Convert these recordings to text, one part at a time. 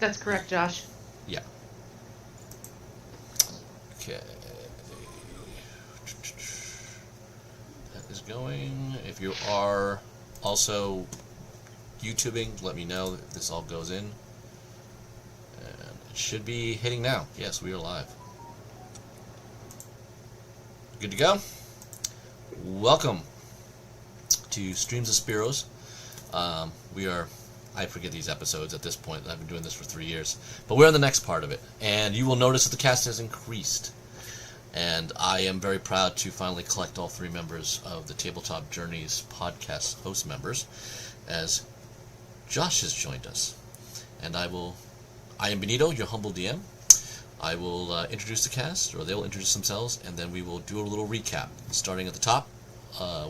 That's correct, Josh. Yeah. Okay. That is going. If you are also YouTubing, let me know that this all goes in. And it should be hitting now. Yes, we are live. Good to go? Welcome to Streams of Speros. I forget these episodes at this point. I've been doing this for 3 years. But we're in the next part of it. And you will notice that the cast has increased. And I am very proud to finally collect all 3 members of the Tabletop Journeys podcast host members, as Josh has joined us. And I am Benito, your humble DM. I will introduce the cast, or they will introduce themselves, and then we will do a little recap, starting at the top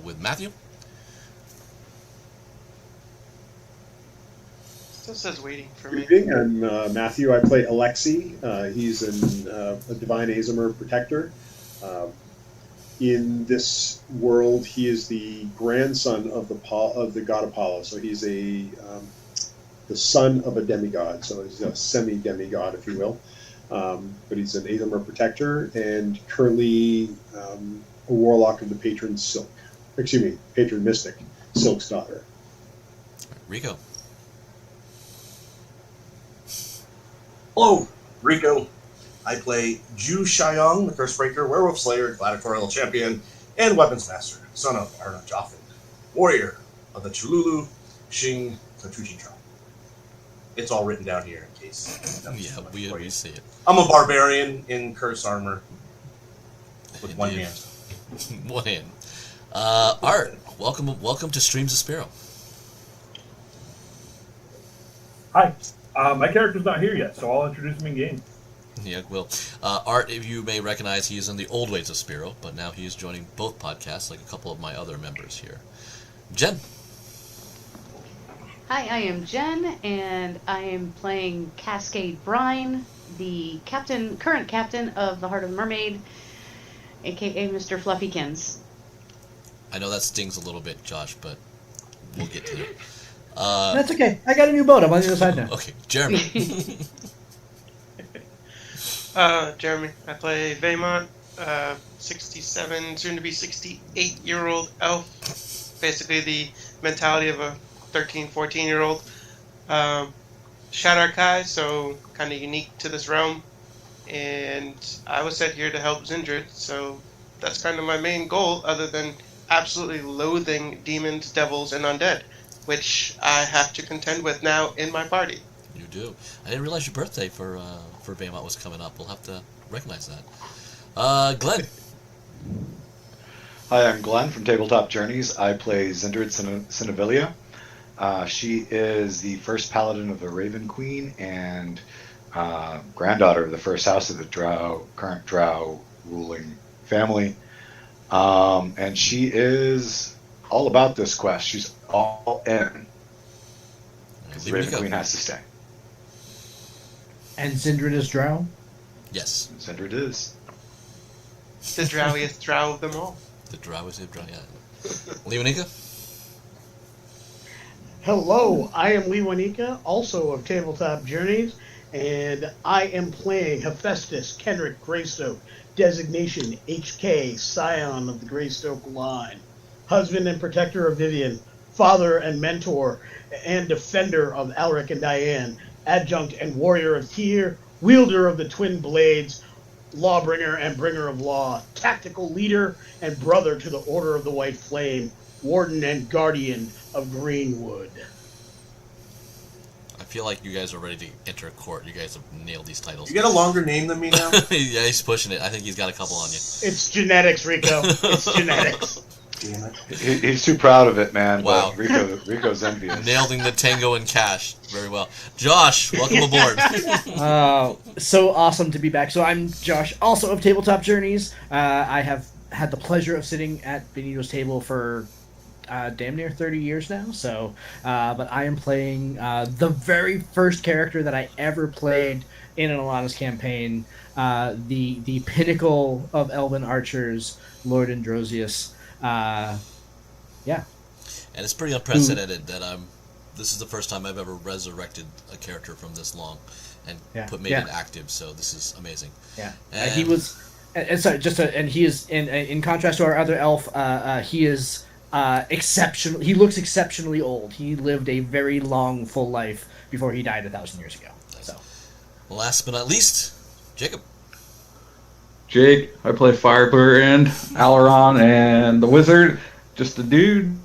with Matthew. Still says waiting for me. Good evening. I'm Matthew. I play Alexi. He's a divine Azimer protector. In this world, he is the grandson of the god Apollo. So he's the son of a demigod. So he's a semi-demigod, if you will. But he's an Azimer protector and currently a warlock of the patron mystic, Silk's daughter. Rico. Hello, Rico. I play Ju Xiaoyong, the Cursebreaker, Werewolf Slayer, Gladiatorial Champion, and Weapons Master, son of Arna Joffin, warrior of the Chululu Xing Katuchi tribe. It's all written down here in case. Yeah, we see it. I'm a barbarian in curse armor with one hand. One hand. Art, welcome to Streams of Spero. Hi. My character's not here yet, so I'll introduce him in game. Yeah, well, Art, if you may recognize, he is in the old ways of Spero, but now he is joining both podcasts, like a couple of my other members here. Jen. Hi, I am Jen, and I am playing Cascade Brine, the current captain of the Heart of the Mermaid, aka Mr. Fluffykins. I know that stings a little bit, Josh, but we'll get to it. That's okay. I got a new boat. I'm on the other side now. Okay, Jeremy. Jeremy. I play Vaymont, 67, soon to be 68-year-old elf. Basically the mentality of a 13, 14-year-old. Shadarkai, so kind of unique to this realm. And I was sent here to help Zindred, so that's kind of my main goal, other than absolutely loathing demons, devils, and undead, which I have to contend with now in my party. You do. I didn't realize your birthday for Baymont was coming up. We'll have to recognize that. Glenn. Hi, I'm Glenn from Tabletop Journeys. I play Zindred Cinevilia. She is the first paladin of the Raven Queen and granddaughter of the first house of the current Drow ruling family. And she is all about this quest. She's all in. Because the Raven Queen has to stay. And Zindred is Drow? Yes. Zindred is. The drowiest drow of them all. The drowiest drow, yeah. Leonika? Hello, I am Leonika, also of Tabletop Journeys, and I am playing Hephaestus Kenrick Greystoke, designation HK, scion of the Greystoke line, husband and protector of Vivian, father and mentor and defender of Alric and Diane, adjunct and warrior of Tyr, wielder of the twin blades, lawbringer and bringer of law, tactical leader and brother to the Order of the White Flame, warden and guardian of Greenwood. I feel like you guys are ready to enter court. You guys have nailed these titles. You get a longer name than me now? Yeah, he's pushing it. I think he's got a couple on you. It's genetics, Rico. It's genetics. Damn it. He's too proud of it, man. Wow. But Rico's envious. Nailing the tango and cash. Very well. Josh, welcome aboard. So awesome to be back. So I'm Josh, also of Tabletop Journeys. I have had the pleasure of sitting at Benito's table for damn near 30 years now. So, but I am playing the very first character that I ever played in an Alana's campaign, the pinnacle of Elven archers, Lord Androsius. Yeah. And it's pretty unprecedented that I'm this is the first time I've ever resurrected a character from this long and made it active. So this is amazing. Yeah, And he was. And sorry, and he is in contrast to our other elf. He is exceptional. He looks exceptionally old. He lived a very long, full life before he died 1,000 years ago. Nice. So, last but not least, Jacob. Jake, I play Firebrand, Alaron, and the Wizard. Just a dude.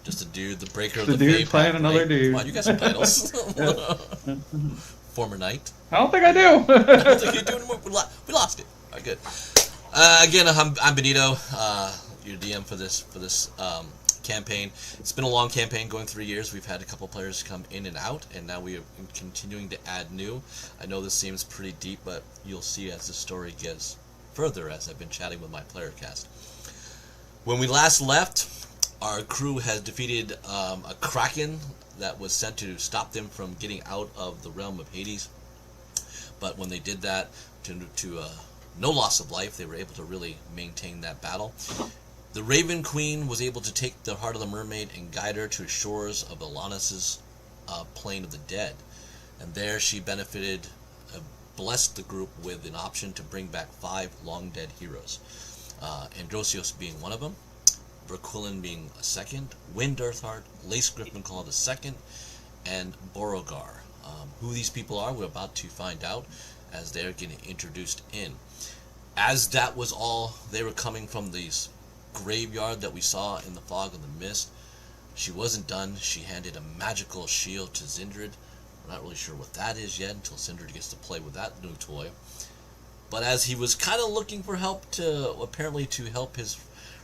Just a dude, the breaker Just of the a dude Fae playing Pact, another right? dude. Come on, you got some titles. Former knight. I don't think I do. I don't think you do anymore. We lost it. All right, good. Again, I'm Benito, your DM for this campaign. It's been a long campaign, going 3 years. We've had a couple players come in and out, and now we are continuing to add new. I know this seems pretty deep, but you'll see as the story gets further as I've been chatting with my player cast. When we last left, our crew has defeated a kraken that was sent to stop them from getting out of the realm of Hades. But when they did that, to no loss of life, they were able to really maintain that battle. The Raven Queen was able to take the heart of the mermaid and guide her to the shores of Alanis' plane of the dead. And there she benefited, blessed the group with an option to bring back 5 long-dead heroes. Androsios being one of them, Verquillan being a second, Wind Earthheart, Lace Griffin-Claw the second, and Beauregard. Who these people are, we're about to find out as they're getting introduced in. As that was all, they were coming from this graveyard that we saw in the fog of the mist. She wasn't done. She handed a magical shield to Zindred. We're not really sure what that is yet until Zindred gets to play with that new toy. But as he was kind of looking for help to help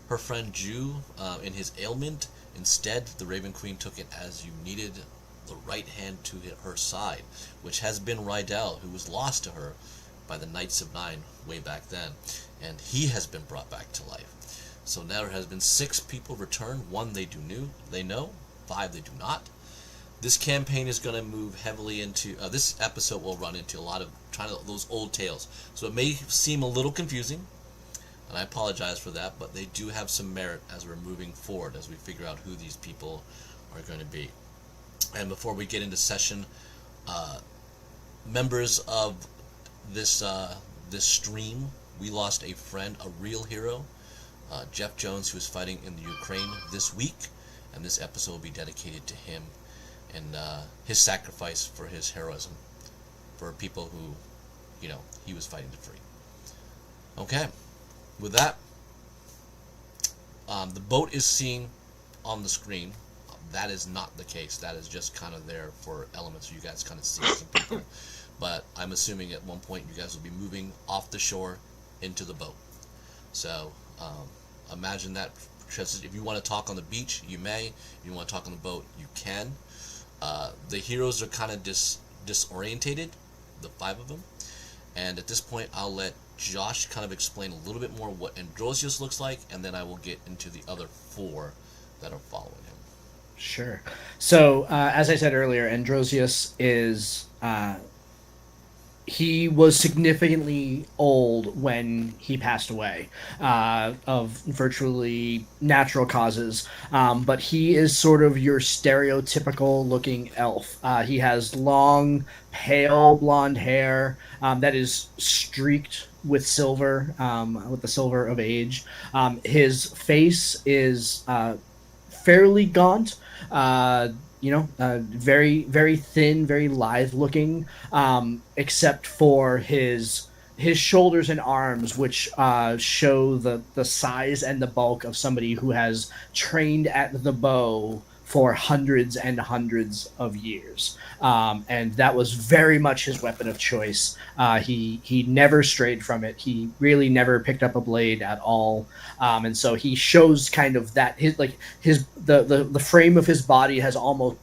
her friend Ju in his ailment, instead the Raven Queen took it as you needed the right hand to her side, which has been Rydal, who was lost to her by the Knights of Nine way back then, and he has been brought back to life. So now there has been 6 people returned. 1 they know, 5 they do not. This campaign is going to move heavily into this episode will run into a lot of those old tales, so it may seem a little confusing, and I apologize for that, but they do have some merit as we're moving forward, as we figure out who these people are going to be. And before we get into session, members of this stream, we lost a friend, a real hero, Jeff Jones, who is fighting in the Ukraine this week, and this episode will be dedicated to him and his sacrifice for his heroism for people who, he was fighting to free. Okay, with that, the boat is seen on the screen. That is not the case. That is just kind of there for elements so you guys kind of see some people. But I'm assuming at one point you guys will be moving off the shore into the boat. So imagine that. If you want to talk on the beach, you may. If you want to talk on the boat, you can. The heroes are kind of disorientated, the 5 of them. And at this point, I'll let Josh kind of explain a little bit more what Androsios looks like, and then I will get into the other 4 that are following him. Sure. So, as I said earlier, Androsius is... he was significantly old when he passed away of virtually natural causes, but he is sort of your stereotypical looking elf. He has long, pale blonde hair that is streaked with silver, with the silver of age. His face is fairly gaunt. Very, very thin, very lithe looking, except for his shoulders and arms, which show the size and the bulk of somebody who has trained at the bow for hundreds and hundreds of years. And that was very much his weapon of choice. He never strayed from it. He really never picked up a blade at all. And so he shows kind of that the frame of his body has almost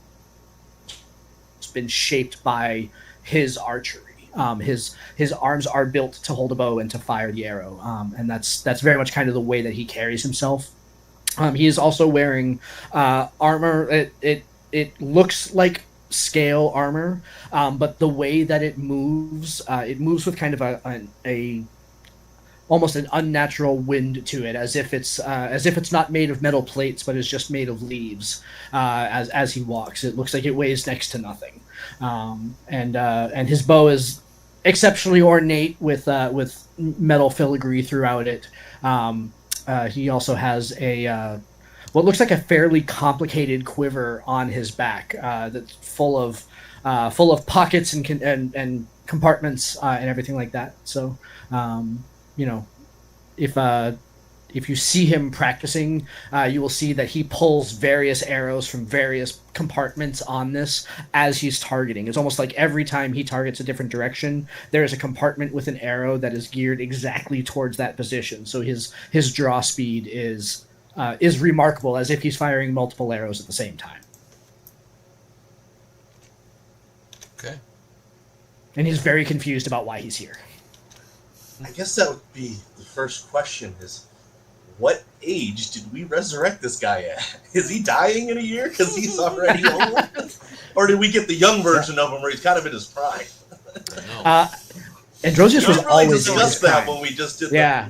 been shaped by his archery. His arms are built to hold a bow and to fire the arrow. And that's very much kind of the way that he carries himself. He is also wearing armor. It looks like scale armor, but the way that it moves with kind of almost an unnatural wind to it, as if it's not made of metal plates, but is just made of leaves. As he walks, it looks like it weighs next to nothing. And his bow is exceptionally ornate with metal filigree throughout it. He also has a what looks like a fairly complicated quiver on his back that's full of pockets and compartments and everything like that. So, you know, if you see him practicing, you will see that he pulls various arrows from various compartments on this as he's targeting. It's almost like every time he targets a different direction, there is a compartment with an arrow that is geared exactly towards that position. So his draw speed is remarkable, as if he's firing multiple arrows at the same time. Okay. And he's very confused about why he's here. I guess that would be the first question: is what age did we resurrect this guy at? Is he dying in a year because he's already old, or did we get the young version of him where he's kind of in his prime? Androsius was really always discussed that when we just did yeah.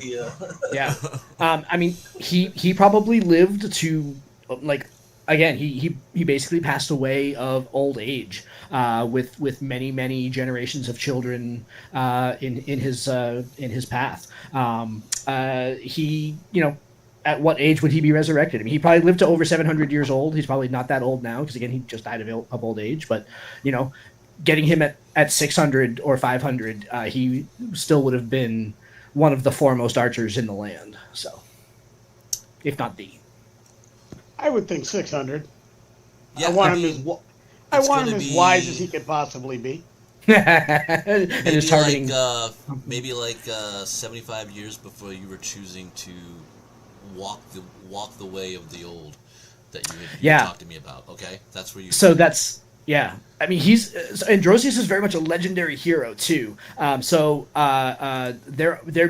yeah. I mean, he probably lived to, like, again, he basically passed away of old age, with many generations of children in his path. He, at what age would he be resurrected? I mean, he probably lived to over 700 years old. He's probably not that old now because, again, he just died of old age. But getting him at 600 or 500, he still would have been one of the foremost archers in the land. So, if not the. I would think 600. Yeah, I want him as wise as he could possibly be. And his targeting. Maybe like 75 years before you were choosing to walk the way of the old that you had talked to me about. Okay, that's where you. So that's. Yeah, I mean, Androsius is very much a legendary hero too. There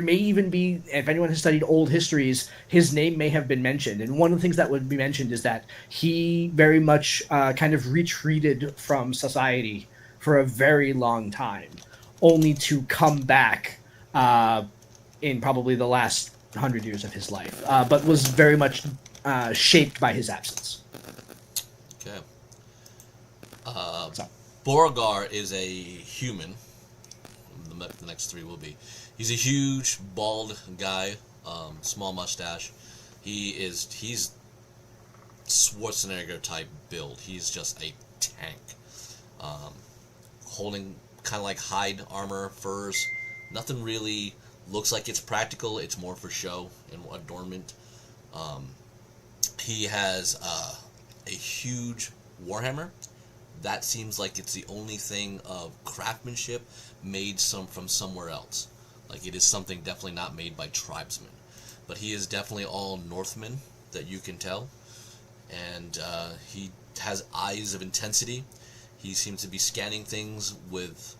may even be, if anyone has studied old histories, his name may have been mentioned. And one of the things that would be mentioned is that he very much kind of retreated from society for a very long time, only to come back in probably the last 100 years of his life, but was very much shaped by his absence. Okay. Beauregard is a human. The next three will be. He's a huge, bald guy, small mustache. He's Schwarzenegger type build. He's just a tank, holding kind of like hide armor, furs. Nothing really looks like it's practical. It's more for show and adornment. He has a huge warhammer. That seems like it's the only thing of craftsmanship made from somewhere else. Like, it is something definitely not made by tribesmen. But he is definitely all Northmen, that you can tell. And he has eyes of intensity. He seems to be scanning things with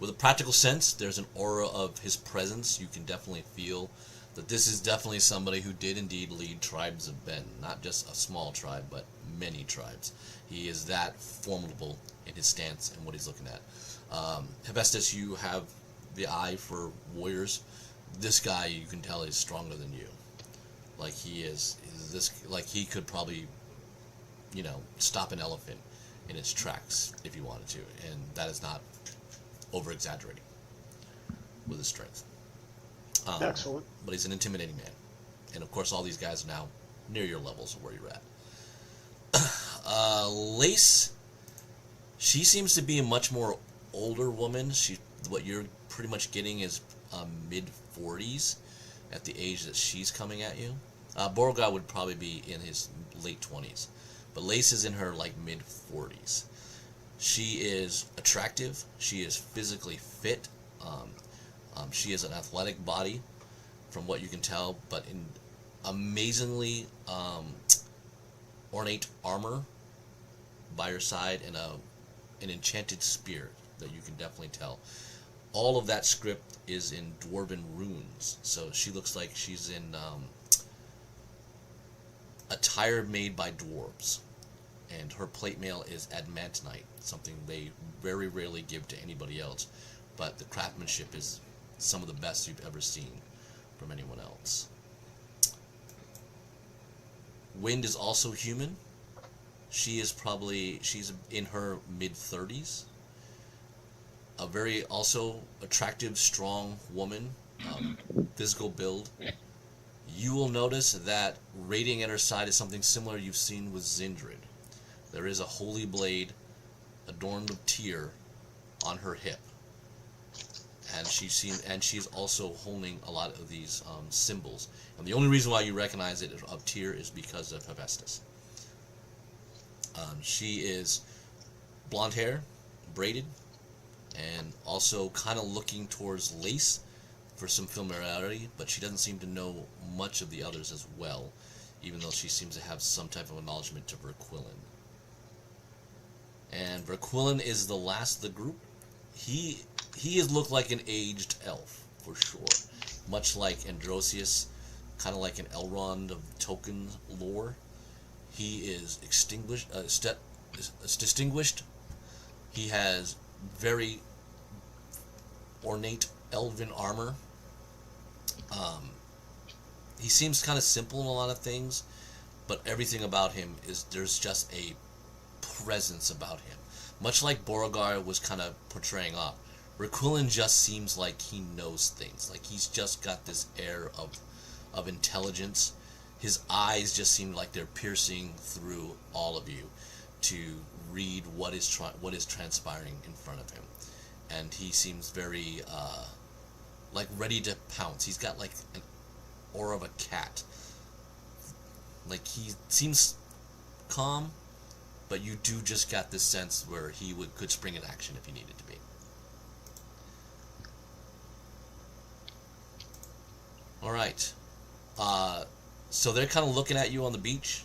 a practical sense. There's an aura of his presence. You can definitely feel that this is definitely somebody who did indeed lead tribes of Ben. Not just a small tribe, but many tribes. He is that formidable in his stance and what he's looking at. Hephaestus, you have the eye for warriors. This guy, you can tell, is stronger than you. Like, he is this. Like, he could probably, stop an elephant in its tracks if he wanted to, and that is not over exaggerating with his strength. Excellent. But he's an intimidating man, and of course, all these guys are now near your levels of where you're at. Lace, she seems to be a much more older woman. What you're pretty much getting is mid-40s at the age that she's coming at you. Beauregard would probably be in his late 20s, but Lace is in her mid-40s. She is attractive. She is physically fit. She has an athletic body, from what you can tell, but in amazingly ornate armor by her side, and an enchanted spear that you can definitely tell. All of that script is in dwarven runes, so she looks like she's in attire made by dwarves, and her plate mail is adamantite, something they very rarely give to anybody else, but the craftsmanship is some of the best you've ever seen from anyone else. Wind is also human. She's in her mid-30s. A very also attractive, strong woman, physical build. You will notice that radiating at her side is something similar you've seen with Zindred. There is a holy blade adorned with tear on her hip, and she's also holding a lot of these symbols. And the only reason why you recognize it of tear is because of Hephaestus. She is blonde hair, braided, and also kind of looking towards Lace for some familiarity, but she doesn't seem to know much of the others as well, even though she seems to have some type of acknowledgement to Verquillen. And Verquillen is the last of the group. He has looked like an aged elf, for sure. Much like Androsius, kind of like an Elrond of Tolkien lore. He is distinguished. He has very ornate elven armor. He seems kind of simple in a lot of things, but everything about him there's just a presence about him. Much like Beauregard was kind of portraying off, Requilin just seems like he knows things. Like he's just got this air of intelligence. His eyes just seem like they're piercing through all of you to read what is transpiring in front of him. And he seems very like ready to pounce. He's got like an aura of a cat. Like he seems calm, but you do just got this sense where he could spring an action if he needed to be. All right. So they're kind of looking at you on the beach,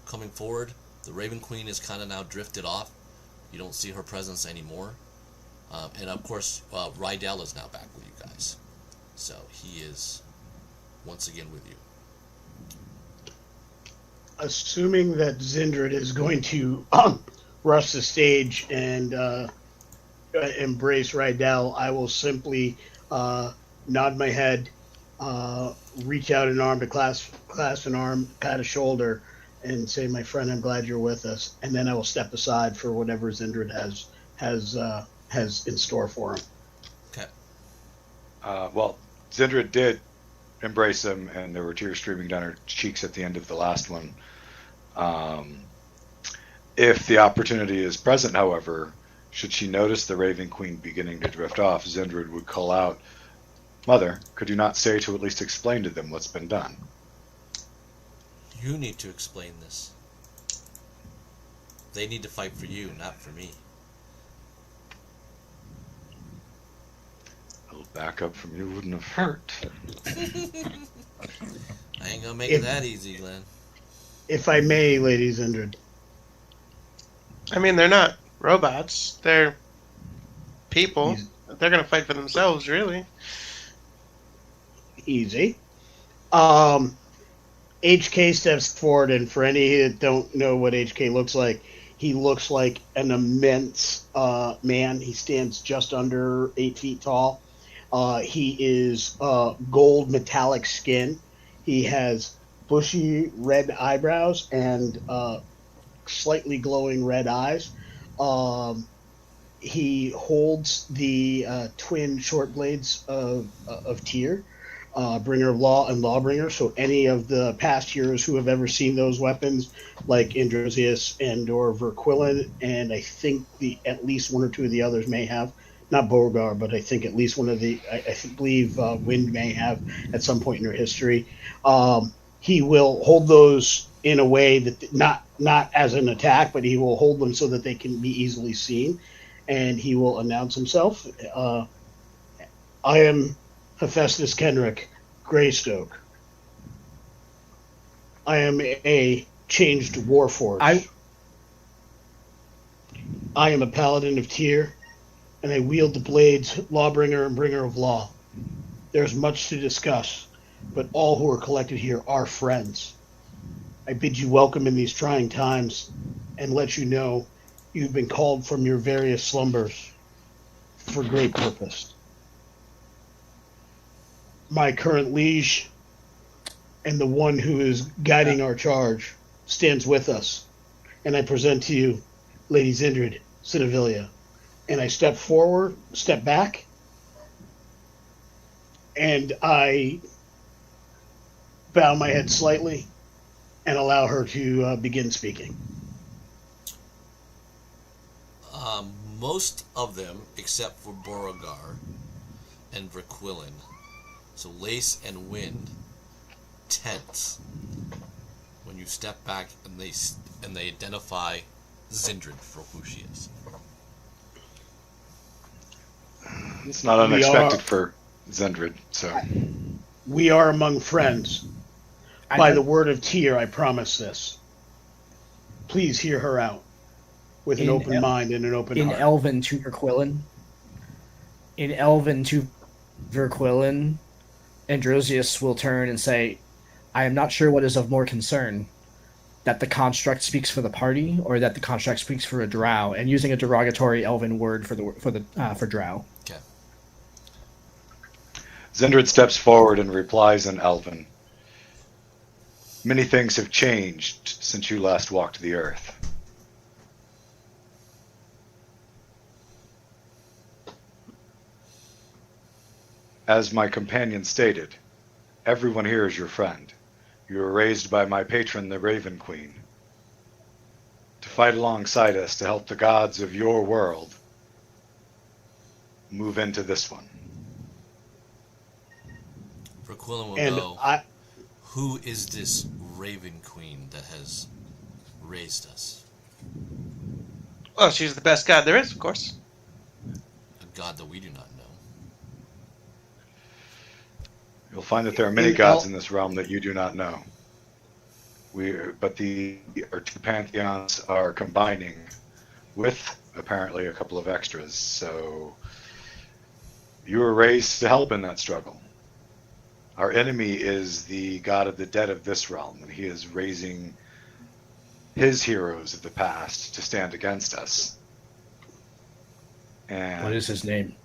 coming forward. The Raven Queen is kind of now drifted off. You don't see her presence anymore. And of course, Rydal is now back with you guys. So he is once again with you. Assuming that Zindred is going to rush the stage and embrace Rydal, I will simply nod my head, reach out an arm to clasp an arm, pat a shoulder, and say, "My friend, I'm glad you're with us." And then I will step aside for whatever Zindred has in store for him. Okay. Well, Zindred did embrace him, and there were tears streaming down her cheeks at the end of the last one. If the opportunity is present, however, should she notice the Raven Queen beginning to drift off, Zindred would call out, "Mother, could you not stay to at least explain to them what's been done?" You need to explain this. They need to fight for you, not for me. A little backup from you wouldn't have hurt. I ain't gonna make it that easy, Glenn. If I may, Lady Zindred. I mean, they're not robots. They're people. They're going to fight for themselves, really. Easy. HK steps forward, and for any that don't know what HK looks like, he looks like an immense man. He stands just under 8 feet tall. He is gold metallic skin. He has bushy red eyebrows and slightly glowing red eyes. He holds the twin short blades of Tyr, Bringer of Law and Lawbringer. So any of the past heroes who have ever seen those weapons, like Androsius and or Verquillen, and I think at least one or two of the others may have, not Beauregard, but I think at least one of the, I believe Wind may have at some point in her history. He will hold those in a way that not as an attack, but he will hold them so that they can be easily seen, and he will announce himself. I am Hephaestus Kenrick Greystoke. I am a changed warforged. I am a paladin of Tyr, and I wield the blades Lawbringer and Bringer of Law. There's much to discuss, but all who are collected here are friends. I bid you welcome in these trying times, and let you know you've been called from your various slumbers for great purpose. my current liege and the one who is guiding our charge stands with us. And I present to you Lady Zindred, Cinevilia. And I step forward, step back, and I bow my head slightly and allow her to begin speaking. Most of them, except for Beauregard and Verquillen, so Lace and Wind, tense when you step back and they identify Zindred for who she is. It's not unexpected for Zendrid, so. We are among friends. By the word of Tyr, I promise this. Please hear her out with an open mind and an open heart. In Elven to Verquillen, Androsius will turn and say, I am not sure what is of more concern, that the construct speaks for the party or that the construct speaks for a drow, and using a derogatory Elven word for drow. Okay. Zendrid steps forward and replies in Elven. Many things have changed since you last walked the earth. As my companion stated, everyone here is your friend. You were raised by my patron, the Raven Queen, to fight alongside us to help the gods of your world move into this one. Verquillen will And know, who is this Raven Queen that has raised us? Well, she's the best god there is, of course. A god that we do not know. You'll find that there are many gods in this realm that you do not know. But our two pantheons are combining with apparently a couple of extras. So you were raised to help in that struggle. Our enemy is the god of the dead of this realm, and he is raising his heroes of the past to stand against us. And What is his name?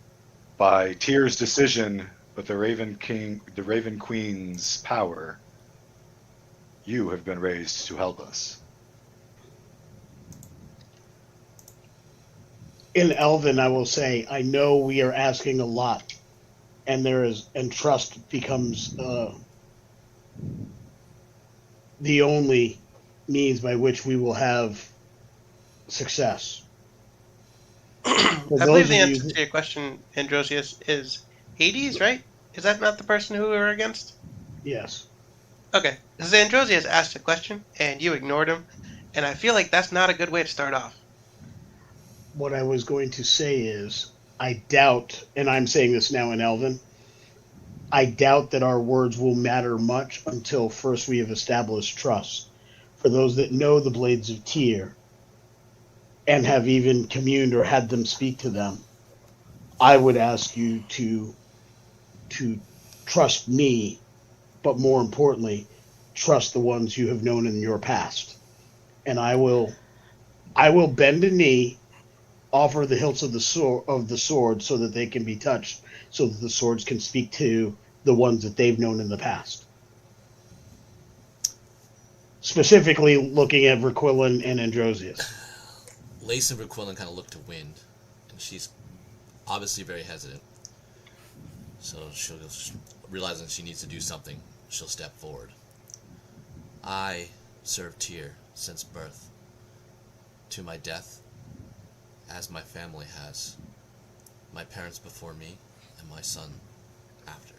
by Tyr's decision, but the Raven Queen's power, you have been raised to help us. In Elven, I will say, I know we are asking a lot, and trust becomes the only means by which we will have success. I believe the answer to your question, Androsius, is Hades, right? Is that not the person who we were against? Yes. Okay. Because Androsius asked a question, and you ignored him, and I feel like that's not a good way to start off. What I was going to say is, I doubt, and I'm saying this now in Elven, I doubt that our words will matter much until first we have established trust. For those that know the Blades of Tyr, and have even communed or had them speak to them, I would ask you to trust me, but more importantly, trust the ones you have known in your past. And I will bend a knee, offer the hilts of the sword so that they can be touched, so that the swords can speak to the ones that they've known in the past. Specifically looking at Verquillen and Androsius. Lace and Verquillen kind of look to Wind, and she's obviously very hesitant. So she'll realizing she needs to do something, she'll step forward. I served Tyr since birth, to my death, as my family has, my parents before me, and my son after.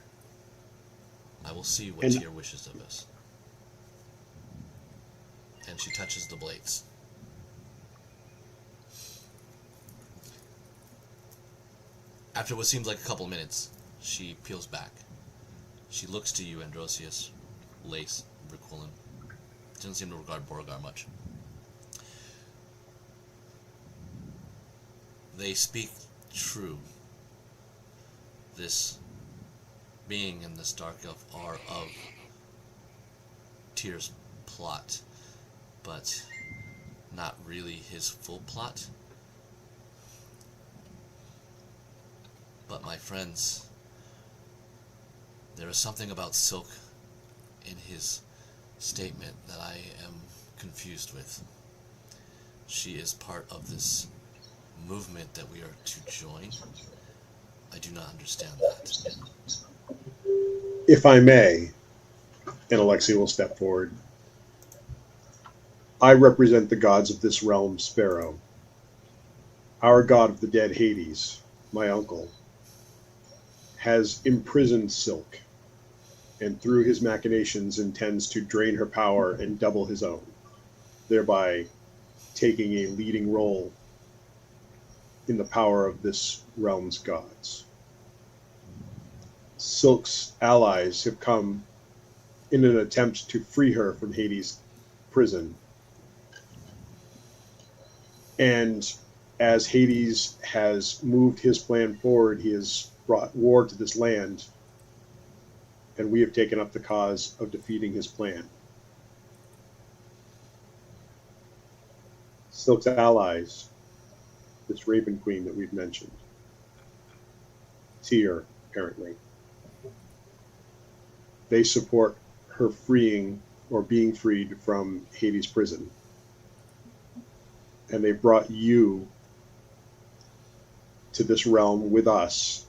I will see what Tyr wishes of us. And she touches the blades. After what seems like a couple minutes, she peels back. She looks to you, Androsius, Lace, Verquillen. Doesn't seem to regard Beauregard much. They speak true. This being in this dark elf are of Tyr's plot, but not really his full plot. But my friends, There is something about Silk in his statement that I am confused with. She is part of this movement that we are to join. I do not understand that. If I may, and Alexei will step forward, I represent the gods of this realm, Spero. Our god of the dead, Hades, my uncle, has imprisoned Silk, and through his machinations intends to drain her power and double his own, thereby taking a leading role in the power of this realm's gods. Silk's allies have come in an attempt to free her from Hades' prison. And as Hades has moved his plan forward, he has brought war to this land, and we have taken up the cause of defeating his plan. Silk's allies, this Raven Queen that we've mentioned, Tyr, apparently, they support her freeing or being freed from Hades' prison. And they brought you to this realm with us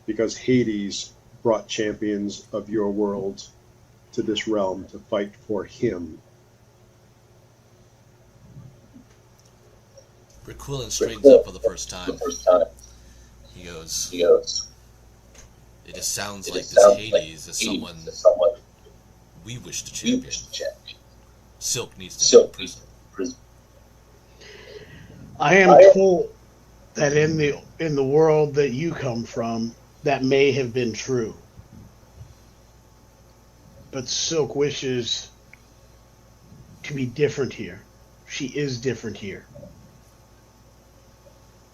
because Hades brought champions of your world to this realm to fight for him. Requilin straightens up for the first time. He goes, it just sounds like this Hades is someone we wish to champion. Silk needs to be in prison. I am told that in the world that you come from, that may have been true. But Silk wishes to be different here. She is different here.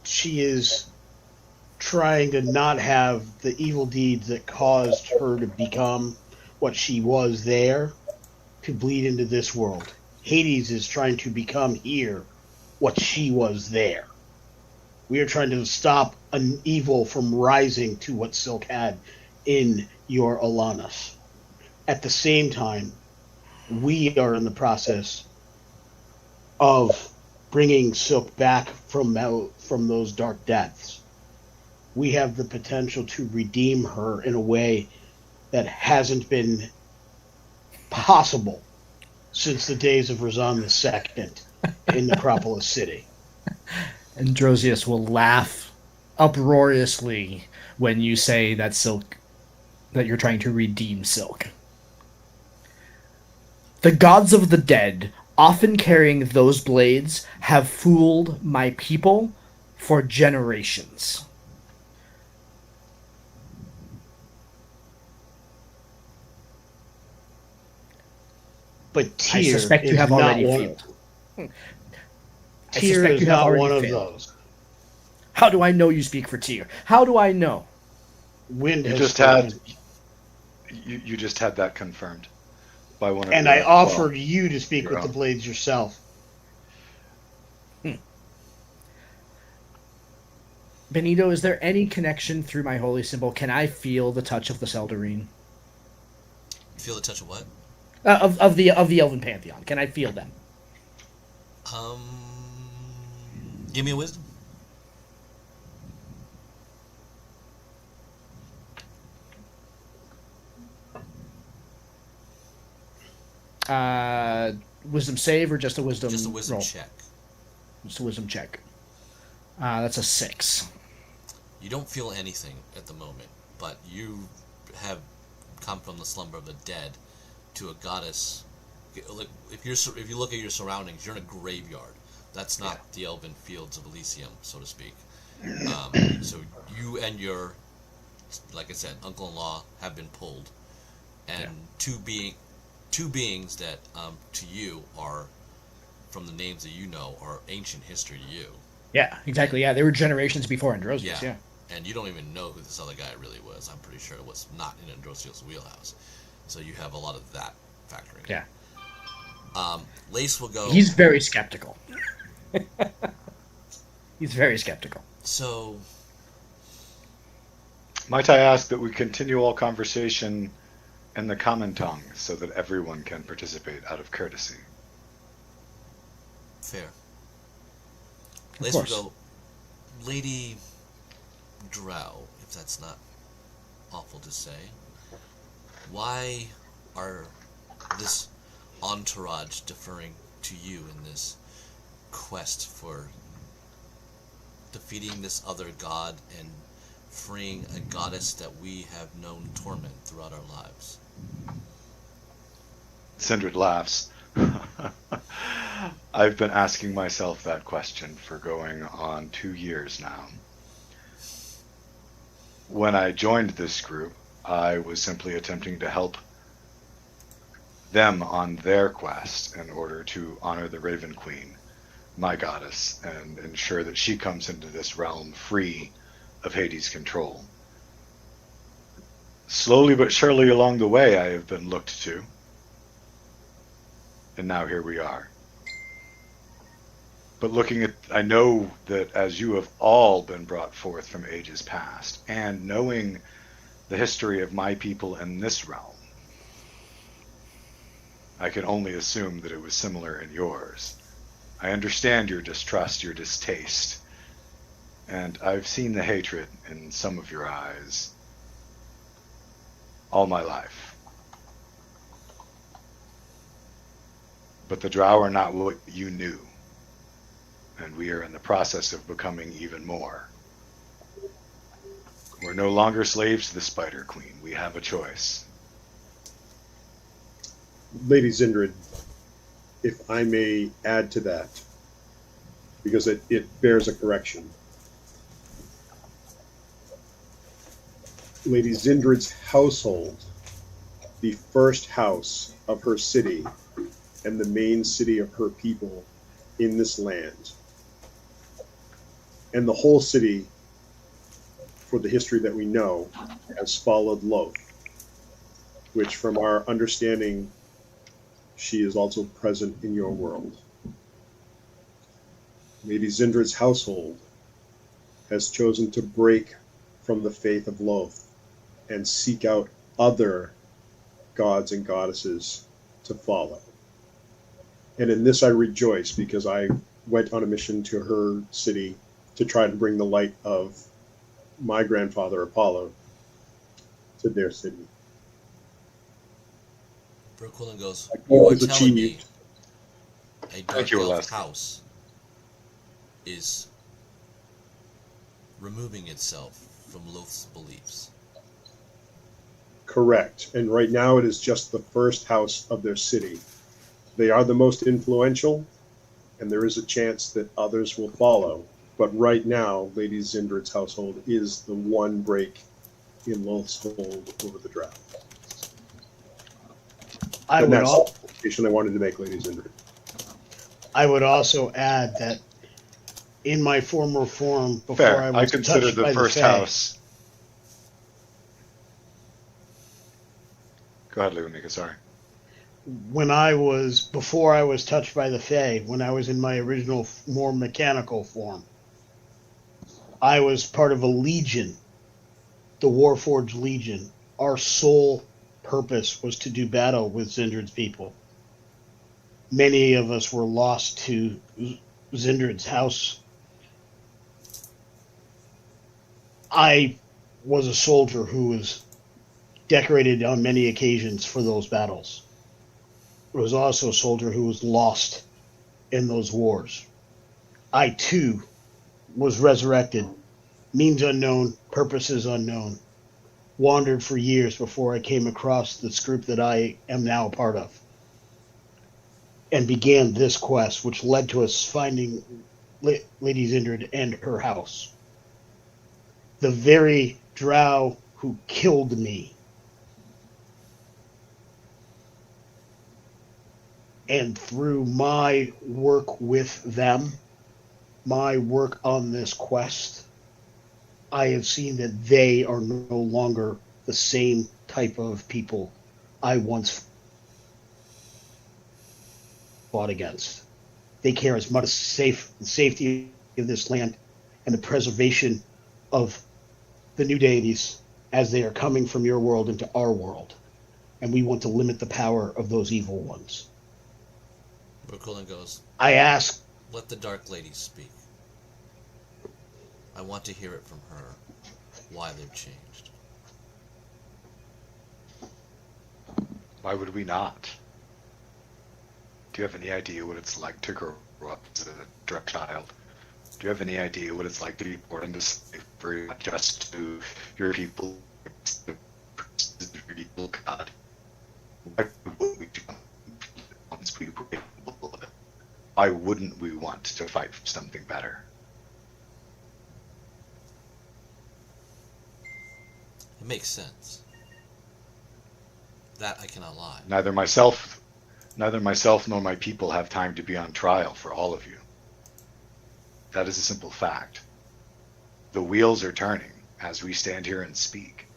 She is trying to not have the evil deeds that caused her to become what she was there to bleed into this world. Hades is trying to become here what she was there. We are trying to stop an evil from rising to what Silk had in your Alanis. At the same time, we are in the process of bringing Silk back from those dark depths. We have the potential to redeem her in a way that hasn't been possible since the days of Razan II in Necropolis City. Androsius will laugh uproariously when you say that you're trying to redeem Silk. The gods of the dead, often carrying those blades, have fooled my people for generations. But Tyr I suspect you is have not already one. failed. Tyr is not one of those. How do I know you speak for Tyr? How do I know? Wind You has just spoken. you just had that confirmed by one of And your, I offered you to speak your with the own. blades yourself. Benito, is there any connection through my holy symbol? Can I feel the touch of the Seldarine? Feel the touch of what? Of the Elven Pantheon. Can I feel them? Give me a wisdom. Wisdom save or just a wisdom Just a wisdom roll? check. Just a wisdom check. That's a 6. You don't feel anything at the moment, but you have come from the slumber of the dead to a goddess. Like if you look at your surroundings, you're in a graveyard. That's not the elven fields of Elysium, so to speak. So you and your, like I said, uncle-in-law have been pulled, and two beings that to you are, from the names that you know, are ancient history to you. Yeah, exactly. Yeah, they were generations before Androsius. Yeah. And you don't even know who this other guy really was. I'm pretty sure it was not in Androsius' wheelhouse. So you have a lot of that factoring. Yeah. Lace will go. He's very skeptical. He's very skeptical. So Might I ask that we continue all conversation in the common tongue so that everyone can participate out of courtesy? Fair. Of Let's course. go, Lady Drow, if that's not awful to say. Why are this entourage deferring to you in this quest for defeating this other god and freeing a goddess that we have known torment throughout our lives? Sindred laughs. I've been asking myself that question for going on 2 years now. When I joined this group, I was simply attempting to help them on their quest in order to honor the Raven Queen, my goddess, and ensure that she comes into this realm free of Hades' control. Slowly but surely along the way, I have been looked to. And now here we are. But I know that as you have all been brought forth from ages past, and knowing the history of my people in this realm, I can only assume that it was similar in yours. I understand your distrust, your distaste, and I've seen the hatred in some of your eyes all my life. But the Drow are not what you knew, and we are in the process of becoming even more. We're no longer slaves to the Spider Queen. We have a choice. Lady Zindred, if I may add to that, because it bears a correction. Lady Zindred's household, the first house of her city, and the main city of her people in this land, and the whole city, for the history that we know, has followed Loth, which from our understanding, she is also present in your world. Lady Zindred's household has chosen to break from the faith of Loth and seek out other gods and goddesses to follow. And in this I rejoice, because I went on a mission to her city to try to bring the light of my grandfather Apollo to their city. Brooklyn goes, My you goal are is telling me achieved. a Dark Thank you, Elf Alaska. house is removing itself from Loth's beliefs. Correct. And right now it is just the first house of their city. They are the most influential, and there is a chance that others will follow. But right now, Lady Zindred's household is the one break in Loth's hold over the Drow. I And would, that's al- the clarification I wanted to make, Lady Zindred. I would also add that in my former form, before Fair. I I was consider touched the by first the Fae, house. Go ahead, Lunica, sorry. before I was touched by the Fae, when I was in my original, more mechanical form, I was part of a legion, the Warforged Legion. Our sole purpose was to do battle with Zindred's people. Many of us were lost to Zindred's house. I was a soldier who was decorated on many occasions for those battles. I was also a soldier who was lost in those wars. I, too, was resurrected, means unknown, purposes unknown, wandered for years before I came across this group that I am now a part of, and began this quest, which led to us finding Lady Zindred and her house. The very drow who killed me, and through my work with them, my work on this quest, I have seen that they are no longer the same type of people I once fought against. They care as much the safety of this land and the preservation of the new deities as they are coming from your world into our world, and we want to limit the power of those evil ones. Brooklyn goes, I ask, let the Dark Lady speak. I want to hear it from her, why they've changed. Why would we not? Do you have any idea what it's like to grow up as a drug child? Do you have any idea what it's like to be born into slavery, not just to your people, to your evil God? Why wouldn't we do once we were able of it? Why wouldn't we want to fight for something better? It makes sense. That I cannot lie. Neither myself nor my people have time to be on trial for all of you. That is a simple fact. The wheels are turning as we stand here and speak.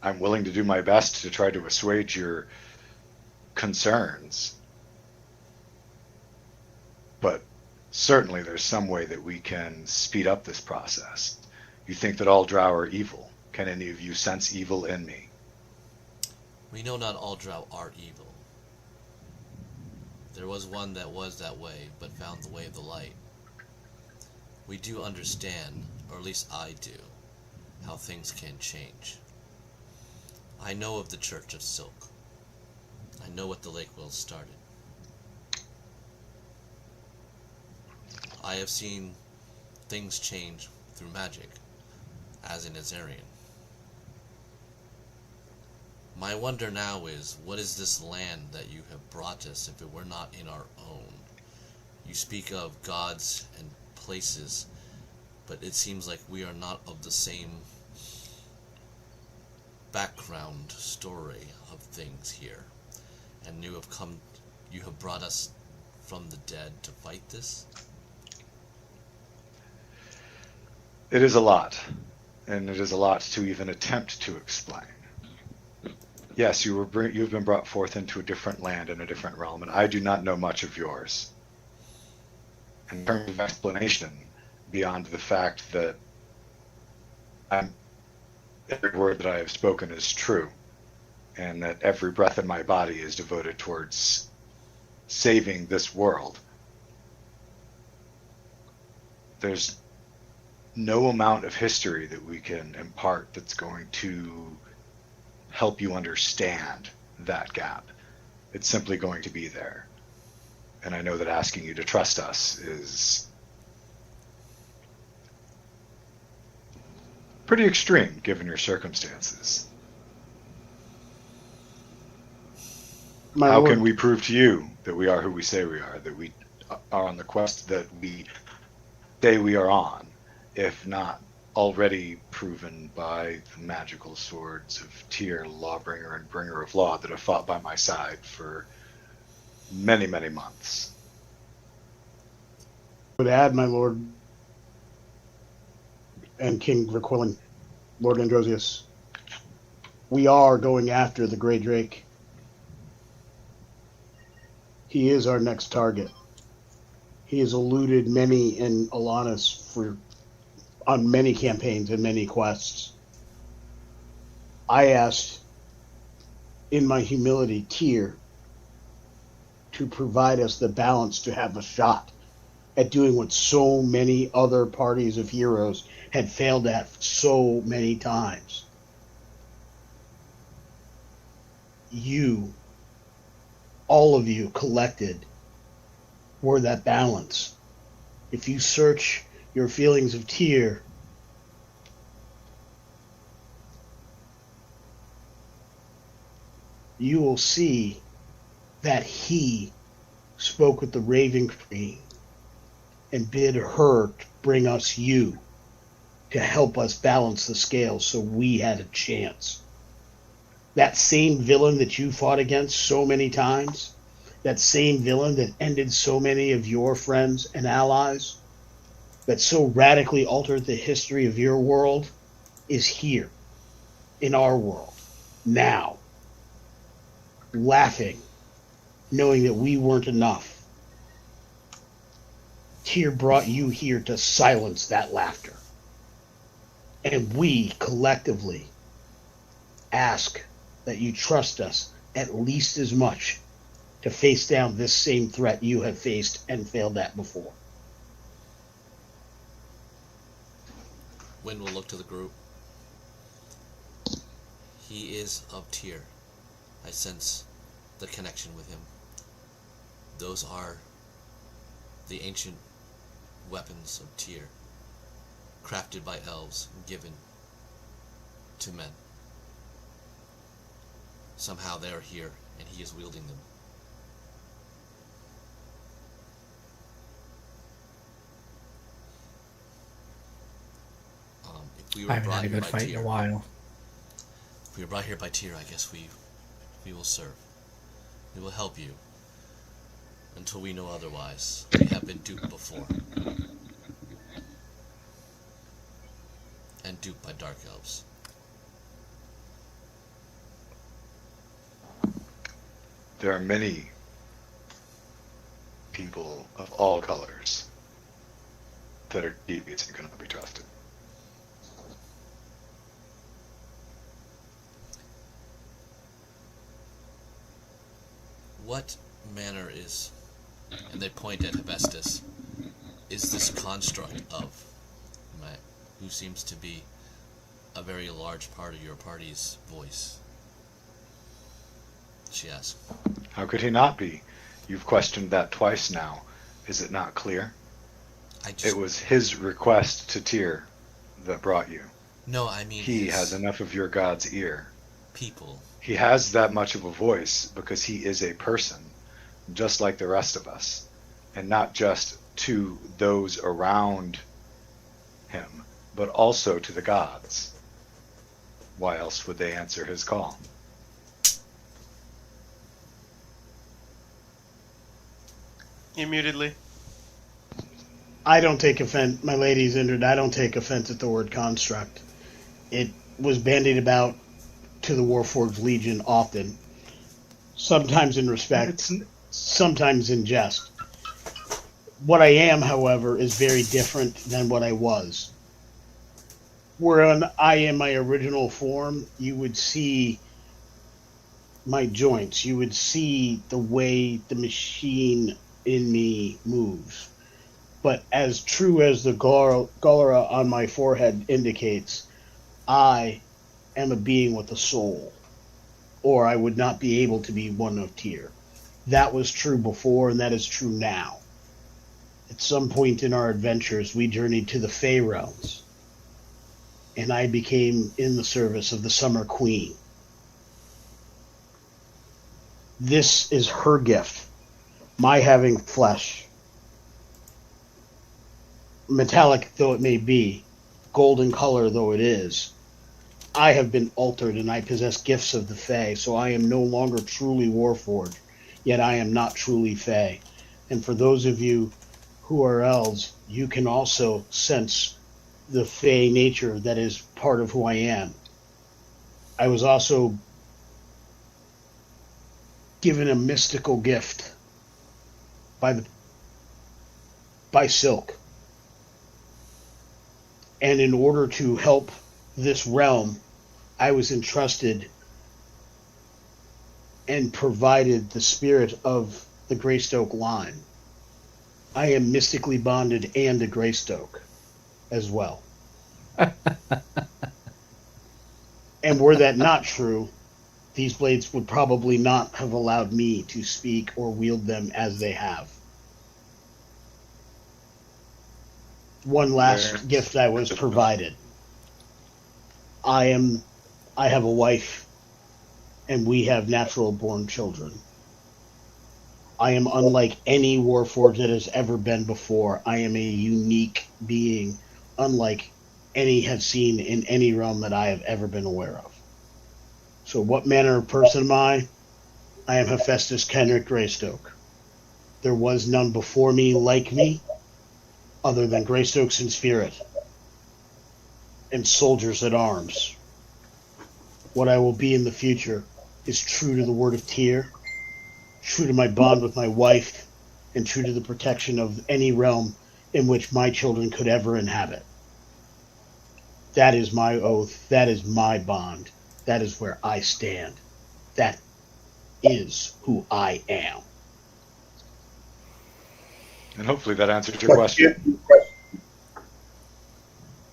I'm willing to do my best to try to assuage your concerns, but certainly there's some way that we can speed up this process. You think that all drow are evil. Can any of you sense evil in me? We know not all drow are evil. There was one that was that way, but found the way of the light. We do understand, or at least I do, how things can change. I know of the Church of Silk. I know what the Lake Wells started. I have seen things change through magic, as in Azarian. My wonder now is, what is this land that you have brought us if it were not in our own? You speak of gods and places, but it seems like we are not of the same background story of things here. And you have brought us from the dead to fight this? It is a lot, and it is a lot to even attempt to explain. Yes, you have been brought forth into a different land and a different realm, and I do not know much of yours. In terms of explanation, beyond the fact that every word that I have spoken is true, and that every breath in my body is devoted towards saving this world. There's no amount of history that we can impart that's going to help you understand that gap. It's simply going to be there. And I know that asking you to trust us is pretty extreme given your circumstances. How can we prove to you that we are who we say we are, that we are on the quest that we say we are on, if not already proven by the magical swords of Tyr, Lawbringer, and Bringer of Law that have fought by my side for many, many months? I would add, my lord, and King Verquillen, Lord Androsius, we are going after the Grey Drake. He is our next target. He has eluded many in Alanis on many campaigns and many quests. I asked, in my humility, Tyr, to provide us the balance to have a shot at doing what so many other parties of heroes had failed at so many times. You, all of you collected, were that balance. If you search your feelings of Tyr, you will see that he spoke with the Raven Queen and bid her to bring us you to help us balance the scales so we had a chance. That same villain that you fought against so many times, that same villain that ended so many of your friends and allies, that so radically altered the history of your world, is here, in our world, now, laughing, knowing that we weren't enough. Tyr brought you here to silence that laughter. And we collectively ask that you trust us at least as much to face down this same threat you have faced and failed at before. Wind will look to the group. He is of Tyr. I sense the connection with him. Those are the ancient weapons of Tyr, crafted by elves and given to men. Somehow they are here, and he is wielding them. If we I were haven't brought had a here good by fight in Tyr, a while. if we were brought here by Tyr, I guess we will serve. We will help you until we know otherwise. We have been duped before. And duped by dark elves. There are many people of all colors that are deviants and cannot be trusted. What manner is, and they point at Hephaestus, is this construct of, who seems to be a very large part of your party's voice? She asks. How could he not be? You've questioned that twice now. Is it not clear? It was his request to Tyr that brought you. No, I mean he has enough of your god's ear. People. He has that much of a voice because he is a person, just like the rest of us, and not just to those around him, but also to the gods. Why else would they answer his call? Immutedly. I don't take offense, my lady's injured. I don't take offense at the word construct. It was bandied about to the Warforged Legion often, sometimes in respect, sometimes in jest. What I am, however, is very different than what I was. Wherein I am my original form, you would see my joints, you would see the way the machine in me moves. But as true as the Galera on my forehead indicates, I am a being with a soul, or I would not be able to be one of Tyr. That was true before, and that is true now. At some point in our adventures, we journeyed to the Fey Realms, and I became in the service of the Summer Queen. This is her gift, my having flesh. Metallic though it may be, golden color though it is, I have been altered and I possess gifts of the Fae, so I am no longer truly Warforged, yet I am not truly Fae. And for those of you who are elves, you can also sense the Fae nature that is part of who I am. I was also given a mystical gift by Silk. And in order to help this realm, I was entrusted and provided the spirit of the Greystoke line. I am mystically bonded and a Greystoke as well. And were that not true, these blades would probably not have allowed me to speak or wield them as they have. One last gift I was provided. I have a wife, and we have natural born children. I am unlike any Warforged that has ever been before. I am a unique being, unlike any have seen in any realm that I have ever been aware of. So what manner of person am I? I am Hephaestus Kenrick Greystoke. There was none before me like me, other than Greystokes in spirit and soldiers at arms. What I will be in the future is true to the word of Tyr, true to my bond with my wife, and true to the protection of any realm in which my children could ever inhabit. That is my oath. That is my bond. That is where I stand. That is who I am. And hopefully that answers your But question.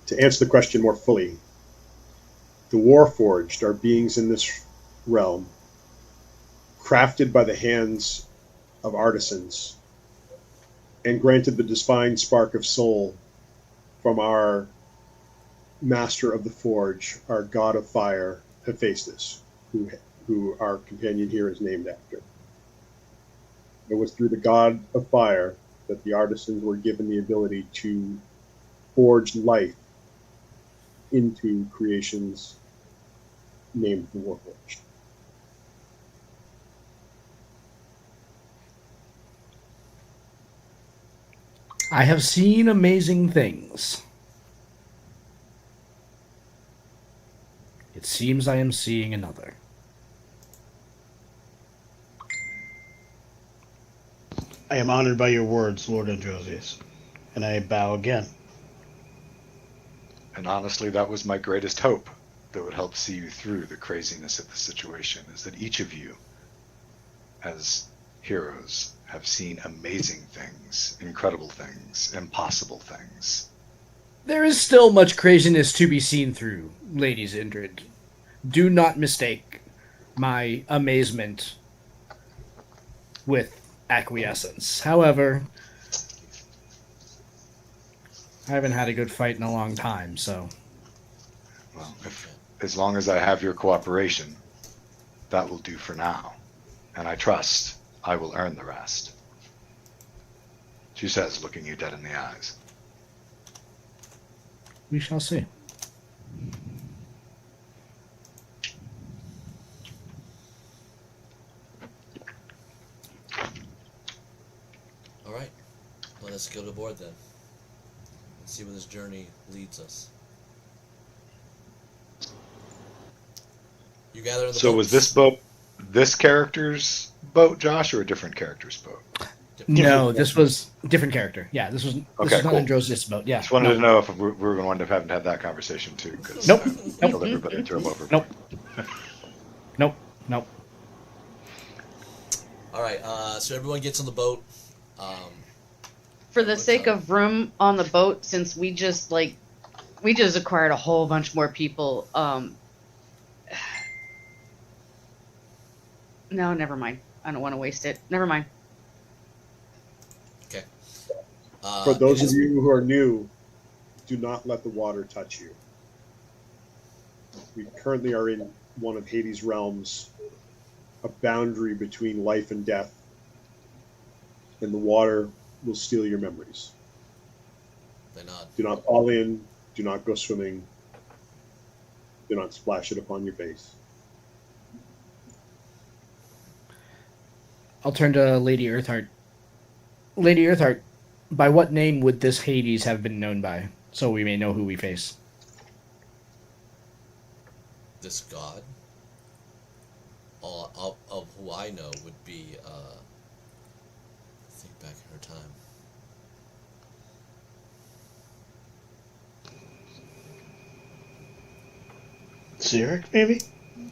to answer the question more fully, the Warforged are beings in this realm, crafted by the hands of artisans, and granted the divine spark of soul from our master of the forge, our god of fire, Hephaestus, who our companion here is named after. It was through the god of fire that the artisans were given the ability to forge life into creations named the Warforged. I have seen amazing things. It seems I am seeing another. I am honored by your words, Lord Androsius, and I bow again. And honestly, that was my greatest hope that would help see you through the craziness of the situation, is that each of you, as heroes, have seen amazing things, incredible things, impossible things. There is still much craziness to be seen through, Ladies Indrid. Do not mistake my amazement with acquiescence. However, I haven't had a good fight in a long time, so... Well, as long as I have your cooperation, that will do for now. And I trust I will earn the rest. She says, looking you dead in the eyes. We shall see. All right. Let us go to board then. And see where this journey leads us. You gather in the So boats. was this boat this character's boat, Josh, or a different character's boat? No, this was a different character. Yeah, this was not cool. Androsius' boat. Yeah. Just wanted to know if we were going to wind up having to have that conversation too. Cause Nope. I killed everybody and threw them over. Nope. Nope. All right. So everyone gets on the boat. For the sake of room on the boat, since we just acquired a whole bunch more people. No, never mind. I don't want to waste it. Never mind. Okay. For those of you who are new, do not let the water touch you. We currently are in one of Hades' realms, a boundary between life and death, and the water will steal your memories. They nod. Do not fall in, do not go swimming, do not splash it upon your face. I'll turn to Lady Earthheart. Lady Earthheart, by what name would this Hades have been known by, so we may know who we face? This god. All of who I know would be. Think back in her time. Zurich, maybe?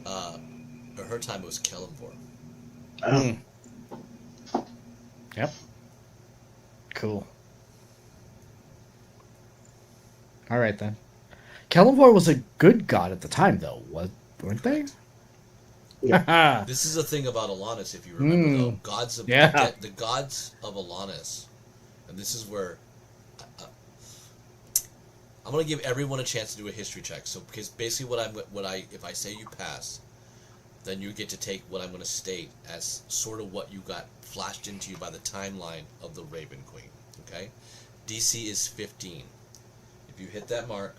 Her time it was Kellenborn. Oh. Yep. Cool. All right, then. Kellenvor was a good god at the time, though, weren't they? Yeah. This is the thing about Alanis, if you remember, though. Gods of the gods of Alanis, and this is where I'm going to give everyone a chance to do a history check. So, because basically, if I say you pass, then you get to take what I'm going to state as sort of what you got flashed into you by the timeline of the Raven Queen. Okay, DC is 15. If you hit that mark,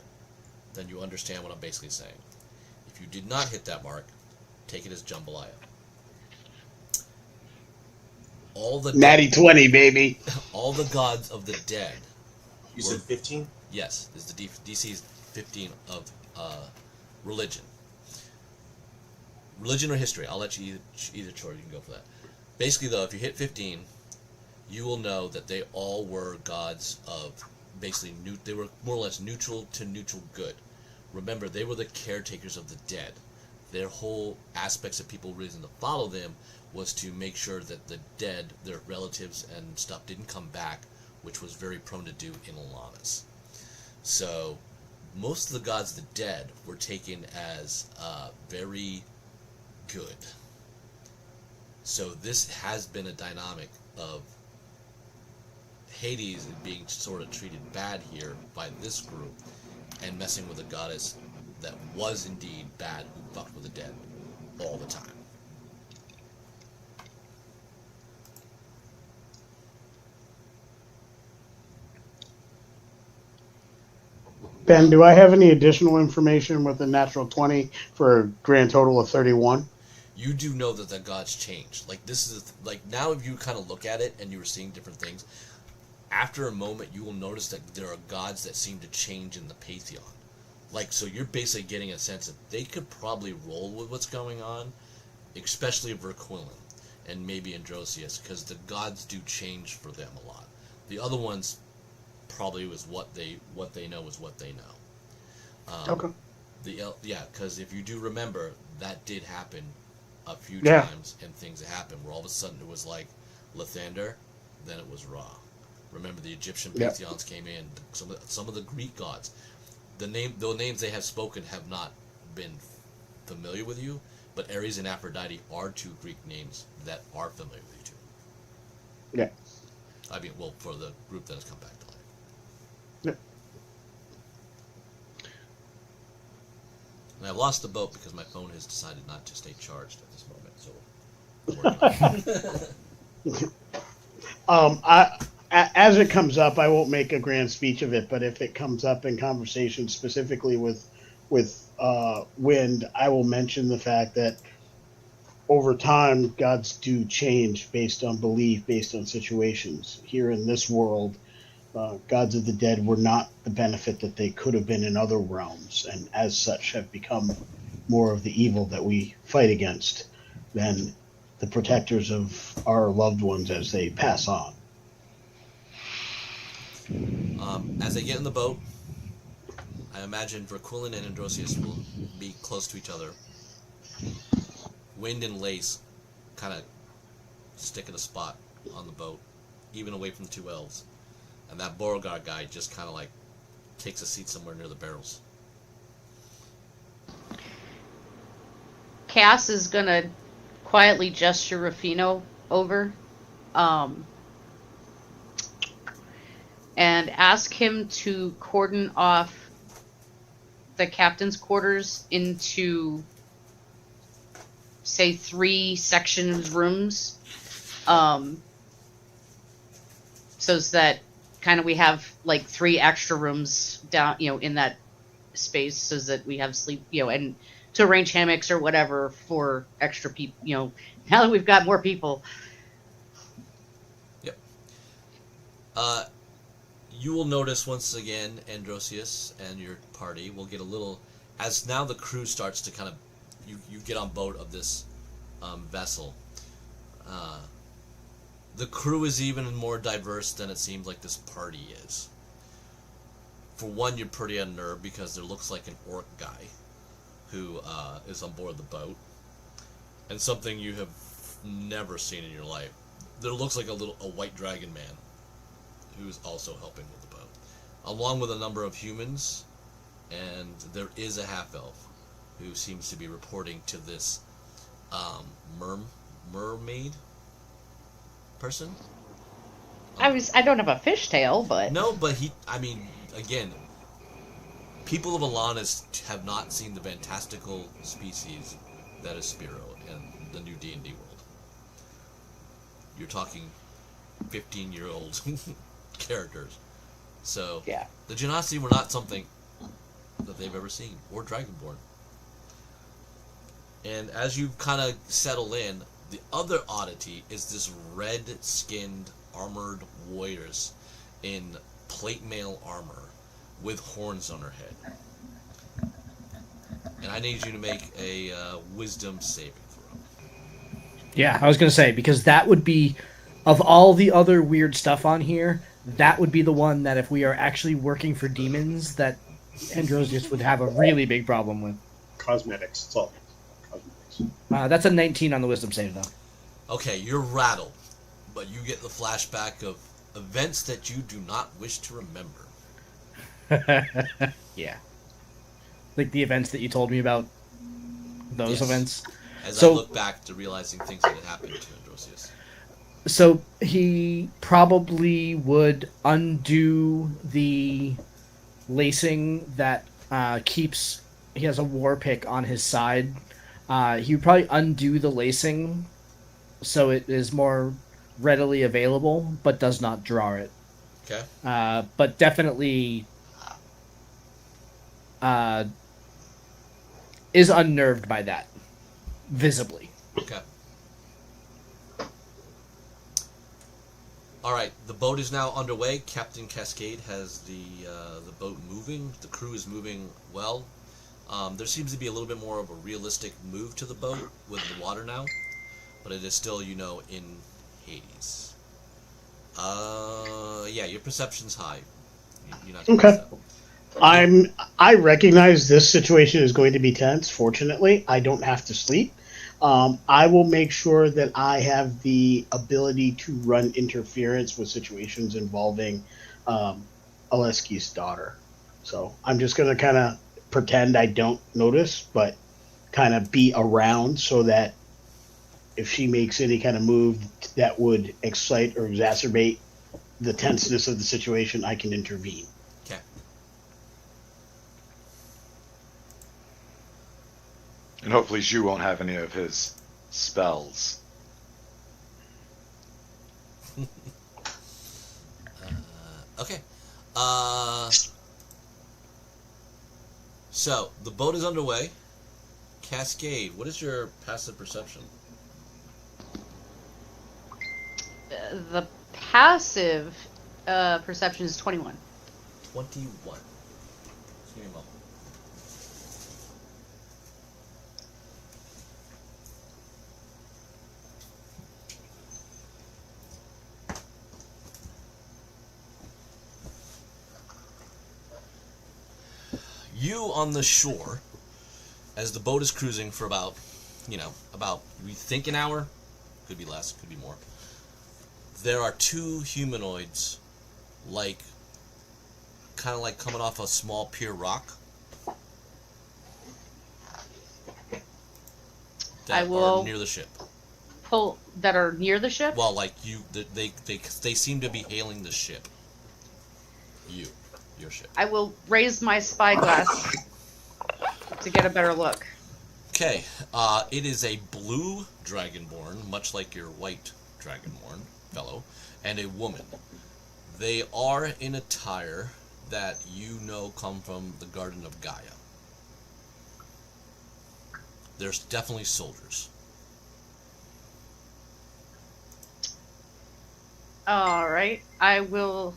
then you understand what I'm basically saying. If you did not hit that mark, take it as jambalaya. All the Natty 20, baby. all the gods of the dead. You said 15? Yes, this is the DC's 15 of religion. Religion or history? I'll let you either choice. You can go for that. Basically, though, if you hit 15, you will know that they all were gods of basically they were more or less neutral to neutral good. remember, they were the caretakers of the dead. Their whole aspects of people reason to follow them was to make sure that the dead, their relatives and stuff, didn't come back, which was very prone to do in Alanis. So most of the gods of the dead were taken as very good. So this has been a dynamic of Hades being sort of treated bad here by this group, and messing with a goddess that was indeed bad, who fucked with the dead all the time. Ben, do I have any additional information with the natural 20 for a grand total of 31? You do know that the gods changed. Like, this is like, now if you kind of look at it and you were seeing different things, after a moment you will notice that there are gods that seem to change in the pantheon. Like, so you're basically getting a sense that they could probably roll with what's going on, especially Verquillen and maybe Androsius, because the gods do change for them a lot. The other ones probably was what they know is what they know. Okay. Because if you do remember, that did happen a few Yeah. times, and things happened where all of a sudden it was like Lathander, then it was Ra. Remember, the Egyptian pantheons came in. Some of the Greek gods, the names they have spoken have not been familiar with you, but Ares and Aphrodite are two Greek names that are familiar with you too. Yeah. I mean, well, for the group that has come back to life. Yeah. And I've lost the boat because my phone has decided not to stay charged at this moment. So I'm working on it. As it comes up, I won't make a grand speech of it, but if it comes up in conversation specifically with Wind, I will mention the fact that over time, gods do change based on belief, based on situations. Here in this world, gods of the dead were not the benefit that they could have been in other realms, and as such have become more of the evil that we fight against than the protectors of our loved ones as they pass on. As they get in the boat, I imagine Verquillen and Androsius will be close to each other. Wind and Lace kind of stick at a spot on the boat, even away from the two elves. And that Beauregard guy just kind of like takes a seat somewhere near the barrels. Cass is gonna quietly gesture Rufino over, and ask him to cordon off the captain's quarters into, say, 3 sections rooms, so that kind of we have like 3 extra rooms down, in that space, so that we have sleep, and to arrange hammocks or whatever for extra people, now that we've got more people. Yep. You will notice once again, Androsius and your party will get a little, as now the crew starts to kind of, you get on board of this vessel. The crew is even more diverse than it seems like this party is. For one, you're pretty unnerved because there looks like an orc guy who is on board the boat, and something you have never seen in your life. There looks like a white dragon man who's also helping with the boat, along with a number of humans, and there is a half-elf who seems to be reporting to this mermaid person. I don't have a fishtail, but No, but again, people of Alanis have not seen the fantastical species that is Spero in the new D&D world. You're talking 15-year-old characters. So, yeah. the Genasi were not something that they've ever seen, or Dragonborn. And as you kind of settle in, the other oddity is this red-skinned, armored warriors in plate mail armor with horns on her head. And I need you to make a wisdom saving throw. Yeah, I was going to say, because that would be, of all the other weird stuff on here, that would be the one that if we are actually working for demons, that Androsius would have a really big problem with. Cosmetics. It's all cosmetics. That's a 19 on the wisdom save, though. Okay, you're rattled, but you get the flashback of events that you do not wish to remember. Yeah. Like the events that you told me about. Those Yes. events. As So- I look back to realizing things that had happened to Androsius. So he probably would undo the lacing that keeps. He has a war pick on his side. He would probably undo the lacing so it is more readily available, but does not draw it. Okay. But definitely is unnerved by that, visibly. Okay. All right, the boat is now underway. Captain Cascade has the boat moving. The crew is moving well. There seems to be a little bit more of a realistic move to the boat with the water now, but it is still, in Hades. Yeah, your perception's high. You're not gonna Okay. miss that. I recognize this situation is going to be tense. Fortunately, I don't have to sleep. I will make sure that I have the ability to run interference with situations involving Oleski's daughter. So I'm just going to kind of pretend I don't notice, but kind of be around so that if she makes any kind of move that would excite or exacerbate the tenseness of the situation, I can intervene. Okay. And hopefully Zhu won't have any of his spells. Okay. So, the boat is underway. Cascade, what is your passive perception? The passive perception is 21. 21. Just give me a moment. You on the shore, as the boat is cruising for about we think an hour, could be less, could be more. There are two humanoids, kind of like coming off a small pier rock. I That will- are near the ship. Pull that are near the ship. Well, they seem to be hailing the ship. Your ship. I will raise my spyglass to get a better look. Okay, it is a blue dragonborn, much like your white dragonborn fellow, and a woman. They are in attire that come from the Garden of Gaia. There's definitely soldiers. All right, I will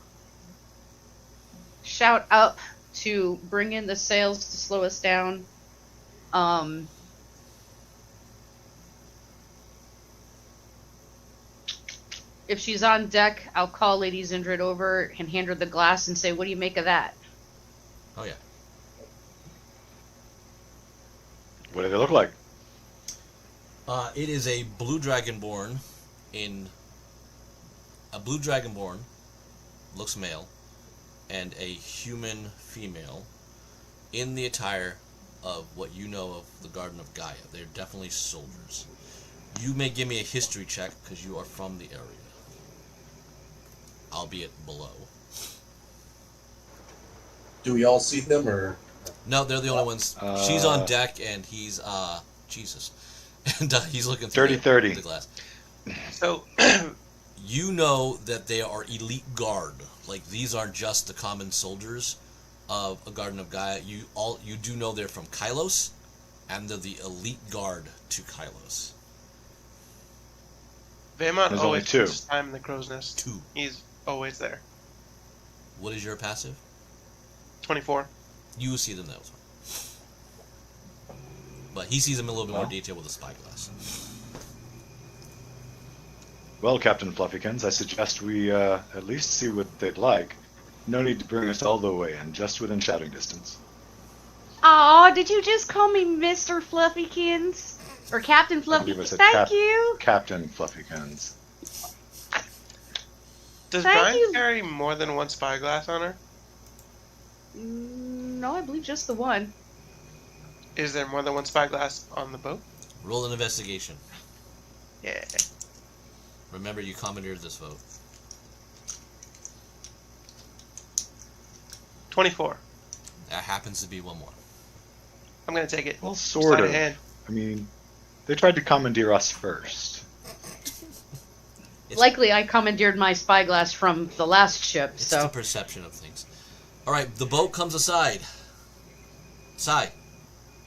shout up to bring in the sails to slow us down. If she's on deck, I'll call Lady Zindred over and hand her the glass and say, "What do you make of that?" Oh yeah. What do they look like? It is a blue dragonborn looks male, and a human female in the attire of what you know of the Garden of Gaia. They're definitely soldiers. You may give me a history check because you are from the area, albeit below. Do we all see them, or No, they're the only ones. She's on deck, and he's Jesus, and he's looking through 30-30. the glass. So, You know that they are elite guard. Like, these aren't just the common soldiers of a Garden of Gaia. You do know they're from Kylos, and they're the elite guard to Kylos. Vaemon There's always only two. spends time in the crow's nest. 2. He's always there. What is your passive? 24. You will see them that way. But he sees them in a little bit more detail with a spyglass. Well, Captain Fluffykins, I suggest we at least see what they'd like. No need to bring us all the way in, just within shouting distance. Aw, did you just call me Mr. Fluffykins? Or Captain I believe I Fluffykins? said Thank you. Captain Fluffykins. Does Thank Brian you. carry more than one spyglass on her? No, I believe just the one. Is there more than one spyglass on the boat? Roll an investigation. Yeah. Remember, you commandeered this vote. 24. That happens to be one more. I'm gonna take it. Well, Sleight sort of of. hand. I mean, they tried to commandeer us first. Likely I commandeered my spyglass from the last ship, It's so... the perception of things. All right, the boat comes aside. Sai,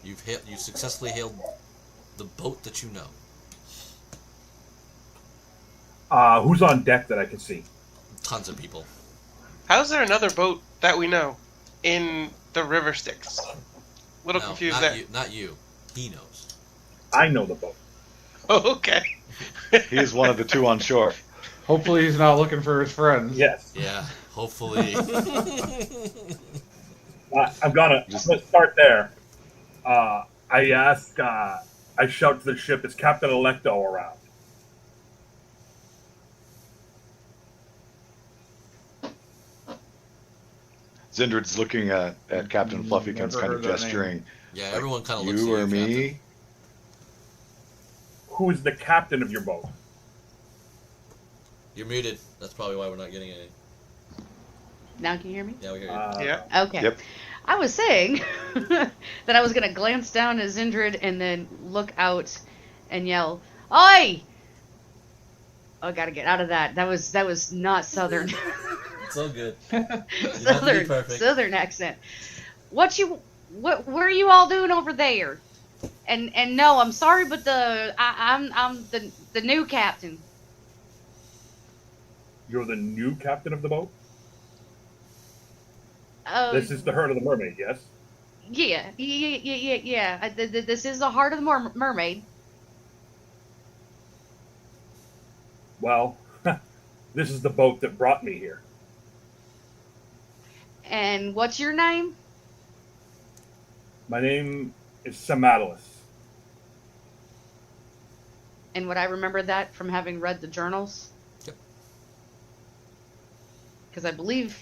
you've successfully hailed the boat that you know. Who's on deck that I can see? Tons of people. How's there another boat that we know in the River Styx? Little No, confused not there. You, not you. He knows. I know the boat. Oh, okay. He is one of the two on shore. Hopefully he's not looking for his friends. Yes. Yeah, hopefully. I'm gonna start there. I shout to the ship, is Captain Electo around? Zindred's looking at Captain Fluffykins, Never kind heard of that name. gesturing. Yeah, Like, everyone kind of looks at you or Captain. me? Who is the captain of your boat? You're muted. That's probably why we're not getting any. Now can you hear me? Yeah, we hear you. Yeah. Okay. Yep. I was saying that I was going to glance down at Zindred and then look out and yell, "Oi!" Oh, I got to get out of that. That was not Southern. It's all good. You have to be perfect. Southern accent. What are you all doing over there? And no, I'm sorry, but I'm the new captain. You're the new captain of the boat? This is the Herd of the Mermaid, yes? Yeah. This is the heart of the mermaid. Well, this is the boat that brought me here. And what's your name? My name is Samadalus. And would I remember that from having read the journals? Yep. Because I believe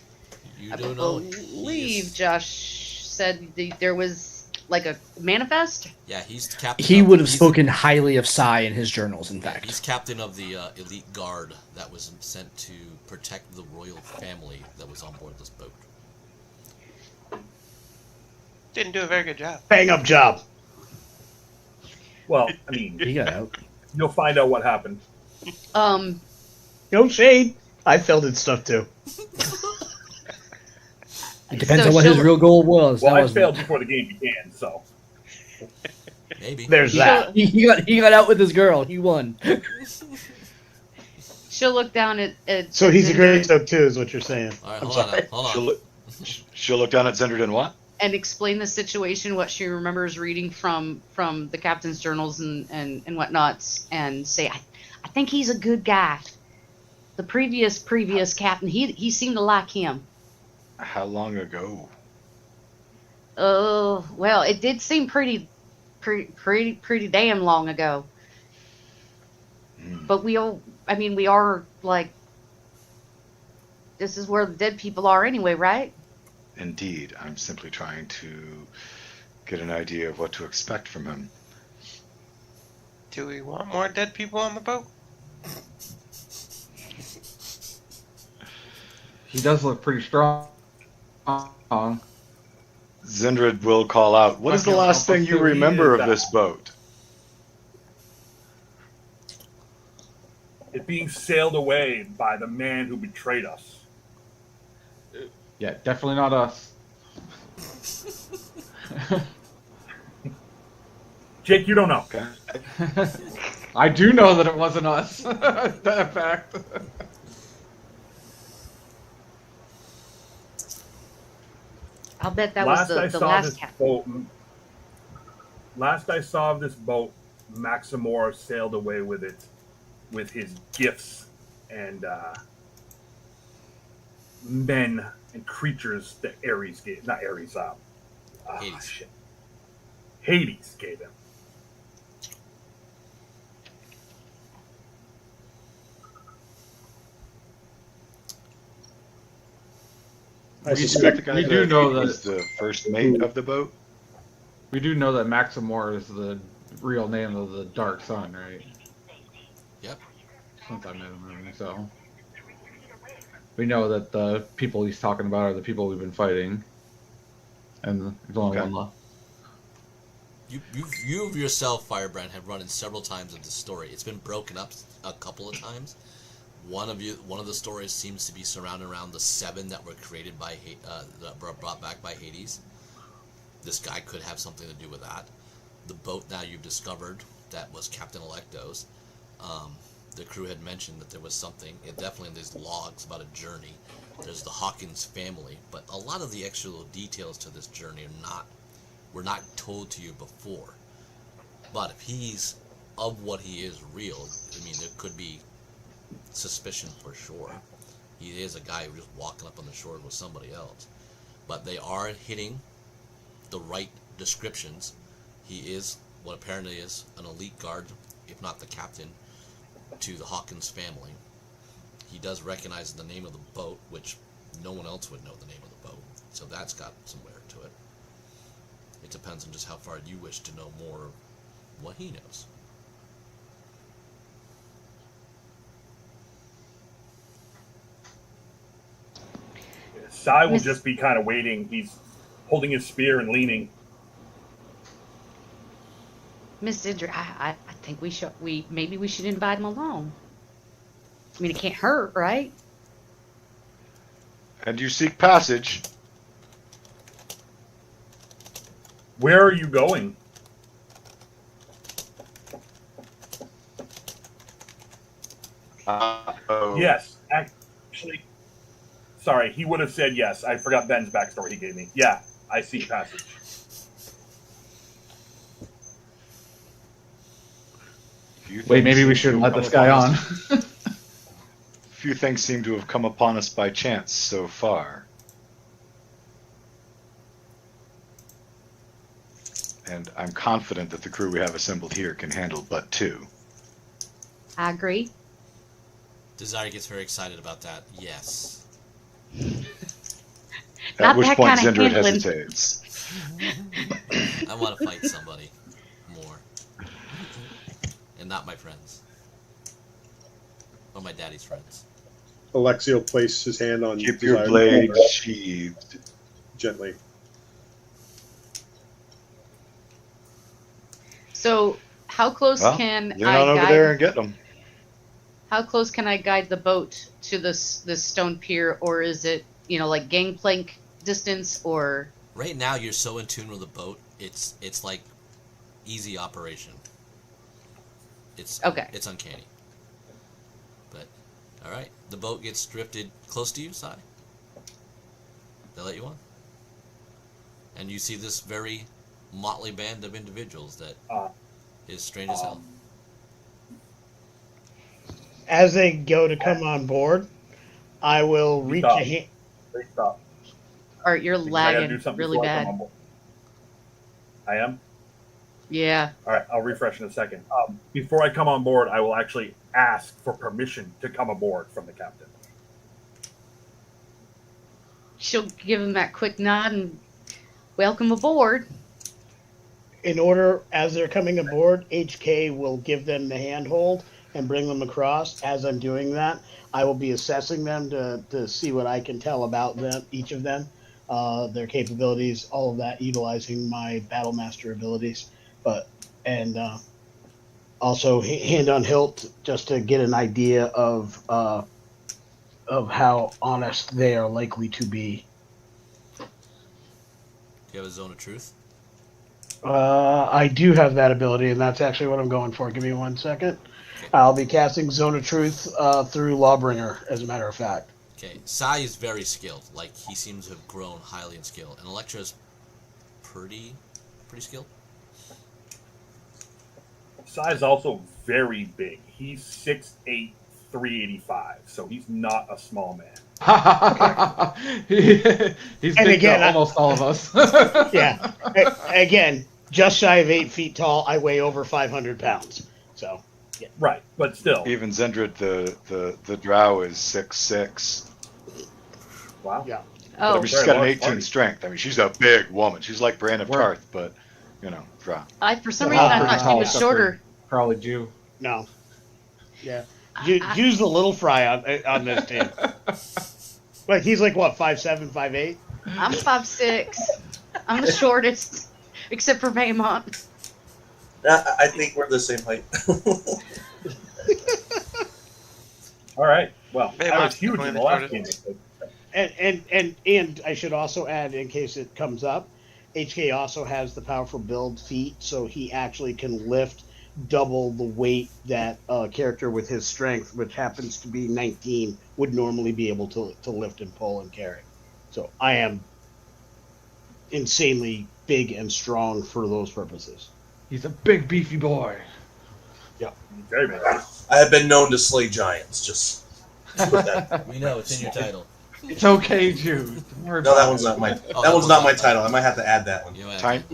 He is- Josh said there was like a manifest. Yeah, he's captain. He of- would have he's- spoken highly of Sai in his journals, in Yeah, fact. he's captain of the elite guard that was sent to protect the royal family that was on board this boat. Didn't do a very good job. Bang up job. Well, I mean, He got out. you'll find out what happened. No shade. I failed at stuff too. It depends So on what his she'll- real goal was. Well, That I was failed before the game began, so. Maybe. There's that. he got out with his girl. He won. She'll look down at So he's a Zindred great soap too, is what you're saying. All right, I'm hold on. sorry. Hold She'll on. look, she'll look down at Zindred and what? and explain the situation, what she remembers reading from the captain's journals and whatnots, and say, I think he's a good guy. The previous captain, he seemed to like him. How long ago? Oh, well, it did seem pretty damn long ago. Hmm. But we are like, this is where the dead people are anyway, right? Indeed, I'm simply trying to get an idea of what to expect from him. Do we want more dead people on the boat? He does look pretty strong. Zindred will call out, "What is the last thing you remember of this boat?" It being sailed away by the man who betrayed us. Yeah, definitely not us. Jake, you don't know. Okay. I do know that it wasn't us. That fact. I'll bet that was the last captain. Last I saw of this boat, Maximor sailed away with it, with his gifts and men and creatures that Ares gave. Not Ares, Hades. shit. Hades gave him. I suspect the guy we do know that was the first mate of the boat. we do know that Maximor is the real name of the Dark Sun, right? Yep. Since I met him, so we know that the people he's talking about are the people we've been fighting, and there's only Okay. one left. You yourself, Firebrand, have run in several times of this story. It's been broken up a couple of times. One of the stories seems to be surrounded around the 7 that were created by that were brought back by Hades. This guy could have something to do with that. The boat now you've discovered that was Captain Electo's. The crew had mentioned that there was something. Definitely there's logs about a journey. There's the Hawkins family, but a lot of the extra little details to this journey were not told to you before. But if he's of what he is real, I mean, there could be suspicion for sure. He is a guy who's just walking up on the shore with somebody else. But they are hitting the right descriptions. He is what apparently is an elite guard, if not the captain, to the Hawkins family. He does recognize the name of the boat, which no one else would know the name of the boat. So that's got some merit to it. It depends on just how far you wish to know more of what he knows. Sai will just be kind of waiting. He's holding his spear and leaning. Miss Indra, I think we should invite him along. I mean, it can't hurt, right? And you seek passage. Where are you going? Yes, actually, sorry, he would have said yes. I forgot Ben's backstory he gave me. Yeah, I seek passage. Wait, maybe we should let this guy on. Few things seem to have come upon us by chance so far. And I'm confident that the crew we have assembled here can handle but 2. I agree. Desire gets very excited about that. Yes. At Not which that point kinda Zindred handling. hesitates. I want to fight somebody more. And not my friends. Or my daddy's friends. Alexei will place his hand on Keep your Desire's blade shoulder sheathed. gently. So, how close Well, can Get I on over guide? there and get them. How close can I guide the boat to this stone pier, or is it like gangplank distance, or? Right now, you're so in tune with the boat. It's like easy operation. It's Okay. It's uncanny. But all right, the boat gets drifted close to you, Sai. They let you on, and you see this very motley band of individuals that is strange as hell. As they go to come on board, I will reach a hand. They stop. Or you're Because I gotta do lagging something really before I come bad. on board. I am? Yeah. All right, I'll refresh in a second. Before I come on board, I will actually ask for permission to come aboard from the captain. She'll give him that quick nod and welcome aboard. In order, as they're coming aboard, HK will give them the handhold and bring them across. As I'm doing that, I will be assessing them to see what I can tell about them, each of them, their capabilities, all of that, utilizing my battle master abilities. And also hand on hilt, just to get an idea of how honest they are likely to be. Do you have a zone of truth? I do have that ability, and that's actually what I'm going for. Give me 1 second. I'll be casting Zone of Truth through Lawbringer, as a matter of fact. Okay, Sai is very skilled. Like, he seems to have grown highly in skill. And Electra's pretty skilled. Sai's also very big. He's 6'8", 385, so he's not a small man. He's And big again, to almost all of us. Yeah. Again, just shy of 8 feet tall. I weigh over 500 pounds. So, Right, but still. Even Zendrid, the drow, is 6'6". Wow. yeah. But, I Oh, mean, she's Very got an large 18 party. strength. I mean, she's a big woman. She's like Brienne of Where- Tarth, but, drow. for some They're all reason I pretty thought she tall was except for shorter. Probably Jew. No. Yeah. I- Use the little fry on this team. Like, he's like, what, 5'7", 5'8"? I'm 5'6". I'm the shortest, except for Vaymont. I think we're the same height. All right. Well, Maybe I was that's huge definitely in the the last shortest. game. And I should also add, in case it comes up, HK also has the powerful build feat, so he actually can lift double the weight that a character with his strength, which happens to be 19, would normally be able to lift and pull and carry. So I am insanely big and strong for those purposes. He's a big beefy boy. Very big. I have been known to slay giants. Just put that. We know it's in your title. It's okay, Jew. Don't worry No, about that it. one's not my. Oh, That one's not my title. I might have to add that one. You have Tiny,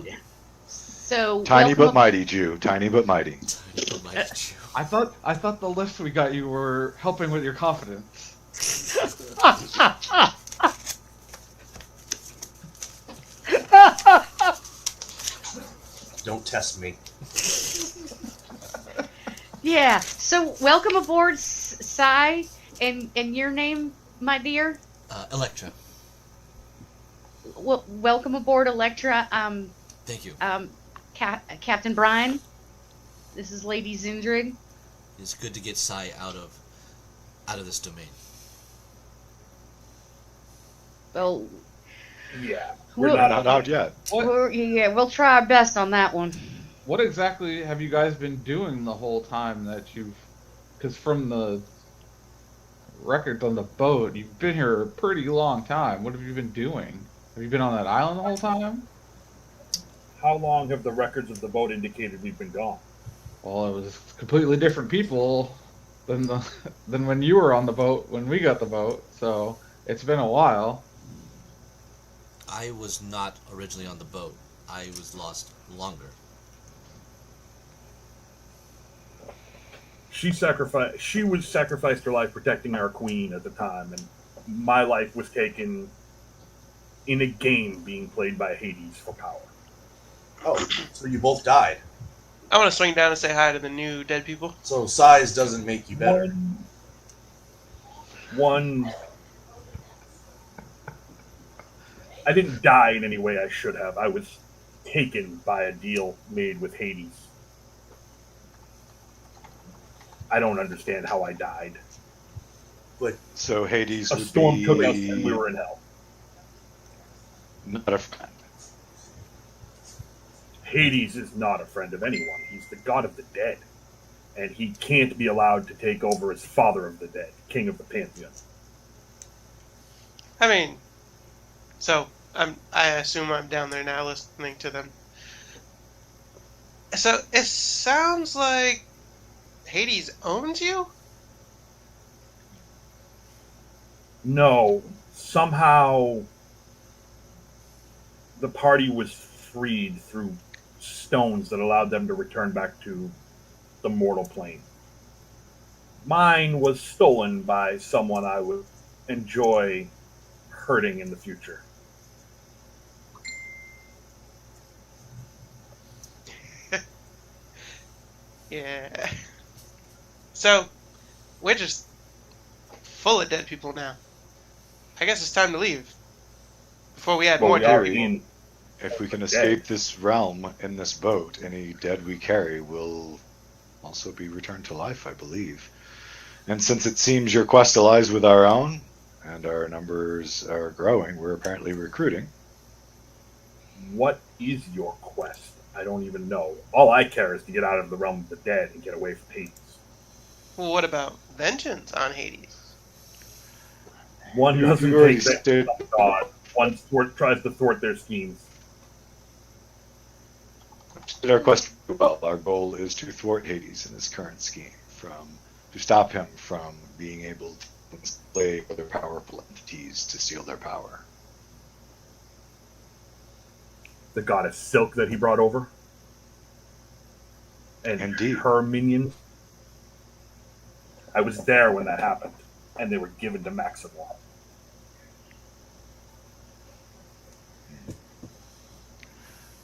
So tiny welcome but mighty, Jew. Tiny but mighty. I thought the lifts we got you were helping with your confidence. Don't test me. Yeah. So welcome aboard, Sai, and your name, my dear. Electra. Well, welcome aboard, Electra. Thank you. Captain Brian. This is Lady Zindrig. It's good to get Sai out of this domain. Yeah. We're Well, not Not out out yet. we'll try our best on that one. What exactly have you guys been doing the whole time that you've? Because from the records on the boat, you've been here a pretty long time. What have you been doing? Have you been on that island the whole time? How long have the records of the boat indicated we've been gone? Well, it was completely different people than than when you were on the boat when we got the boat. So it's been a while. I was not originally on the boat. I was lost longer. She sacrificed her life protecting our queen at the time, and my life was taken in a game being played by Hades for power. Oh, so you both died. I want to swing down and say hi to the new dead people. So size doesn't make you better. One. I didn't die in any way I should have. I was taken by a deal made with Hades. I don't understand how I died. So Hades A would storm be took us and we were in hell. not a friend. Hades is not a friend of anyone. He's the god of the dead. And he can't be allowed to take over as father of the dead, king of the pantheon. I mean, so I assume I'm down there now listening to them. So it sounds like Hades owns you? No, somehow the party was freed through stones that allowed them to return back to the mortal plane. Mine was stolen by someone I would enjoy hurting in the future. Yeah. So, we're just full of dead people now. I guess it's time to leave. Before we add Well, more we dead are people. In If we can escape this realm in this boat, any dead we carry will also be returned to life, I believe. And since it seems your quest aligns with our own, and our numbers are growing, we're apparently recruiting. what is your quest? I don't even know. All I care is to get out of the realm of the dead and get away from Hades. Well, what about vengeance on Hades? One You doesn't already take that stated- from God. One tries to thwart their schemes. Our quest well. Our goal is to thwart Hades in his current scheme, to stop him from being able to enslave other powerful entities to steal their power. The goddess Silk that he brought over. and Indeed. her minions. I was there when that happened, and they were given to Maximal.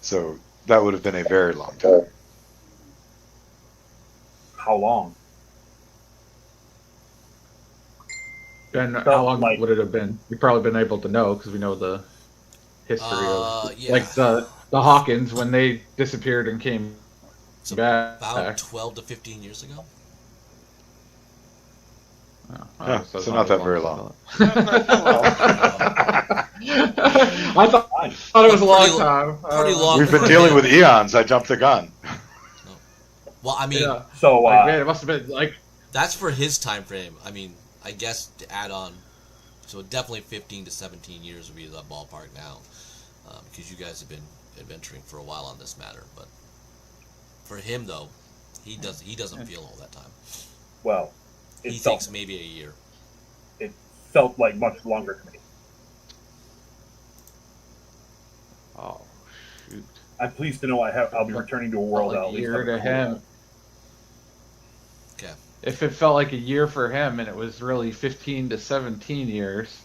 So that would have been a very long time. How long? And Felt how long like- would it have been? We've probably been able to know because we know the history of Yeah. like the Hawkins when they disappeared and came It's back. about 12 to 15 years ago. Oh, Yeah, so it's so not that as very as long. I thought it was a long time. Pretty long. We've been for dealing him. with eons. I jumped the gun. Well, I mean, Yeah. So, Like, man, it must have been like that's for his time frame. I mean, I guess to add on, so definitely 15 to 17 years would be the ballpark now, because you guys have been adventuring for a while on this matter. But for him, though, he doesn't feel all that time. well, He it felt, thinks maybe a year. it felt like much longer to me. oh shoot. I'm pleased to know I'll be returning to a world Felt I'll like at a least year have a to clue him. about. Okay. If it felt like a year for him and it was really 15 to 17 years,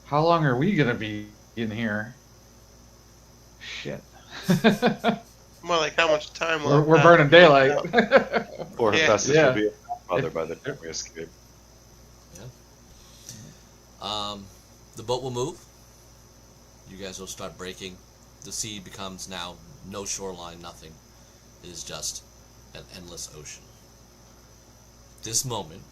how long are we gonna be in here? Shit. More like how much time we're left. burning daylight. Or Yeah. Hephaestus Yeah. will be a mother by the time we escape. The boat will move. You guys will start breaking. The sea becomes now no shoreline, nothing. It is just an endless ocean. This moment,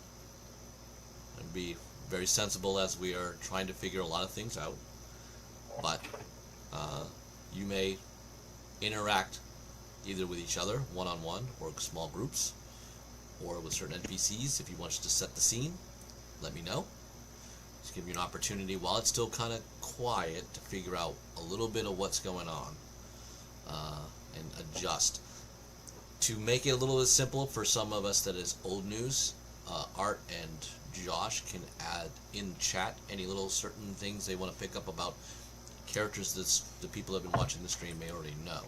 and be very sensible as we are trying to figure a lot of things out, but you may interact either with each other, one-on-one, or small groups, or with certain NPCs. If you want to set the scene, let me know. Just give you an opportunity while it's still kind of quiet to figure out a little bit of what's going on and adjust. To make it a little bit simple for some of us that is old news, Art and Josh can add in chat any little certain things they want to pick up about characters that the people that have been watching the stream may already know.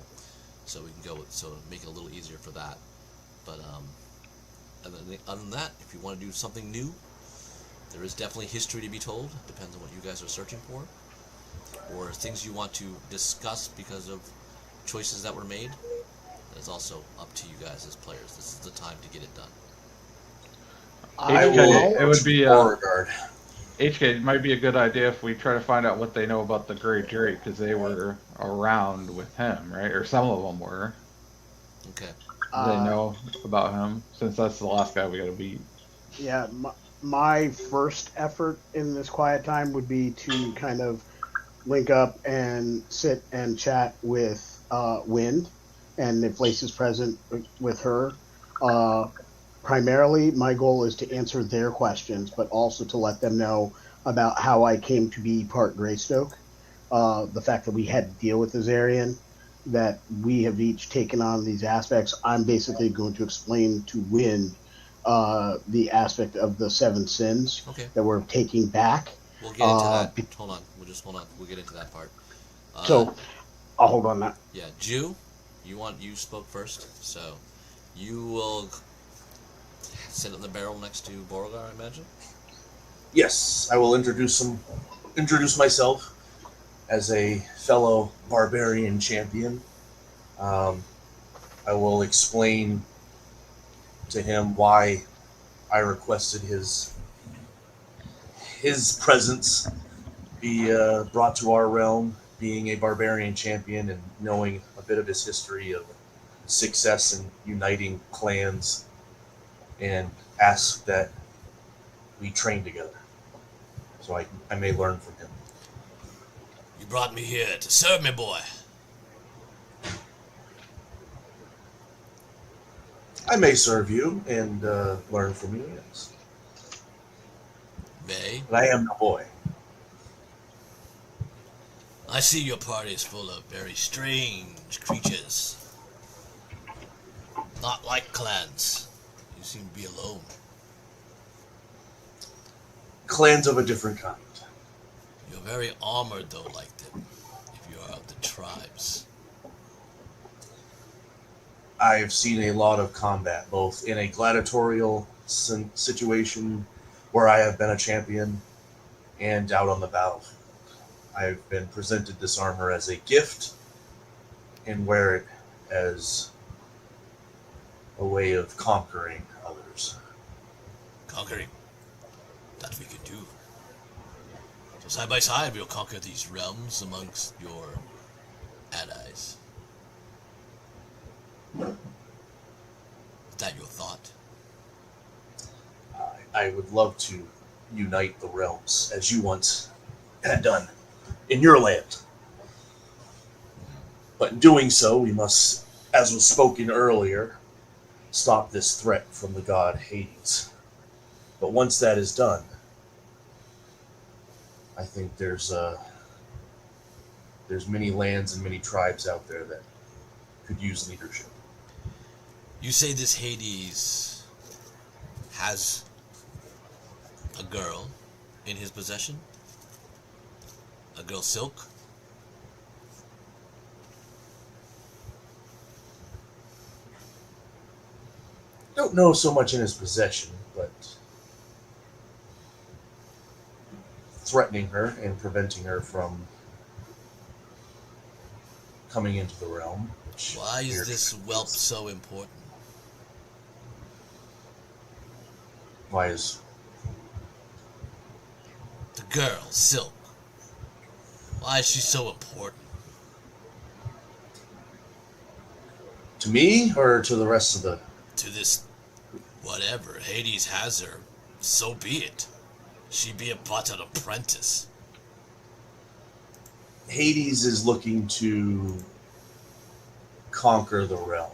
So we can go with, so make it a little easier for that. But other than that, if you want to do something new, there is definitely history to be told. Depends on what you guys are searching for, or things you want to discuss because of choices that were made. It's also up to you guys as players. This is the time to get it done. I HK, will it would be Beauregard. HK. It might be a good idea if we try to find out what they know about the Great Drake because they were around with him, right? Or some of them were. Okay. They know about him since that's the last guy we got to beat. Yeah, my first effort in this quiet time would be to kind of link up and sit and chat with Wind, and if Lace is present with her. Primarily, my goal is to answer their questions, but also to let them know about how I came to be part Greystoke, the fact that we had to deal with Azarian, that we have each taken on these aspects. I'm basically going to explain to Wind the aspect of the seven sins Okay. that we're taking back. We'll get into that. Hold on. Hold on. We'll get into that part. So I'll hold on that. Yeah, Jew, you spoke first, so you will sit in the barrel next to Beauregard, I imagine. Yes, I will introduce myself as a fellow barbarian champion. I will explain to him why I requested his presence be brought to our realm, being a barbarian champion and knowing a bit of his history of success in uniting clans, and ask that we train together so I may learn from him. You brought me here to serve me, boy. I may serve you and learn from you, yes. May. But I am no boy. I see your party is full of very strange creatures. Not like clans. You seem to be alone. Clans of a different kind. You're very armored, though, like them, if you are of the tribes. I have seen a lot of combat, both in a gladiatorial situation where I have been a champion and out on the battlefield. I've been presented this armor as a gift and wear it as a way of conquering others. Conquering. That we can do. So side by side, we'll conquer these realms amongst your allies. Is that your thought? I would love to unite the realms as you once had done in your land. But in doing so, we must, as was spoken earlier, stop this threat from the god Hades. But once that is done, I think there's many lands and many tribes out there that could use leadership. You say this Hades has a girl in his possession? A girl Silk? Don't know so much in his possession, but threatening her and preventing her from coming into the realm. Why is this whelp so important? Why is the girl, Silk? Why is she so important? To me or to the rest of the... To this... whatever. Hades has her. So be it. She be but an apprentice. Hades is looking to conquer the realm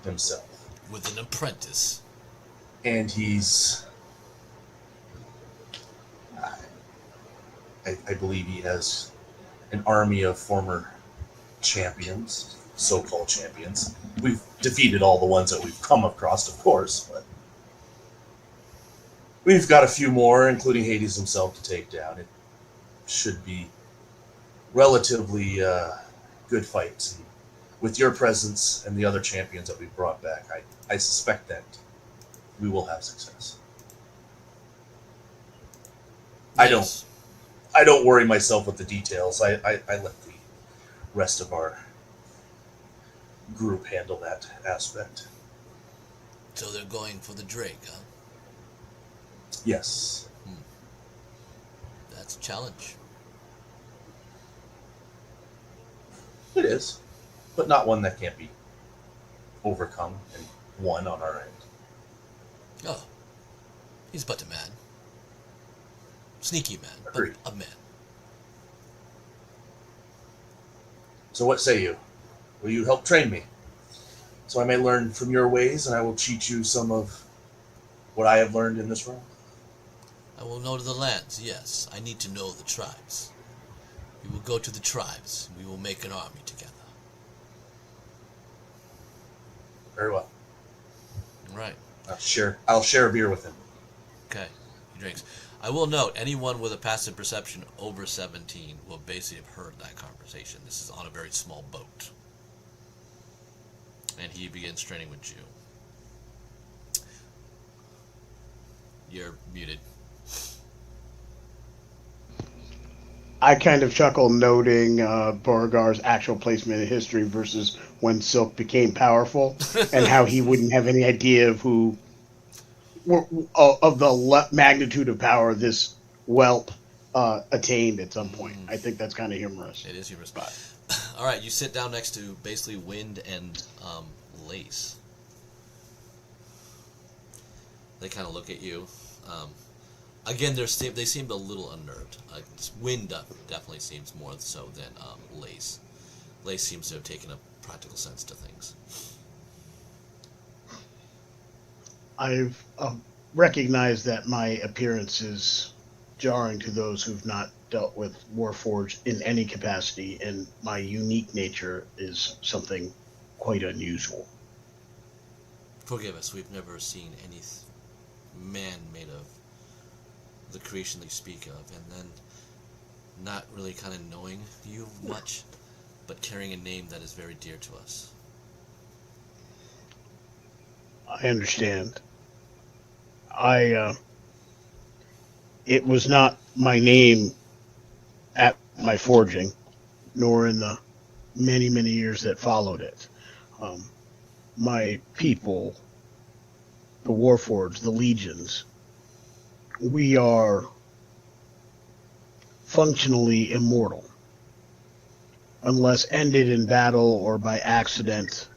himself. With an apprentice. And he's... I believe he has an army of former champions, so-called champions. We've defeated all the ones that we've come across, of course, but we've got a few more, including Hades himself, to take down. It should be relatively good fights. And with your presence and the other champions that we've brought back, I suspect that we will have success. Yes. I don't worry myself with the details. I let the rest of our group handle that aspect. So they're going for the Drake, huh? Yes. That's a challenge. It is, but not one that can't be overcome and won on our end. Oh. He's but a man. Sneaky man, Agreed. but a man. So what say you? Will you help train me? So I may learn from your ways, and I will teach you some of what I have learned in this realm. I will know the lands, yes. I need to know the tribes. We will go to the tribes. We will make an army together. Very well. Right. I'll share a beer with him. Okay. He drinks. I will note, anyone with a passive perception over 17 will basically have heard that conversation. This is on a very small boat. And he begins training with Jew. You're muted. I kind of chuckle noting Beauregard's actual placement in history versus when Silk became powerful, and how he wouldn't have any idea of of the magnitude of power this whelp attained at some point. I think that's kind of humorous. It is humorous. All right, you sit down next to basically Wind and Lace. They kind of look at you. Again, they seemed a little unnerved. Wind definitely seems more so than Lace. Lace seems to have taken a practical sense to things. I've recognized that my appearance is jarring to those who've not dealt with Warforged in any capacity, and my unique nature is something quite unusual. Forgive us, we've never seen any man made of the creation that you speak of, and then not really kind of knowing you much, but carrying a name that is very dear to us. I understand. It was not my name at my forging, nor in the many, many years that followed it. Um, my people, the Warforged, the legions, we are functionally immortal. Unless ended in battle or by accident,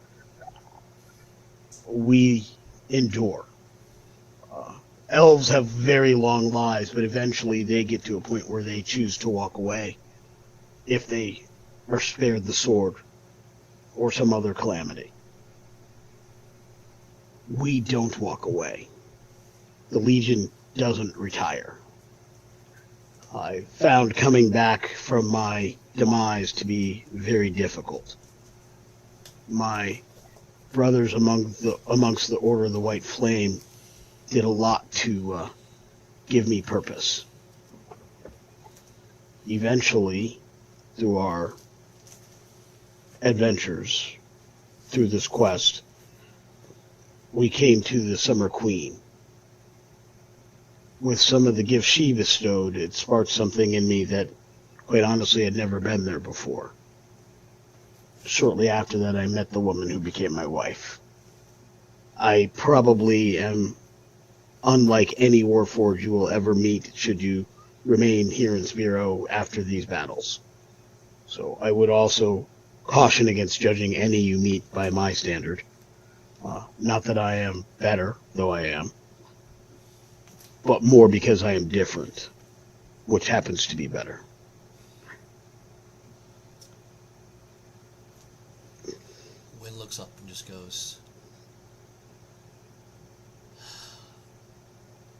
we endure. Uh, Elves have very long lives, but eventually they get to a point where they choose to walk away if they are spared the sword or some other calamity. We don't walk away. The Legion doesn't retire. I found coming back from my demise to be very difficult. My brothers amongst the Order of the White Flame did a lot to give me purpose. Eventually, through our adventures, through this quest, we came to the Summer Queen. With some of the gifts she bestowed, it sparked something in me that, quite honestly, had never been there before. Shortly after that, I met the woman who became my wife. I probably am unlike any Warforged you will ever meet should you remain here in Spero after these battles. So I would also caution against judging any you meet by my standard. Not that I am better, though I am, but more because I am different, which happens to be better. Wynn looks up and just goes,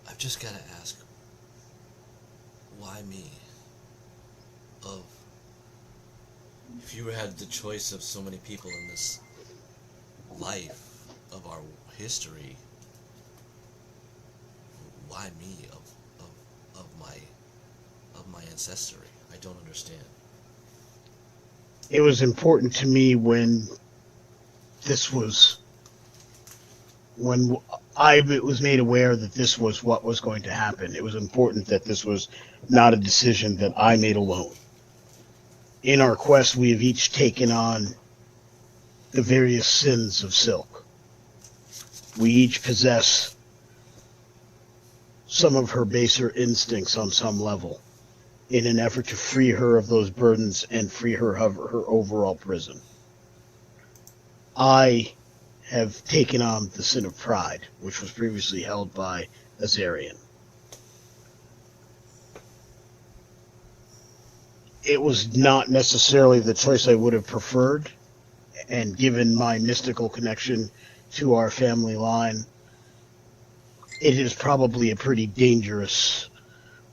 I've just got to ask, why me? If you had the choice of so many people in this life of our history, why me of my ancestry? I don't understand. It was important to me when I was made aware that this was what was going to happen. It was important that this was not a decision that I made alone. In our quest, we have each taken on the various sins of Silk. We each possess some of her baser instincts on some level in an effort to free her of those burdens and free her of her overall prison. I have taken on the sin of pride, which was previously held by Azarian. It was not necessarily the choice I would have preferred, and given my mystical connection to our family line, it is probably a pretty dangerous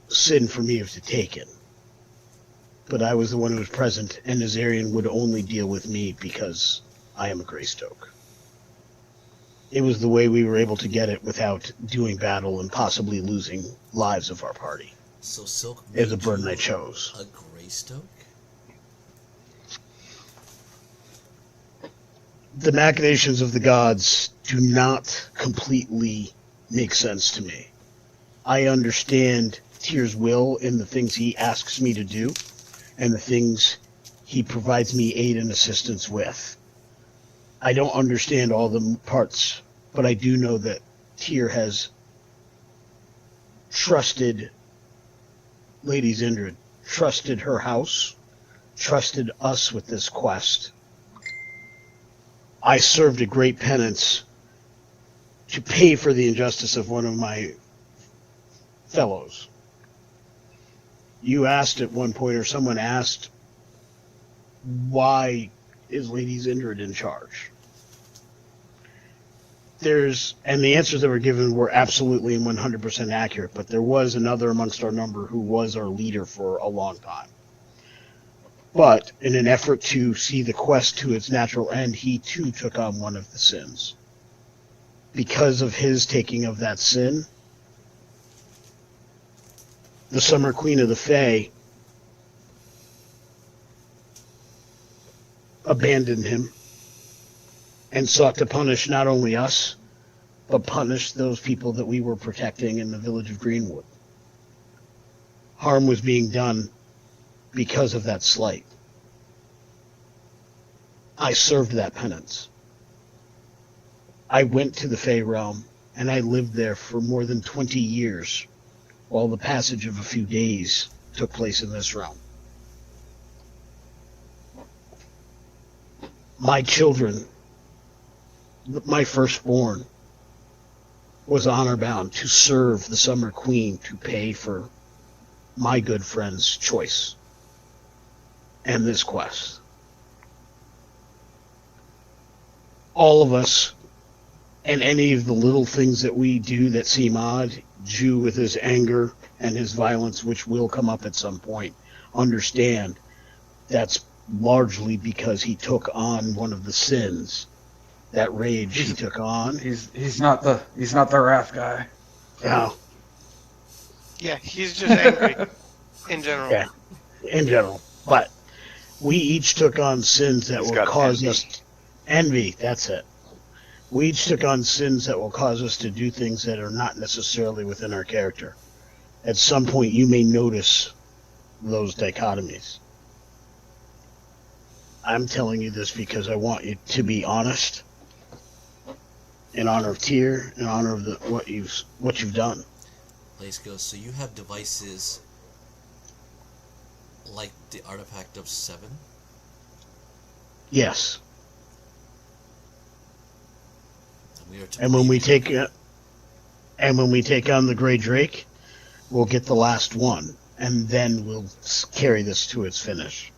sin for me to take in. But I was the one who was present, and Azarian would only deal with me because I am a Greystoke. It was the way we were able to get it without doing battle and possibly losing lives of our party. So Silk It was a burden I chose. A Greystoke? The machinations of the gods do not completely make sense to me. I understand Tyr's will in the things he asks me to do and the things he provides me aid and assistance with. I don't understand all the parts, but I do know that Tyr has trusted Lady Zindred, trusted her house, trusted us with this quest. I served a great penance to pay for the injustice of one of my fellows. You asked at one point, or someone asked, why is Lady Zindred in charge? And the answers that were given were absolutely and 100% accurate, but there was another amongst our number who was our leader for a long time. But in an effort to see the quest to its natural end, he too took on one of the sins. Because of his taking of that sin, the Summer Queen of the Fae abandoned him and sought to punish not only us, but punish those people that we were protecting in the village of Greenwood. Harm was being done because of that slight. I served that penance. I went to the Fey realm, and I lived there for more than 20 years, while the passage of a few days took place in this realm. My children, my firstborn, was honor bound to serve the Summer Queen to pay for my good friend's choice and this quest. All of us, and any of the little things that we do that seem odd, Jew with his anger and his violence, which will come up at some point, understand that's largely because he took on one of the sins. That rage he took on. He's not the wrath guy. Yeah. Yeah, he's just angry in general. Yeah, in general. But we each took on sins that He's will got cause envy. us envy. That's it. We each took on sins that will cause us to do things that are not necessarily within our character. At some point, you may notice those dichotomies. I'm telling you this because I want you to be honest, in honor of Tyr, in honor of what you've done. Blaze goes, so you have devices like the Artifact of 7? Yes. And we are to And when we believe- take on the Grey Drake, we'll get the last one, and then we'll carry this to its finish.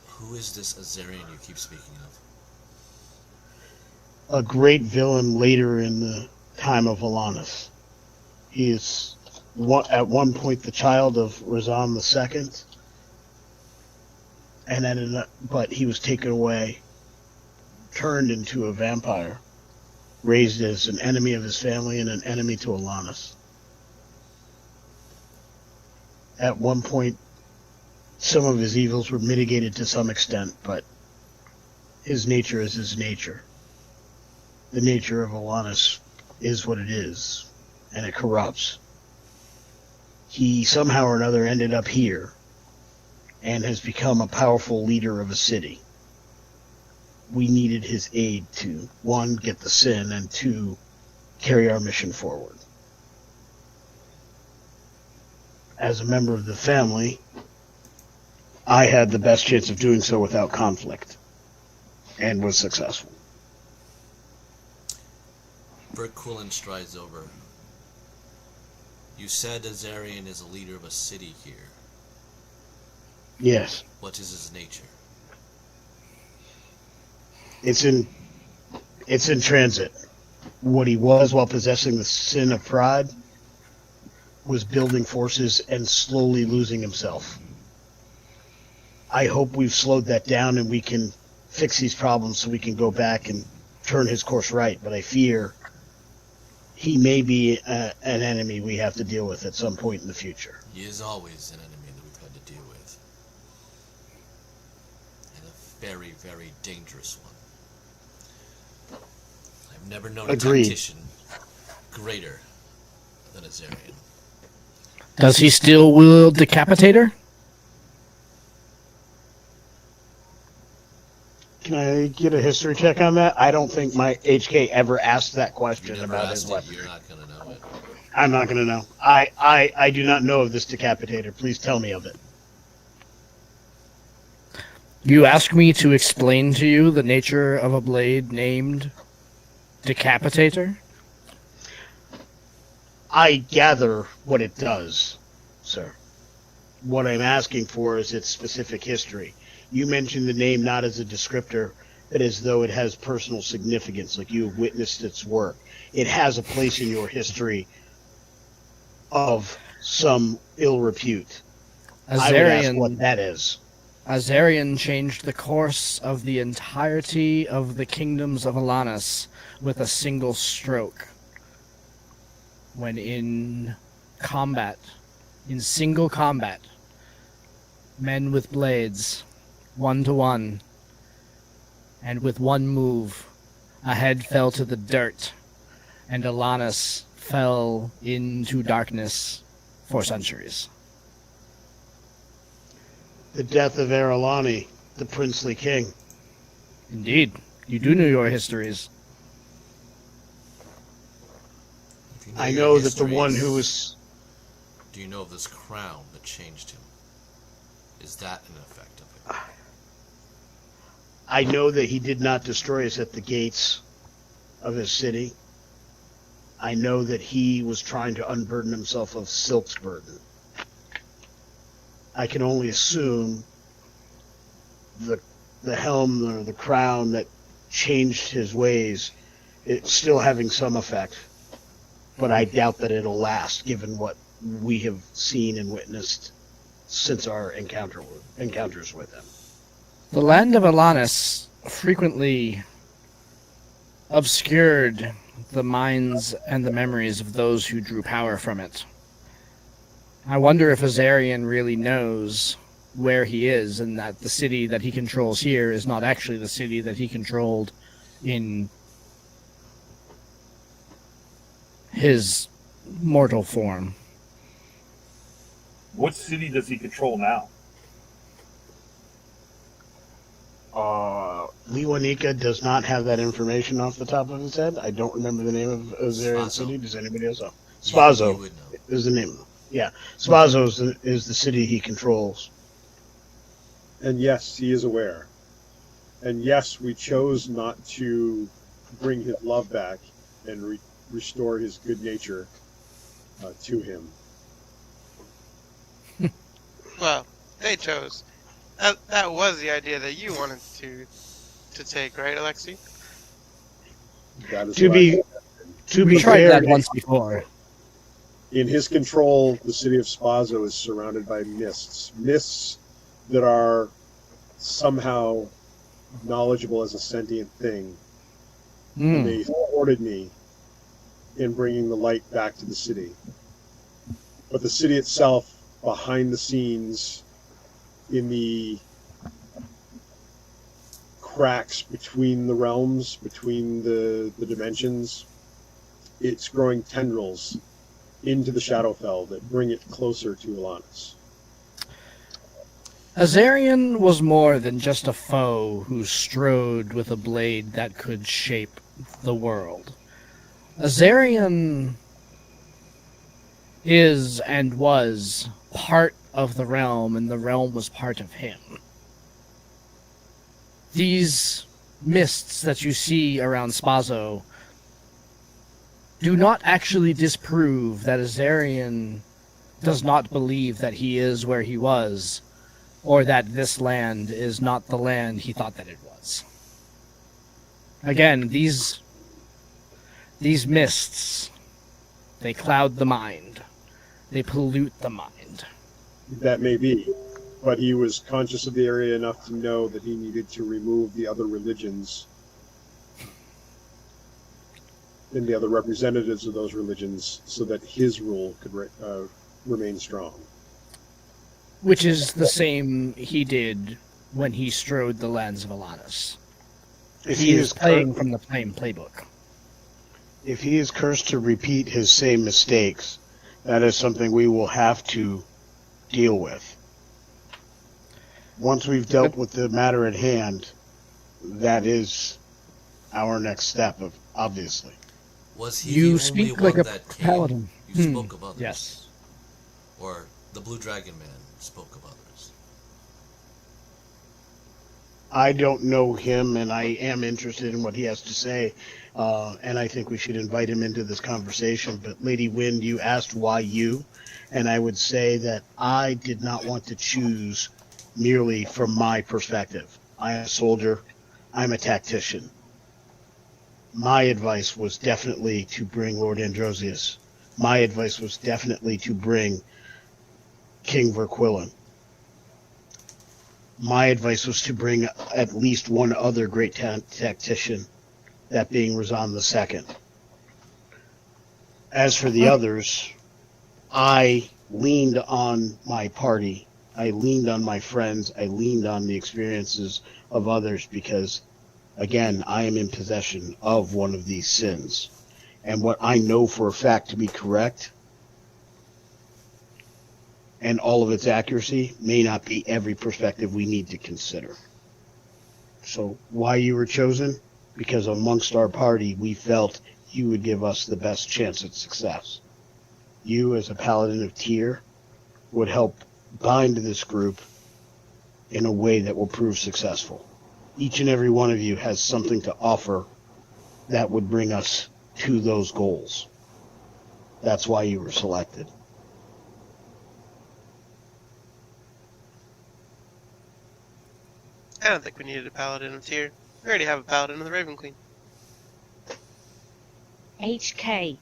Who is this Azarian you keep speaking of? A great villain later in the time of Alanis. He is at one point the child of Razan II, and then but he was taken away, turned into a vampire, raised as an enemy of his family and an enemy to Alanis. At one point, some of his evils were mitigated to some extent, but his nature is his nature. The nature of Alanis is what it is, and it corrupts. He somehow or another ended up here, and has become a powerful leader of a city. We needed his aid to, one, get the sin, and two, carry our mission forward. As a member of the family, I had the best chance of doing so without conflict, and was successful. Bert Quillen strides over. You said Azarian is a leader of a city here. Yes, What is his nature? it's in transit. What he was while possessing the sin of pride was building forces and slowly losing himself. I hope we've slowed that down and we can fix these problems so we can go back and turn his course right. But I fear he may be an enemy we have to deal with at some point in the future. He is always an enemy that we've had to deal with. And a very, very dangerous one. I've never known Agreed. a tactician greater than Azarian. Does he still wield Decapitator? Can I get a history check on that? I don't think my HK ever asked that You question never about his asked it, weapon. you're not going to know it. I'm not going to know. I do not know of this decapitator. Please tell me of it. You ask me to explain to you the nature of a blade named Decapitator? I gather what it does, sir. What I'm asking for is its specific history. You mentioned the name not as a descriptor, but as though it has personal significance, like you have witnessed its work. It has a place in your history of some ill repute. I would ask what that is. Azarian changed the course of the entirety of the kingdoms of Alanis with a single stroke. When in single combat, men with blades, 1-to-1, and with one move, a head fell to the dirt, and Alanis fell into darkness for centuries. The death of Erelani, the princely king. Indeed, you do know your histories. If you I your know that the histories, one who was... Do you know of this crown that changed him? Is that an effect of it? I know that he did not destroy us at the gates of his city. I know that he was trying to unburden himself of Silk's burden. I can only assume the helm or the crown that changed his ways, it's still having some effect. But I doubt that it'll last, given what we have seen and witnessed since our encounters with him. The land of Alanis frequently obscured the minds and the memories of those who drew power from it. I wonder if Azarian really knows where he is, and that the city that he controls here is not actually the city that he controlled in his mortal form. What city does he control now? Liwanika does not have that information off the top of his head. I don't remember the name of Azarian Spazo. city. Does anybody else know? You Spazo would know. is the name. Yeah, Spazo is the city he controls. And yes, he is aware. And yes, we chose not to bring his love back and restore his good nature to him. Well, they chose. That was the idea that you wanted to take, right, Alexi? That is To why- be We tried fair, that once before. In his control, the city of Spazo is surrounded by mists. Mists that are somehow knowledgeable as a sentient thing. And they thwarted me in bringing the light back to the city. But the city itself, behind the scenes, in the cracks between the realms, between the dimensions, it's growing tendrils into the Shadowfell that bring it closer to Alanis. Azarian was more than just a foe who strode with a blade that could shape the world. Azarian is and was part of the realm, and the realm was part of him. These mists that you see around Spazo do not actually disprove that Azarian does not believe that he is where he was, or that this land is not the land he thought that it was. Again, these mists, they cloud the mind. They pollute the mind. That may be, but he was conscious of the area enough to know that he needed to remove the other religions and the other representatives of those religions so that his rule could remain strong. Which is the same he did when he strode the lands of Alanis. He is playing from the same playbook. If he is cursed to repeat his same mistakes, that is something we will have to deal with. Once we've dealt with the matter at hand, that is our next step, obviously. Was he You the only speak one like a that came? paladin. You spoke of others. Yes. Or the Blue Dragon Man spoke of others. I don't know him, and I am interested in what he has to say, and I think we should invite him into this conversation. But Lady Wind, you asked why you, and I would say that I did not want to choose merely from my perspective. I am a soldier. I'm a tactician. My advice was definitely to bring Lord Androsius. My advice was definitely to bring King Verquillen. My advice was to bring at least one other great tactician, that being Razan II. As for the others, I leaned on my party. I leaned on my friends. I leaned on the experiences of others because, again, I am in possession of one of these sins. and what I know for a fact to be correct, and all of its accuracy, may not be every perspective we need to consider. So why you were chosen? Because amongst our party, we felt you would give us the best chance at success. You, as a paladin of Tyr, would help bind this group in a way that will prove successful. Each and every one of you has something to offer that would bring us to those goals. That's why you were selected. I don't think we needed a paladin of Tyr. We already have a paladin of the Raven Queen. HK,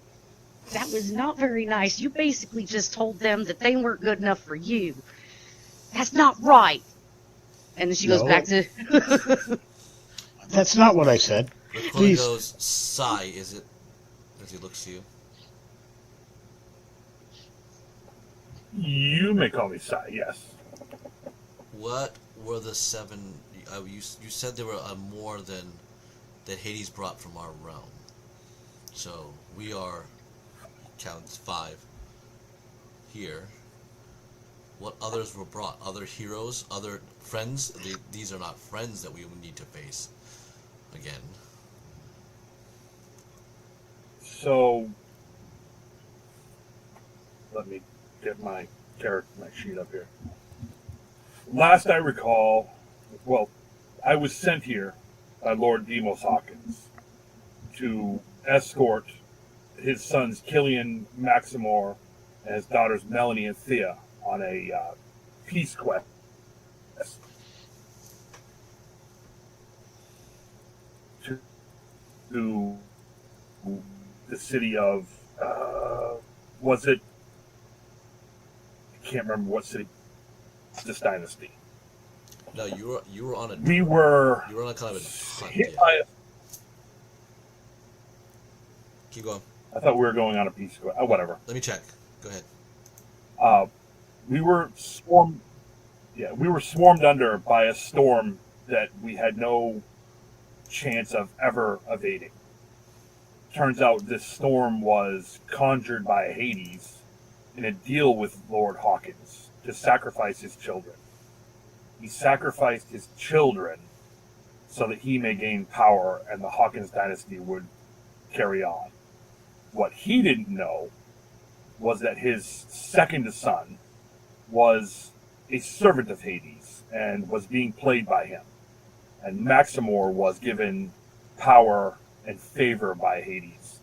that was not very nice. You basically just told them that they weren't good enough for you. That's not right. And then she goes No. back to... That's not what I said. Rick Please. goes, sigh, is it? As he looks to you. You may call me Sai, yes. What were the 7... you said there were more than that Hades brought from our realm. So we are, counts 5 here. What others were brought? Other heroes? Other friends? These are not friends that we would need to face again. So, let me get my sheet up here. Last I recall, well, I was sent here by Lord Demos Hawkins to escort his sons Killian, Maximor, and his daughters Melanie and Thea on a peace quest. To the city of, was it? I can't remember what city. This dynasty. No, you were on a. We were. You were on a kind of a hunt. hit Yeah. by Keep going. I thought we were going on a peace quest. Oh, whatever. Let me check. Go ahead. We were swarmed. Yeah, we were swarmed under by a storm that we had no chance of ever evading. Turns out this storm was conjured by Hades in a deal with Lord Hawkins to sacrifice his children. He sacrificed his children so that he may gain power and the Hawkins dynasty would carry on. What he didn't know was that his second son was a servant of Hades and was being played by him. And Maximor was given power and favor by Hades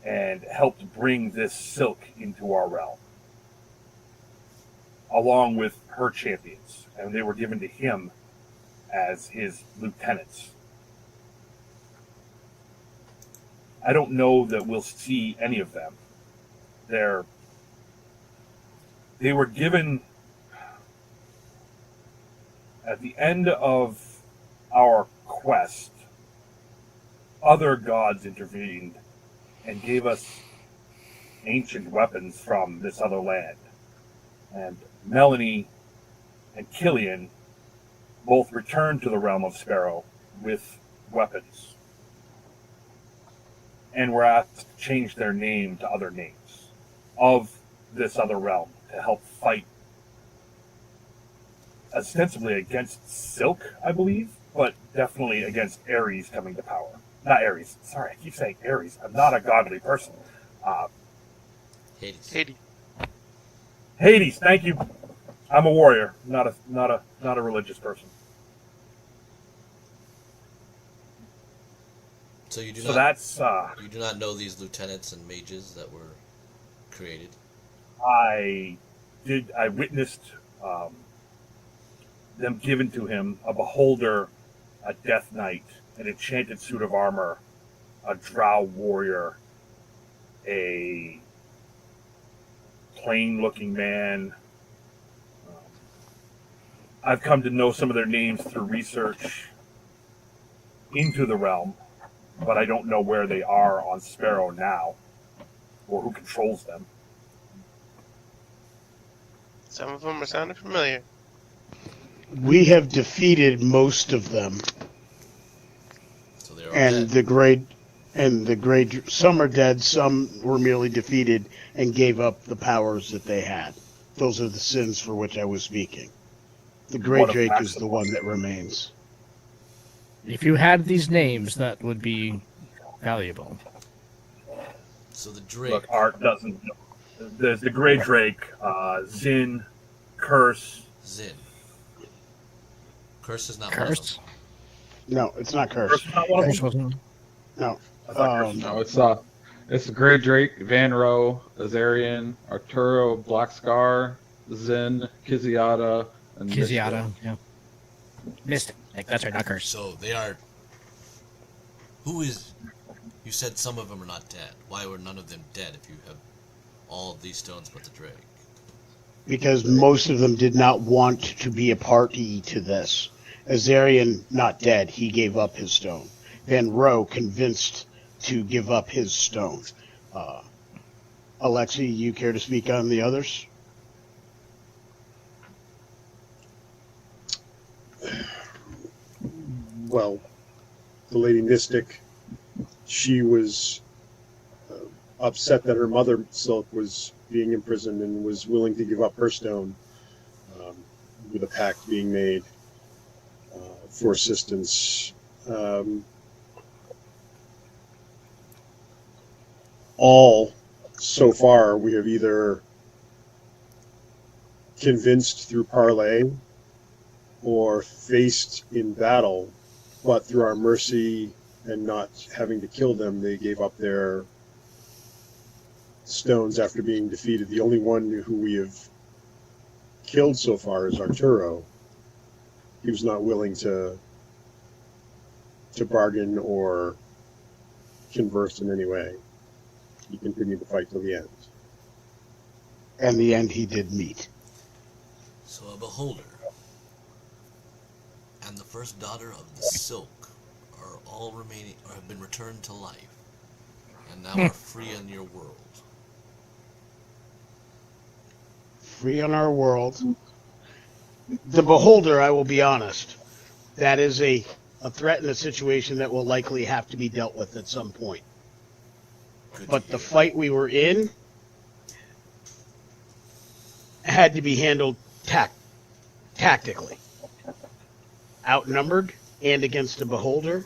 and helped bring this silk into our realm, along with her champions. And they were given to him as his lieutenants. I don't know that we'll see any of them. They were given at the end of our quest. Other gods intervened and gave us ancient weapons from this other land. And Melanie and Killian both returned to the realm of Spero with weapons, and were asked to change their name to other names of this other realm to help fight ostensibly against Silk, I believe, but definitely against Ares coming to power. Not Ares. Sorry, I keep saying Ares. I'm not a godly person. Hades. Hades, thank you. I'm a warrior, not a religious person. So you do So not. that's You do not know these lieutenants and mages that were created. I witnessed them given to him: a beholder, a death knight, an enchanted suit of armor, a drow warrior, a plain-looking man. I've come to know some of their names through research into the realm, but I don't know where they are on Spero now, or who controls them. Some of them are sounding familiar. We have defeated most of them, So they are and dead. the great And some are dead, some were merely defeated and gave up the powers that they had. Those are the sins for which I was speaking. The Grey What if Drake is Maxim- the one that remains. If you had these names, that would be valuable. So the Drake. Look, Art doesn't. There's the Grey Drake, Zin, Curse. Zin. Curse is not Curse? No, it's not Curse Curse. is not one of Curse them? wasn't. No. I thought Curse was No, it's Grey Drake, Van Rowe, Azarian, Arturo, Black Scar, Zen, Kiziata, and Kiziata, yeah. Mystic. That's right, not one. Curse. So they are. Who is? You said some of them are not dead. Why were none of them dead if you have all of these stones but the Drake? Because most of them did not want to be a party to this. Azarian, not dead, he gave up his stone. Van Rowe convinced to give up his stone. Alexi, you care to speak on the others? Well, the Lady Mystic, she was upset that her mother, Silk, was being imprisoned and was willing to give up her stone with a pact being made for assistance. All so far we have either convinced through parley or faced in battle, but through our mercy and not having to kill them, they gave up their stones after being defeated. The only one who we have killed so far is Arturo. He was not willing to bargain or converse in any way. He continued to fight till the end. And the end he did meet. So a beholder and the first daughter of the Silk are all remaining, or have been returned to life, and now are free in your world. Free on our world. The Beholder, I will be honest, that is a threat in a situation that will likely have to be dealt with at some point. Good But to the hear. fight we were in had to be handled tactically. Outnumbered and against a Beholder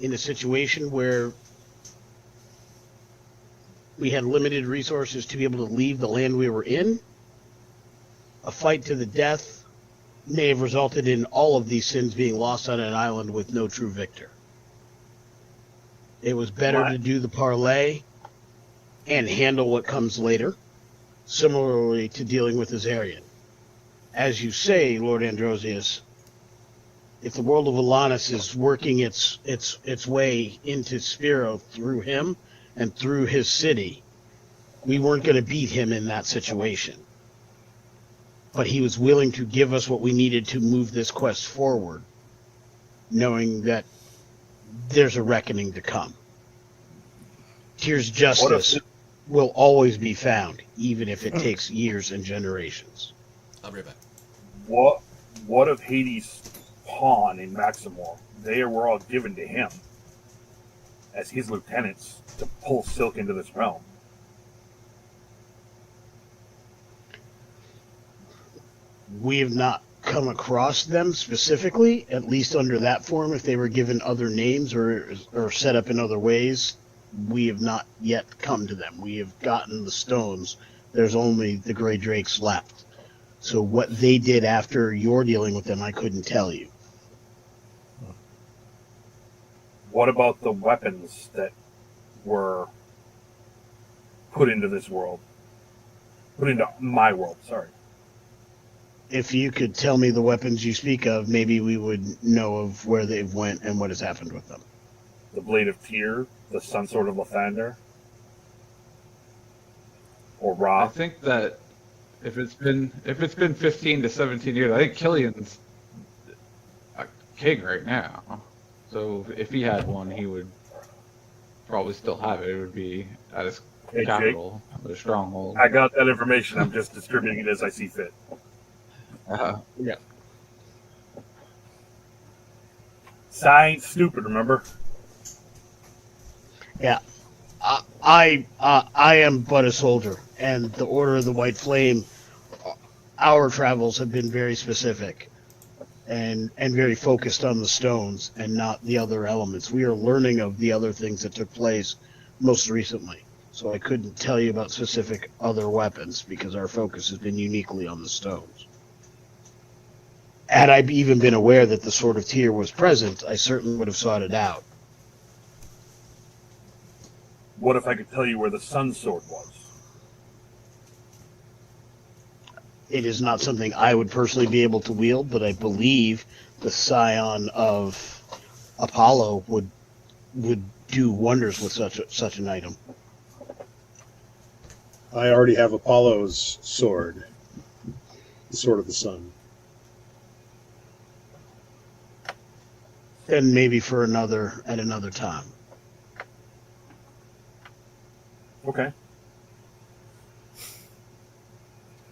in a situation where we had limited resources to be able to leave the land we were in. A fight to the death may have resulted in all of these sins being lost on an island with no true victor. It was better to do the parlay and handle what comes later, similarly to dealing with Azarian. As you say, Lord Androsius, if the world of Alanis is working its way into Spero through him and through his city, we weren't going to beat him in that situation. But he was willing to give us what we needed to move this quest forward, knowing that there's a reckoning to come. Tyr's justice will always be found, even if it takes years and generations. I'll be right back. What of Hades' pawn in Maximor? They were all given to him as his lieutenants to pull Silk into this realm. We have not come across them specifically, at least under that form. If they were given other names or set up in other ways, we have not yet come to them. We have gotten the stones. There's only the Grey Drakes left. So what they did after your dealing with them, I couldn't tell you. What about the weapons that were put into this world? Put into my world, sorry. If you could tell me the weapons you speak of, maybe we would know of where they've went and what has happened with them. The Blade of Tyr, the Sun Sword of Lathander, or Ra. I think that if it's been 15 to 17 years, I think Killian's a king right now. So if he had one, he would probably still have it. It would be at his Hey, capital, the stronghold. I got that information. I'm just distributing it as I see fit. Yeah. Science stupid, remember? Yeah. I am but a soldier, and the Order of the White Flame, our travels have been very specific and very focused on the stones and not the other elements. We are learning of the other things that took place most recently. So I couldn't tell you about specific other weapons because our focus has been uniquely on the stones. Had I even been aware that the Sword of Tyr was present, I certainly would have sought it out. What if I could tell you where the Sun Sword was? It is not something I would personally be able to wield, but I believe the scion of Apollo would do wonders with such an item. I already have Apollo's sword, the Sword of the Sun. Then maybe for at another time. Okay.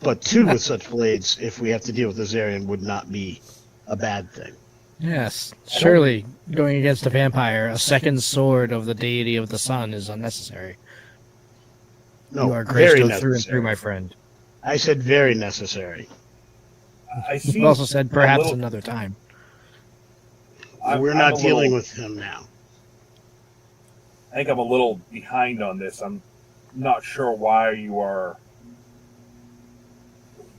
But two with such blades, if we have to deal with Azarian, would not be a bad thing. Yes, surely going against a vampire, a second sword of the deity of the sun is unnecessary. No, You are very graced through and necessary. through, my friend. I said very necessary. You also said perhaps another time. We're not dealing with him now. I think I'm a little behind on this. I'm not sure why you are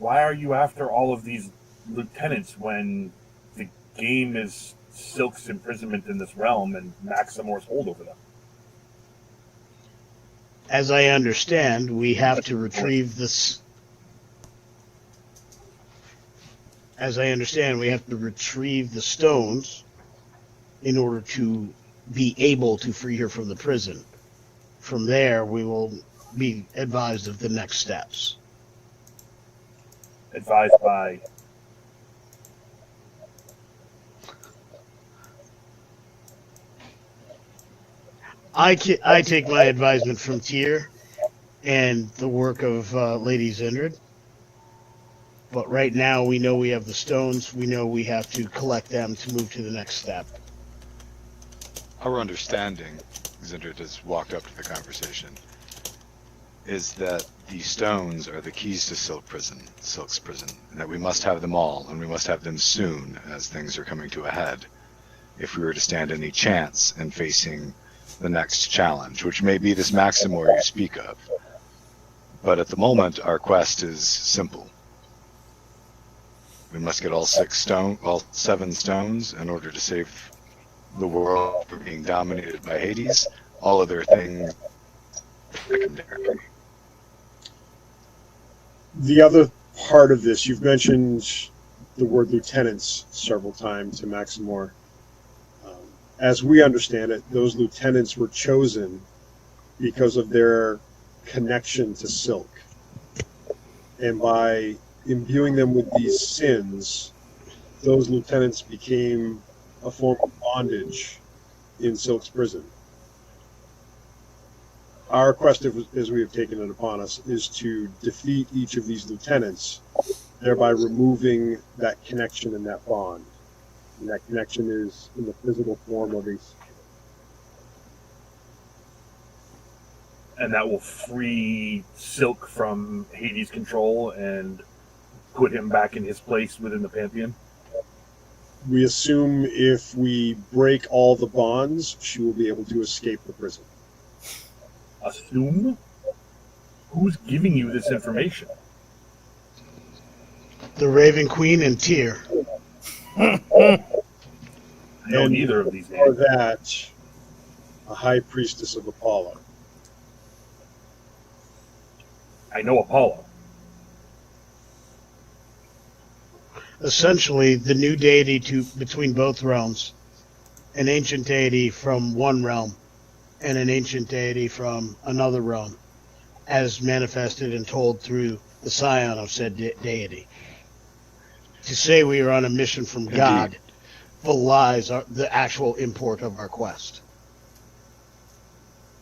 after all of these lieutenants when the game is Silk's imprisonment in this realm and Maximore's hold over them? As I understand, we have to retrieve this. As I understand, we have to retrieve the stones in order to be able to free her from the prison. From there, we will be advised of the next steps. Advised by... I take my advisement from Tyr and the work of Lady Zindred. But right now, we know we have the stones. We know we have to collect them to move to the next step. Our understanding, Zindred has walked up to the conversation, is that the stones are the keys to Silk's prison, and that we must have them all, and we must have them soon, as things are coming to a head, if we were to stand any chance in facing the next challenge, which may be this Maximore you speak of. But at the moment, our quest is simple. We must get all 7 stones in order to save the world from being dominated by Hades. All other things secondary. The other part of this, you've mentioned the word lieutenants several times to Maximore. As we understand it, those lieutenants were chosen because of their connection to Silk. And by imbuing them with these sins, those lieutenants became a form of bondage in Silk's prison. Our quest, as we have taken it upon us, is to defeat each of these lieutenants, thereby removing that connection and that bond. And that connection is in the physical form of a... And that will free Silk from Hades' control and put him back in his place within the Pantheon? We assume if we break all the bonds, she will be able to escape the prison. Assume? Who's giving you this information? The Raven Queen and Tyr. I know neither of these For names. that, a high priestess of Apollo. I know Apollo. Essentially, the new deity between both realms. An ancient deity from one realm and an ancient deity from another realm, as manifested and told through the scion of said deity. To say we are on a mission from God belies the actual import of our quest.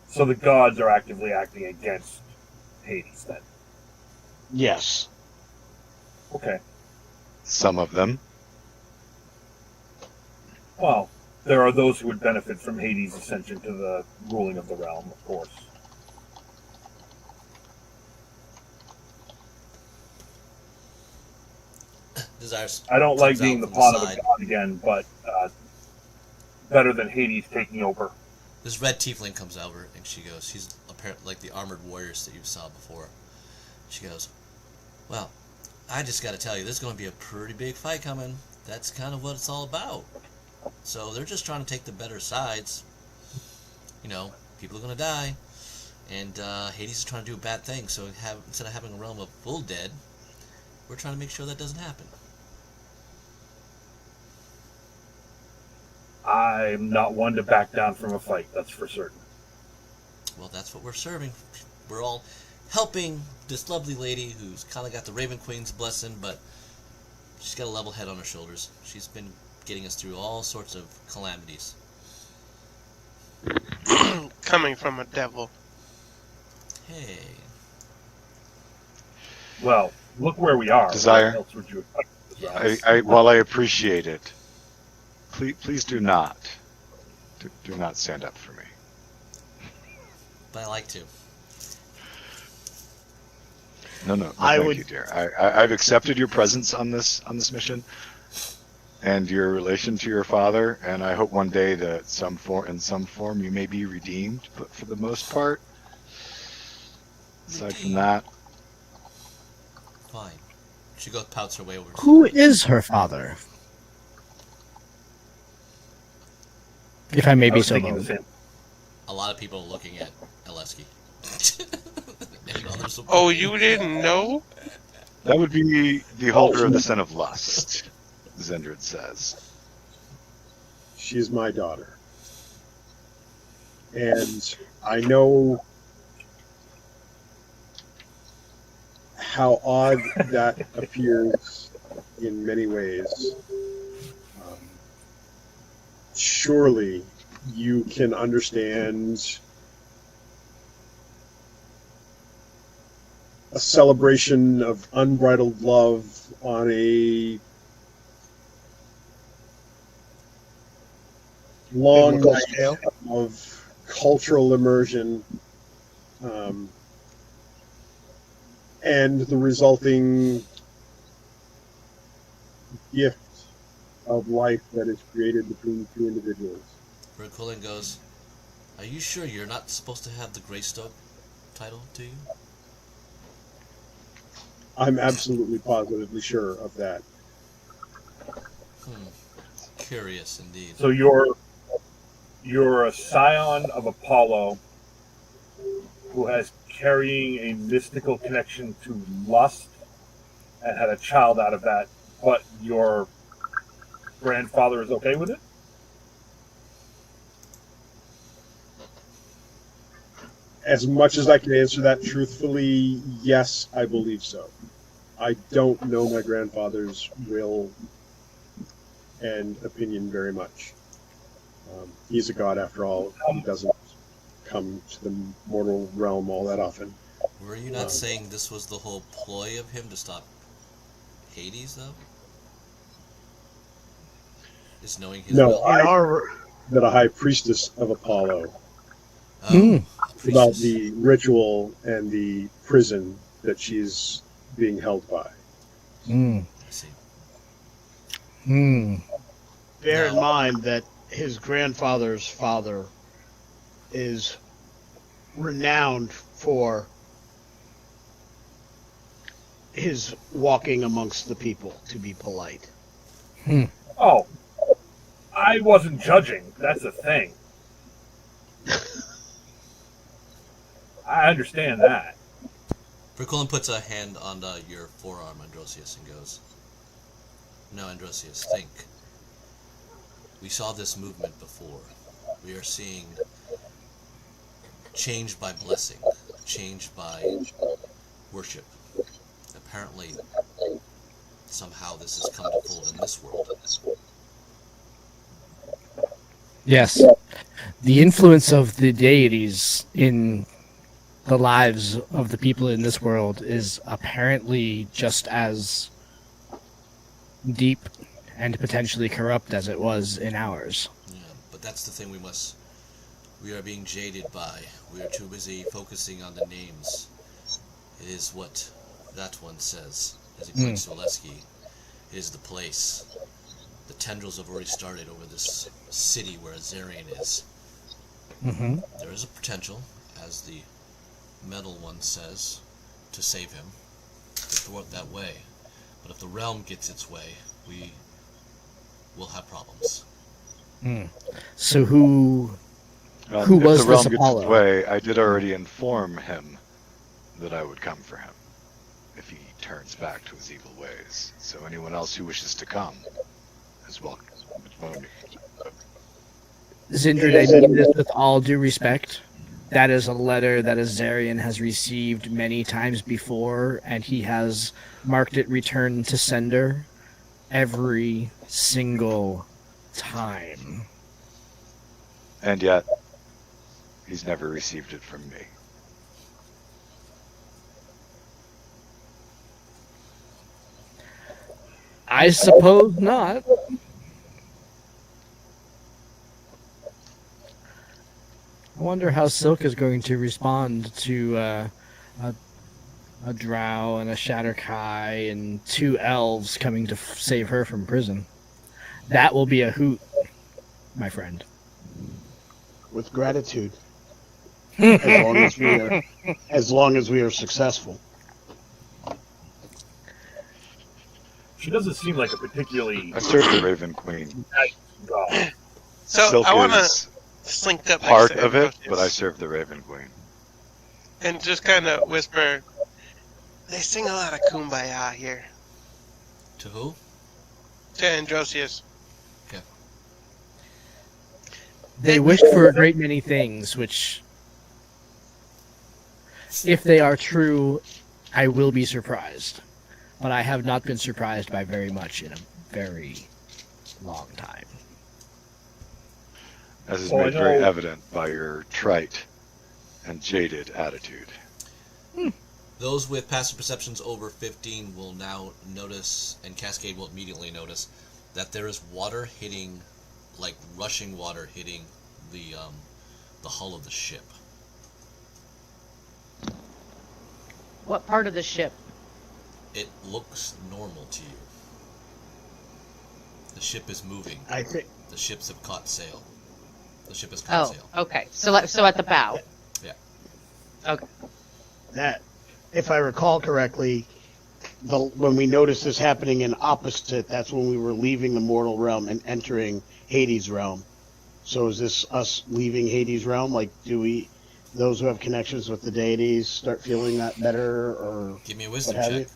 So the gods are actively acting against Hades, then? Yes. Okay. Some of them. Well, there are those who would benefit from Hades' ascension to the ruling of the realm, of course. Desires. I don't like comes being out the from pawn of a side. god again, but better than Hades taking over. This red tiefling comes over and she goes, she's apparently like the armored warriors that you saw before. She goes, well, I just got to tell you, there's going to be a pretty big fight coming. That's kind of what it's all about. So they're just trying to take the better sides. You know, people are going to die. And Hades is trying to do a bad thing. So instead of having a realm of full dead, we're trying to make sure that doesn't happen. I'm not one to back down from a fight, that's for certain. Well, that's what we're serving. We're all helping this lovely lady who's kind of got the Raven Queen's blessing, but she's got a level head on her shoulders. She's been getting us through all sorts of calamities. Coming from a devil. Hey. Well, look where we are. Desire. What else would you expect? While I appreciate it, please do not stand up for me. But I like to. No, I thank would- you, dear. I've accepted your presence on this mission, and your relation to your father, and I hope one day that in some form you may be redeemed. But for the most part, aside from that, Fine. She goes, pouts her way over. Who is her father? If I may I be was so thinking the bold. same. A lot of people are looking at Aleski. And others will- Oh, you didn't know? that would be the holder of the sin of lust, Zendrid says. She is my daughter. And I know how odd that appears in many ways. Surely you can understand a celebration of unbridled love on a long Biblical night scale. of cultural immersion, and the resulting gift of life that is created between two individuals. Berquilin goes, are you sure you're not supposed to have the Greystoke title to you? I'm absolutely positively sure of that. Curious indeed. So you're a scion of Apollo who has carrying a mystical connection to lust and had a child out of that, but your grandfather is okay with it? As much as I can answer that truthfully, yes, I believe so. I don't know my grandfather's will and opinion very much. He's a god after all. He doesn't come to the mortal realm all that often. Were you not saying this was the whole ploy of him to stop Hades, though? Is knowing his No, will? That a high priestess of Apollo, Oh, a about priestess. the ritual and the prison that she's being held by. Hmm. I see. Hmm. Bear in No. mind that his grandfather's father is renowned for his walking amongst the people, to be polite. Oh, I wasn't judging. That's a thing. I understand that. Berquilin puts a hand on your forearm, Androsius, and goes, no, Androsius, think. We saw this movement before. We are seeing change by blessing, change by worship. Apparently, somehow this has come to fold in this world. Yes. The influence of the deities in the lives of the people in this world is apparently just as deep and potentially corrupt as it was in ours. Yeah. But that's the thing we are being jaded by. We are too busy focusing on the names. It is what that one says, as he points to Oleski. It is the place. The tendrils have already started over this city where Azarian is. Mm-hmm. There is a potential, as the metal one says, to save him, to thwart that way. But if the realm gets its way, we will have problems. So who If was the realm this gets Apollo? its way, I did already inform him that I would come for him if he turns back to his evil ways. So anyone else who wishes to come is welcome. Zindrid, I mean this with all due respect. That is a letter that Azarian has received many times before, and he has marked it return to sender every single time. And yet, he's never received it from me. I suppose not. I wonder how Silk is going to respond to a drow and a Shatterkai and 2 elves coming to save her from prison. That will be a hoot, my friend. With gratitude. As long as we are successful. She doesn't seem like a particularly I serve the Raven Queen. nice god. So Silk I want to is slink up part next to of it, Ambrosius but I serve the Raven Queen. and just kind of whisper, they sing a lot of kumbaya here. To who? To Androsius. They wished for a great many things, which, if they are true, I will be surprised. But I have not been surprised by very much in a very long time. As is Oh, I made very know. evident by your trite and jaded attitude. Those with passive perceptions over 15 will now notice, and Cascade will immediately notice, that there is water hitting, like rushing water hitting the hull of the ship. What part of the ship? It looks normal to you. The ship is moving. I think The ships have caught sail. The ship has caught Oh, sail. okay. So at the bow. Yeah. Okay. that, if I recall correctly, when we noticed this happening in opposite, that's when we were leaving the mortal realm and entering Hades' realm. So is this us leaving Hades' realm? Like, do those who have connections with the deities, start feeling that better, or Give me a wisdom what have check,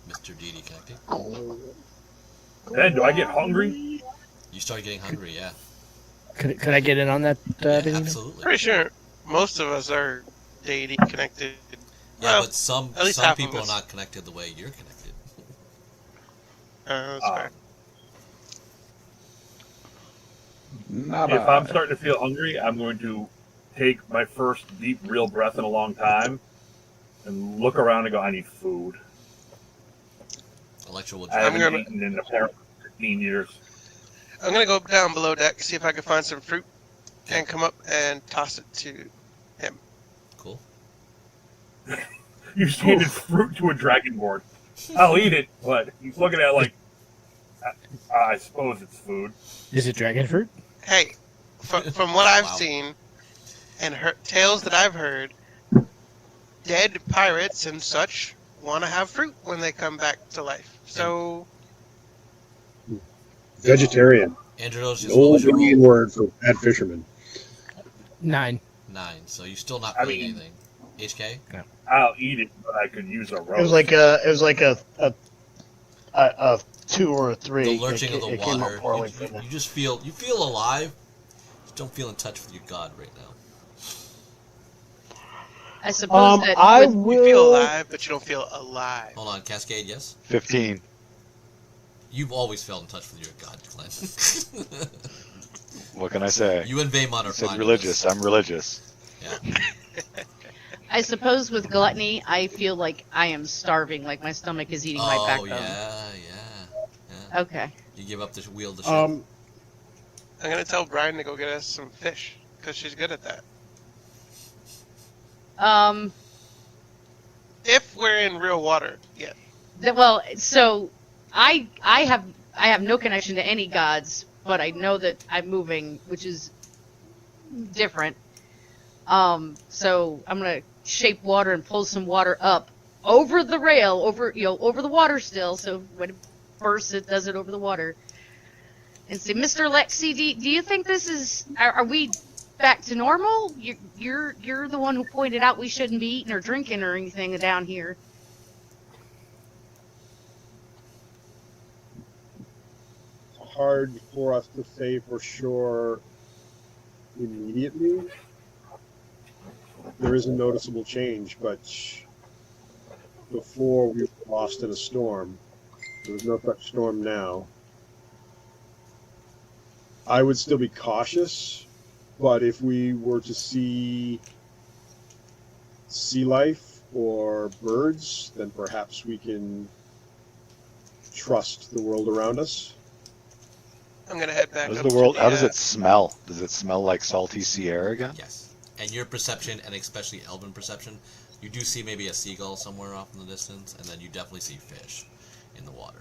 you? Mr. DD Connected. And do I get hungry? You start getting hungry, yeah. Could I get in on that, Yeah, Benito? absolutely. Pretty sure most of us are deity connected. Yeah, Well, but some at least half of people are us. not connected the way you're connected. That's fair. If I'm starting to feel hungry, I'm going to take my first deep, real breath in a long time and look around and go, I need food. Electra will I drop. haven't eaten in apparently 15 years. I'm gonna go down below deck, see if I can find some fruit, and come up and toss it to him. Cool. You just handed fruit to a dragonborn. I'll eat it, but he's looking at it like, I suppose it's food. Is it dragon fruit? Hey, from what I've Wow. seen and tales that I've heard, dead pirates and such want to have fruit when they come back to life. So Vegetarian. Andros, An old Indian word for bad fisherman. 9. 9, so you're still not I putting mean- anything. HK? I'll eat it, but I could use a rope. It was like a 2 or a 3. The lurching of the It came water. up poorly You, for me. you just feel alive. Just don't feel in touch with your god right now. I suppose that I with- will. you feel alive, but you don't feel alive. Hold on, Cascade, yes? 15. You've always felt in touch with your god, Glenn. What can I say? You and Vaymon You are said fine. religious. I'm religious. Yeah. I suppose with gluttony, I feel like I am starving, like my stomach is eating my Oh, backbone. yeah. Okay. You give up the wheel of the ship. I'm gonna tell Brian to go get us some fish because she's good at that. If we're in real water, yeah. Well, so I have no connection to any gods, but I know that I'm moving, which is different. So I'm gonna shape water and pull some water up over the rail, over the water still. So when it bursts, it does it over the water. And say, Mr. Lexi, do you think this is? Are we back to normal? You're the one who pointed out we shouldn't be eating or drinking or anything down here. It's hard for us to say for sure immediately. There is a noticeable change, but before we were lost in a storm. There was no such storm now. I would still be cautious, but if we were to see sea life or birds, then perhaps we can trust the world around us. I'm gonna head back. How does it smell? Does it smell like salty sea air again? Yes. And your perception, and especially Elven perception, you do see maybe a seagull somewhere off in the distance, and then you definitely see fish in the water.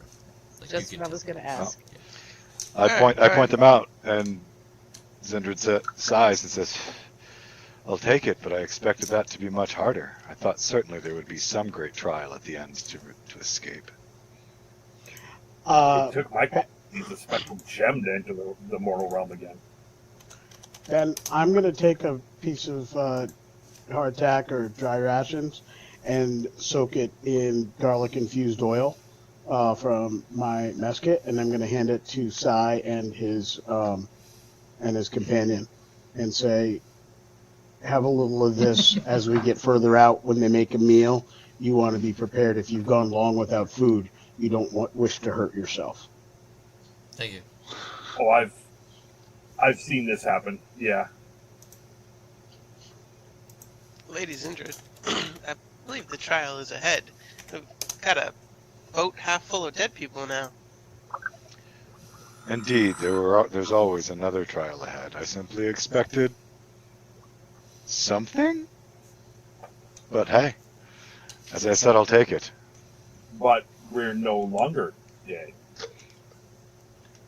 Like Just what I was going to ask. Yeah. I point them out, and Zindred sighs and says, "I'll take it, but I expected that to be much harder. I thought certainly there would be some great trial at the end to escape." It took my the spectral gem to enter the mortal realm again. Then I'm going to take a piece of hardtack or dry rations and soak it in garlic-infused oil from my mess kit, and I'm going to hand it to Sai and his companion and say, have a little of this as we get further out when they make a meal. You want to be prepared. If you've gone long without food, you don't wish to hurt yourself. Thank you. Oh, I've seen this happen. Yeah. Ladies and gentlemen, I believe the trial is ahead. We've got a boat half full of dead people now. Indeed, there's always another trial ahead. I simply expected something, but hey, as I said, I'll take it. But we're no longer dead.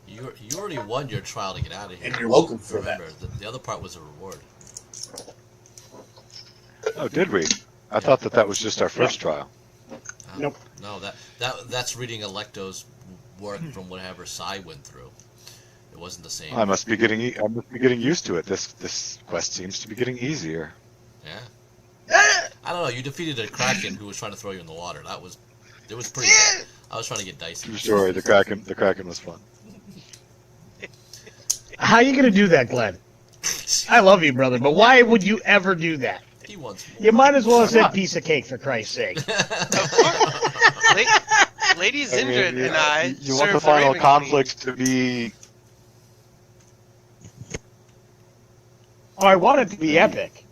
You already won your trial to get out of here. And you're welcome for Remember, the other part was a reward. Oh, did we? I thought that was just our first trial. Nope. No, that's reading Electo's work from whatever Sai went through. It wasn't the same. I must be getting used to it. This quest seems to be getting easier. Yeah. I don't know. You defeated a kraken who was trying to throw you in the water. It was pretty good. I was trying to get dicey. True story. The kraken was fun. How are you going to do that, Glenn? I love you, brother, but why would you ever do that? He wants more. You might as well have said piece of cake, for Christ's sake. Of course. Lady Zindred and I You want serve the final Raven conflict to be... Oh, I want it to be epic.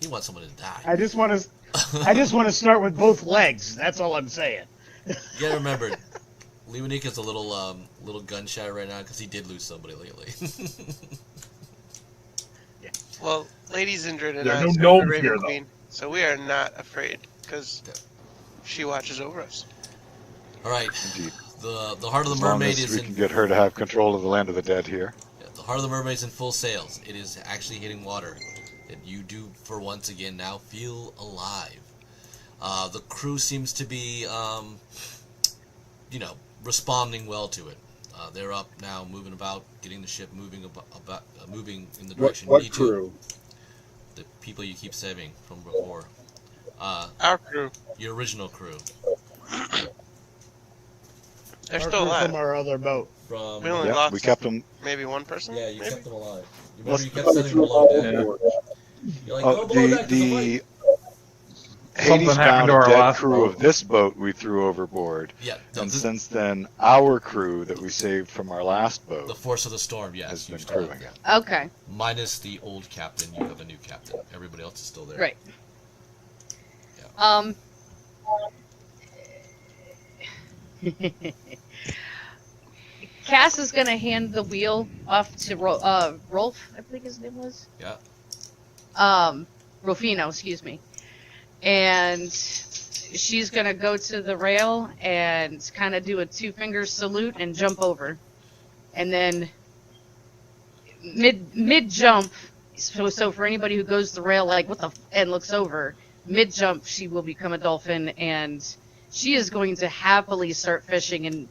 He wants someone to die. I just want to start with both legs. That's all I'm saying. You gotta remember, Leonika's a little gun shy right now because he did lose somebody lately. Well, Lady Zindred and There are I no serve the gnomes Raven here, though. Queen, so we are not afraid because she watches over us. All right. Indeed. The heart of the As long mermaid as is we in. can get her to have control of the land of the dead here. Yeah, the heart of the mermaid is in full sails. It is actually hitting water. And you do, for once again, now feel alive. The crew seems to be, responding well to it. They're up now, moving about, getting the ship moving moving in the direction you What need crew? to. The people you keep saving from before. Our crew, Your original crew. they're Our still crew alive. from our other boat. From We only Yeah, lost we kept them. maybe one person. yeah, you maybe? kept them alive. You Let's remember you kept sending them below deck. You're like, go below deck. There's a fight. Something happened Hades-bound to our dead last crew boat. of this boat we threw overboard. Yeah, no, And this- since then, our crew that we saved from our last boat the force of the storm. Yes, has you been still have crewing it. Okay, minus the old captain. You have a new captain. Everybody else is still there. great. Yeah. Cass is gonna hand the wheel off to Rolf, I think his name was. Yeah. Rufino, excuse me. And she's gonna go to the rail and kind of do a 2-finger salute and jump over. And then mid jump, so for anybody who goes to the rail like and looks over, mid jump she will become a dolphin, and she is going to happily start fishing and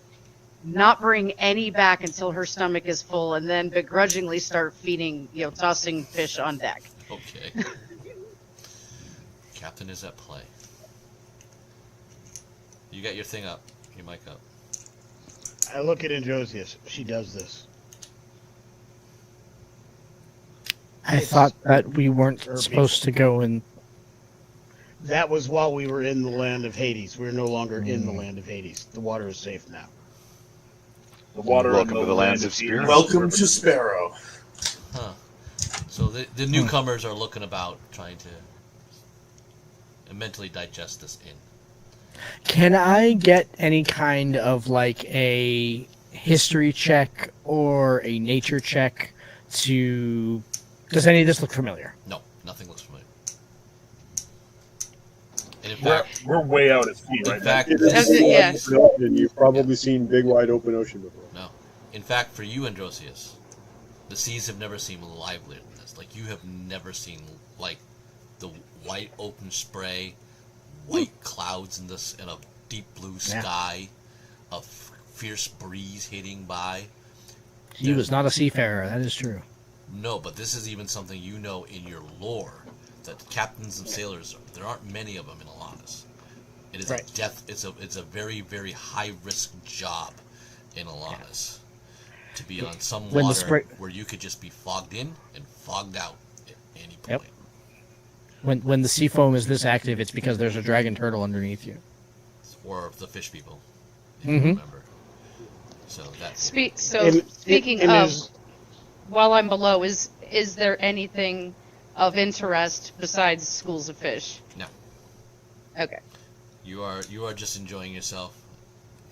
not bring any back until her stomach is full, and then begrudgingly start feeding, tossing fish on deck. Okay. Captain is at play. You got your thing up, your mic up. I look at Androsius. She does this. I thought that we weren't Or supposed to go in. That was while we were in the land of Hades. We're no longer in the land of Hades. The water is safe now. The water Welcome on to the lands of Spero. Welcome to Spero. Huh. So the newcomers are looking about, trying to mentally digest this in. Can I get any kind of like a history check or a nature check to... Does any of this look familiar? No, nothing looks familiar. And in We're, fact, we're way out at sea in right fact, It is That's it, yeah. wide open. You've probably seen big wide open ocean before. no. In fact, for you, Androsius, the seas have never seemed livelier than this. Like, you have never seen, like, the white open spray, white clouds in a deep blue sky, a fierce breeze hitting by. He was not a seafarer, that is true. No, but this is even something you know in your lore, that captains and sailors, there aren't many of them in Alanis. It is Right. a death. It's a very, very high risk job in Alanis to be on some When the water spray- where you could just be fogged in and fogged out at any Yep. point. When the sea foam is this active, it's because there's a dragon turtle underneath you. Or the fish people, if Mhm. you remember. So that's Speaking in of, his- while I'm below, is there anything of interest besides schools of fish? No. Okay. you are just enjoying yourself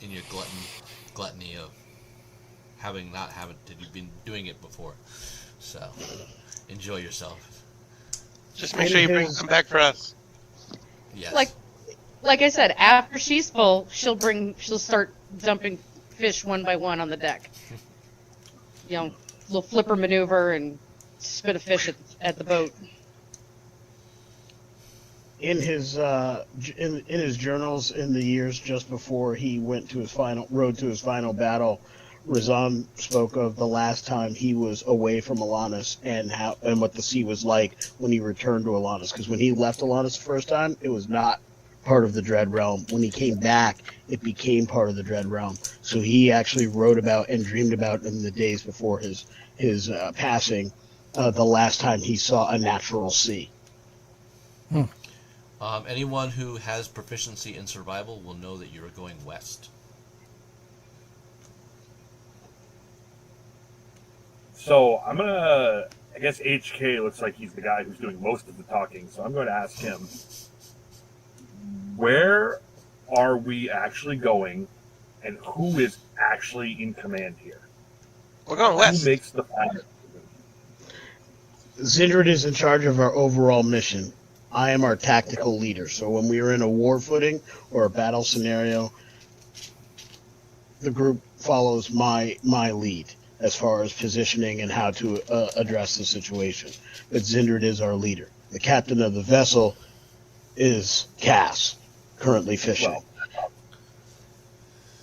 in your gluttony of you've been doing it before. So enjoy yourself. Just make sure you bring some back for us. Yes. Like I said, after she's full, she'll start dumping fish one by one on the deck. Little flipper maneuver and spit a fish at the boat. In his in his journals in the years just before he went to his final battle, Razan spoke of the last time he was away from Alanis and what the sea was like when he returned to Alanis. Because when he left Alanis the first time, it was not part of the Dread Realm. When he came back, it became part of the Dread Realm. So he actually wrote about and dreamed about in the days before his passing, the last time he saw a natural sea. Anyone who has proficiency in survival will know that you are going west. So I'm gonna. I guess HK looks like he's the guy who's doing most of the talking. So I'm going to ask him, where are we actually going, and who is actually in command here? We're going west. Who makes the final? Zindred is in charge of our overall mission. I am our tactical leader. So when we are in a war footing or a battle scenario, the group follows my lead as far as positioning and how to address the situation. But Zindred is our leader. The captain of the vessel is Cass, currently fishing. Well,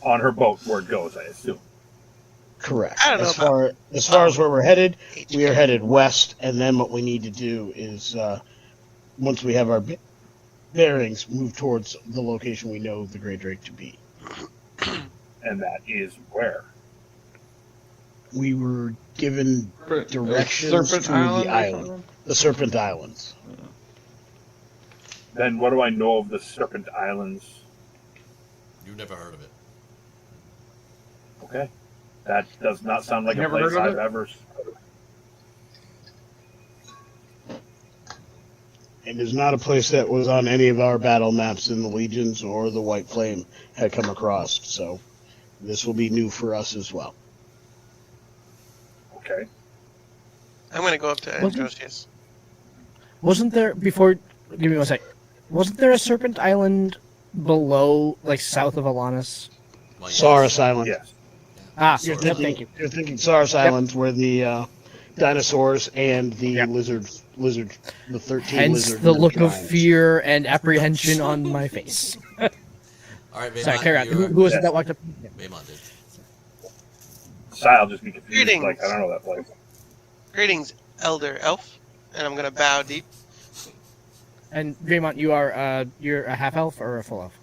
on her boat, where it goes, I assume. Correct. I don't know As far as where we're headed, we are headed west, and then what we need to do is, once we have our bearings, move towards the location we know the Great Drake to be. And that is where? We were given directions Serpent to Island the or island, something? the Serpent Islands. Then what do I know of the Serpent Islands? You've never heard of it. Okay. That does not sound like a Never place heard of I've it? ever... It is not a place that was on any of our battle maps in the Legions or the White Flame had come across, so this will be new for us as well. Okay. I'm going to go up to Wasn't- Androsius. Wasn't there before? Give me one sec. Wasn't there a Serpent Island below, like south of Alanis? Well, Saurus Island. Yes. Ah, You're yep, thank you. You're thinking Saurus Island, where the dinosaurs and the lizards, the 13 Hence lizard. the look of giants. fear and apprehension on my face. All right, Vaymont, Sorry, carry on. you're- Who was it that walked up? Vaymont did. I'll just be confused. Greetings. Like, I don't know that place. Greetings, Elder Elf. And I'm going to bow deep. And Draymond, you're a half elf or a full elf?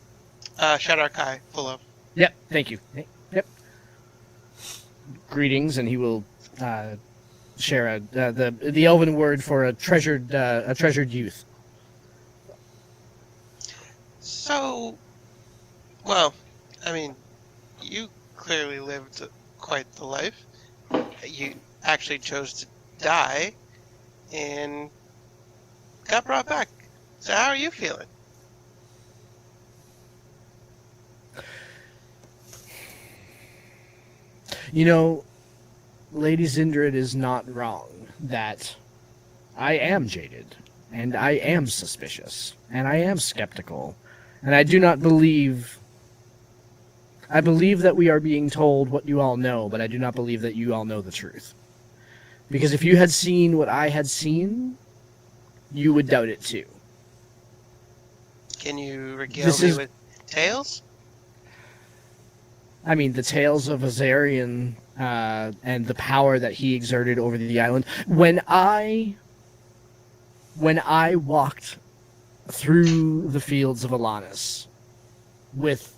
Shadar Kai, full of. Yep, thank you. Yep. Greetings, and he will share the elven word for a treasured youth. So, well, I mean, you clearly lived quite the life. You actually chose to die and got brought back. So how are you feeling? You know, Lady Zindred is not wrong that I am jaded, and I am suspicious, and I am skeptical, and I do not believe... I believe that we are being told what you all know, but I do not believe that you all know the truth. Because if you had seen what I had seen, you would doubt it too. Can you regale This me is- with tales? I mean, the tales of Azarian and the power that he exerted over the island. When I walked through the fields of Alanis with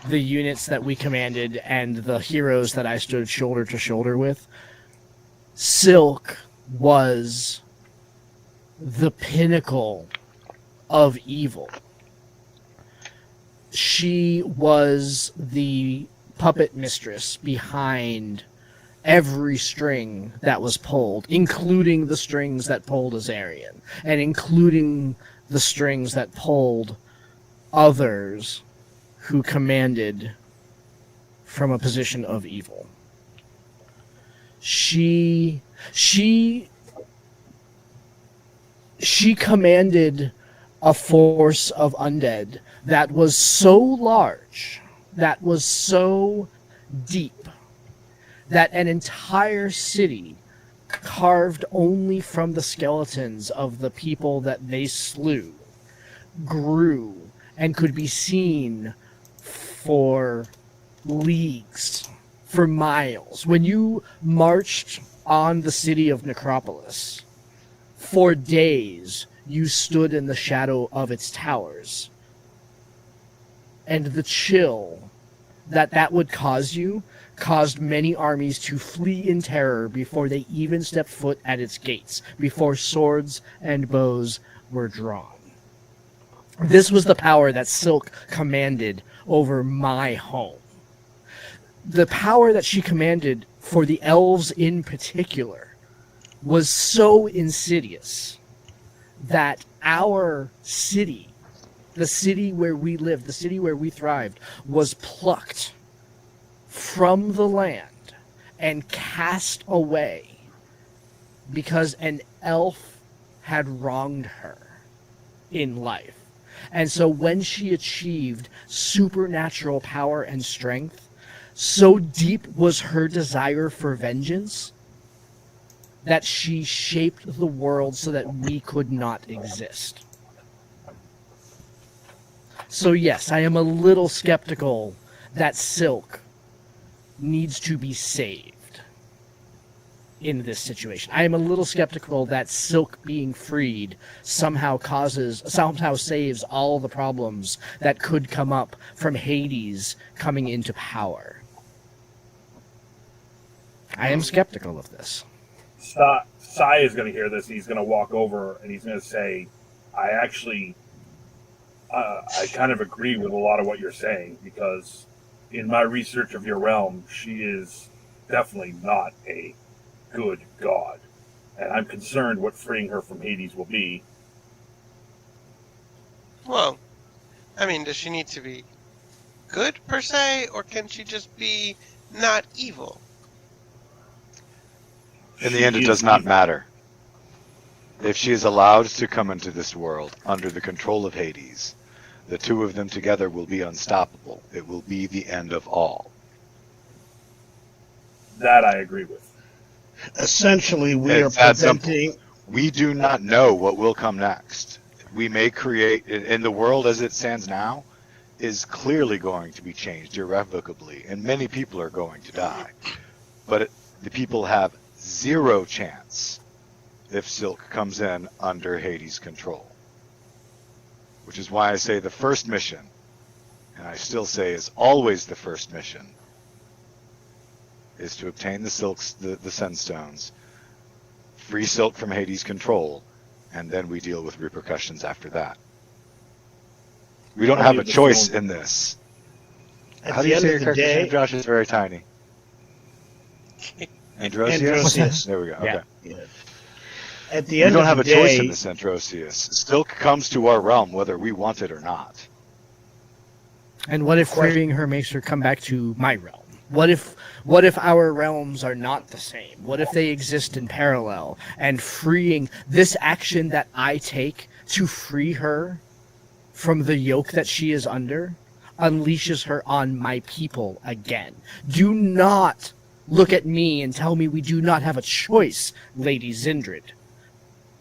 the units that we commanded and the heroes that I stood shoulder to shoulder with, Silk was the pinnacle of evil. She was the puppet mistress behind every string that was pulled, including the strings that pulled Azarian, and including the strings that pulled others who commanded from a position of evil. She commanded a force of undead that was so large, that was so deep, that an entire city carved only from the skeletons of the people that they slew grew and could be seen for leagues, for miles. When you marched on the city of Necropolis, for days you stood in the shadow of its towers. And the chill that would cause you caused many armies to flee in terror before they even stepped foot at its gates, before swords and bows were drawn. This was the power that Silk commanded over my home. The power that she commanded for the elves in particular was so insidious that our city, the city where we lived, the city where we thrived, was plucked from the land and cast away because an elf had wronged her in life. And so when she achieved supernatural power and strength, so deep was her desire for vengeance that she shaped the world so that we could not exist. So yes, I am a little skeptical that Silk needs to be saved in this situation. I am a little skeptical that Silk being freed somehow saves all the problems that could come up from Hades coming into power. I am skeptical of this. Sai is going to hear this. He's going to walk over and he's going to say, I kind of agree with a lot of what you're saying, because in my research of your realm, she is definitely not a good god. And I'm concerned what freeing her from Hades will be. Well, I mean, does she need to be good per se, or can she just be not evil? In the end, it does not matter. If she is allowed to come into this world under the control of Hades, the two of them together will be unstoppable. It will be the end of all. That I agree with. Essentially, we are It's that simple. preventing. We do not know what will come next. We may create, in the world as it stands now, is clearly going to be changed irrevocably, and many people are going to die. But the people have zero chance if Silk comes in under Hades' control. Which is why I say the first mission, and I still say is always the first mission, is to obtain the Silks, the Sunstones, free Silk from Hades' control, and then we deal with repercussions after that. We don't have a choice in this. At How do the you end say of your the character's name, day, Josh? It's very tiny. Androsius? Androsius. There we go. Yeah. Okay. Yeah. At the We end don't of have the a choice in day, this, Androsius. Silk comes to our realm whether we want it or not. And what if freeing her makes her come back to my realm? What if our realms are not the same? What if they exist in parallel? And freeing this action that I take to free her from the yoke that she is under unleashes her on my people again. Do not look at me and tell me we do not have a choice, Lady Zindred.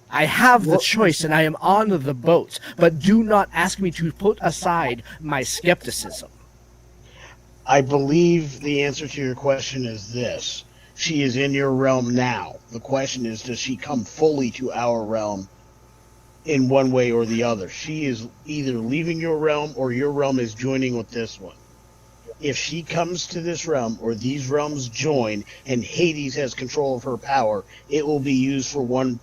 I have the choice and I am on the boat, but do not ask me to put aside my skepticism. I believe the answer to your question is this. She is in your realm now. The question is, does she come fully to our realm in one way or the other? She is either leaving your realm or your realm is joining with this one. If she comes to this realm or these realms join and Hades has control of her power, it will be used for one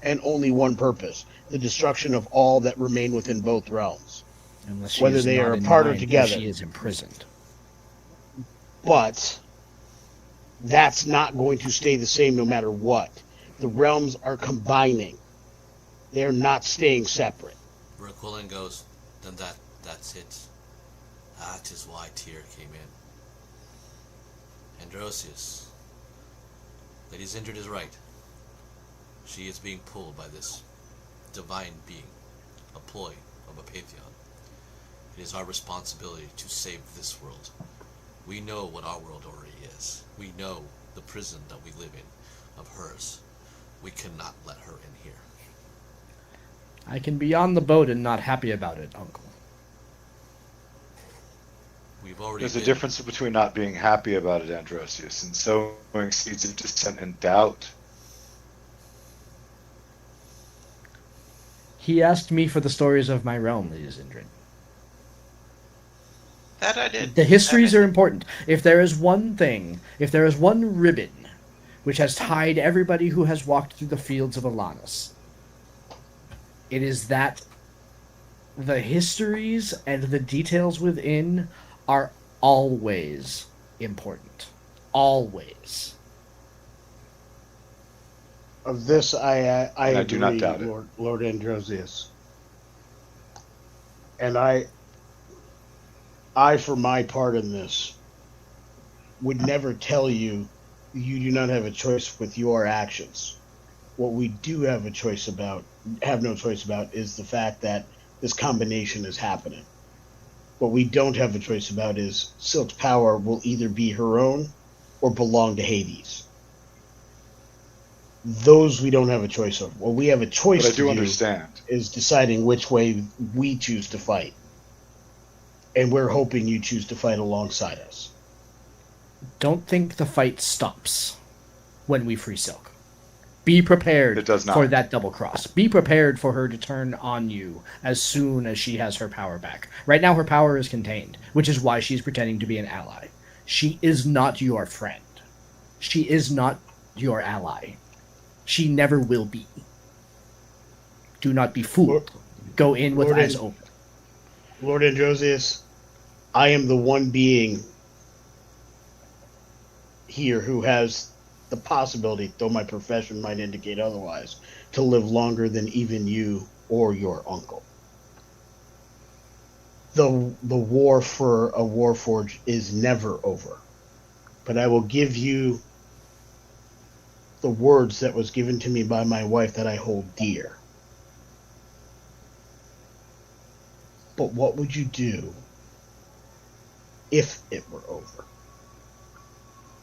and only one purpose: the destruction of all that remain within both realms. Unless she Whether is they not are in apart or mine, together. she is imprisoned. But that's not going to stay the same no matter what. The realms are combining. They're not staying separate. Requilin goes, then that's it. That is why Tyr came in. Androsius. Lady Zindred is right. She is being pulled by this divine being, a ploy of a Pantheon. It is our responsibility to save this world. We know what our world already is. We know the prison that we live in of hers. We cannot let her in here. I can be on the boat and not happy about it, Uncle. We've already There's a been- difference between not being happy about it, Androsius, and sowing seeds of dissent and doubt. He asked me for the stories of my realm, Lady Zindred. That I did. The histories are important. If there is one thing, if there is one ribbon which has tied everybody who has walked through the fields of Alanis, it is that the histories and the details within are always important. Always. Of this, I And I agree, do not doubt it. Lord Androsius. And I, for my part in this, would never tell you you do not have a choice with your actions. What we do have no choice about, is the fact that this combination is happening. What we don't have a choice about is Silk's power will either be her own or belong to Hades. Those we don't have a choice of. What we have a choice But I do to understand. is deciding which way we choose to fight. And we're hoping you choose to fight alongside us. Don't think the fight stops when we free Silk. Be prepared It does not. for that double cross. Be prepared for her to turn on you as soon as she has her power back. Right now her power is contained, which is why she's pretending to be an ally. She is not your friend. She is not your ally. She never will be. Do not be fooled. Go in with Lord eyes and- open. Lord Androsius, I am the one being here who has the possibility, though my profession might indicate otherwise, to live longer than even you or your uncle. The war for a Warforged is never over. But I will give you the words that was given to me by my wife that I hold dear. But what would you do if it were over?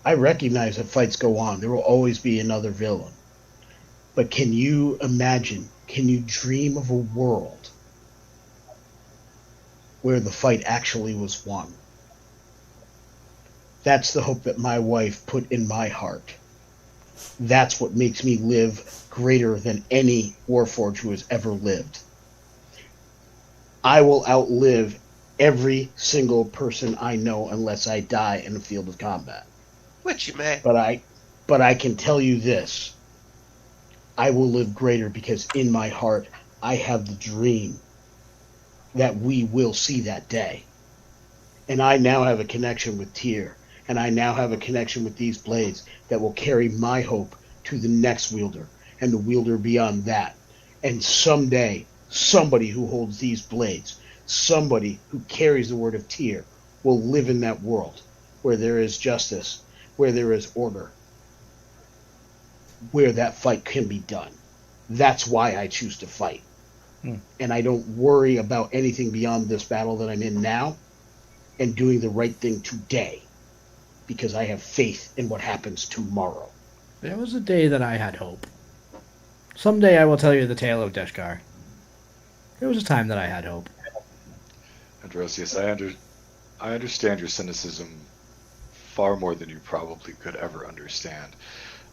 I recognize that fights go on. There will always be another villain. But can you imagine, can you dream of a world where the fight actually was won? That's the hope that my wife put in my heart. That's what makes me live greater than any Warforged who has ever lived. I will outlive every single person I know unless I die in the field of combat. Which you may. But I can tell you this. I will live greater because in my heart I have the dream that we will see that day. And I now have a connection with Tyr. And I now have a connection with these blades that will carry my hope to the next wielder and the wielder beyond that. And someday, somebody who holds these blades, somebody who carries the word of Tyr, will live in that world where there is justice, where there is order, where that fight can be done. That's why I choose to fight. And I don't worry about anything beyond this battle that I'm in now and doing the right thing today, because I have faith in what happens tomorrow. There was a day that I had hope. Someday I will tell you the tale of Deshkar. There was a time that I had hope. Androsius, I understand your cynicism far more than you probably could ever understand,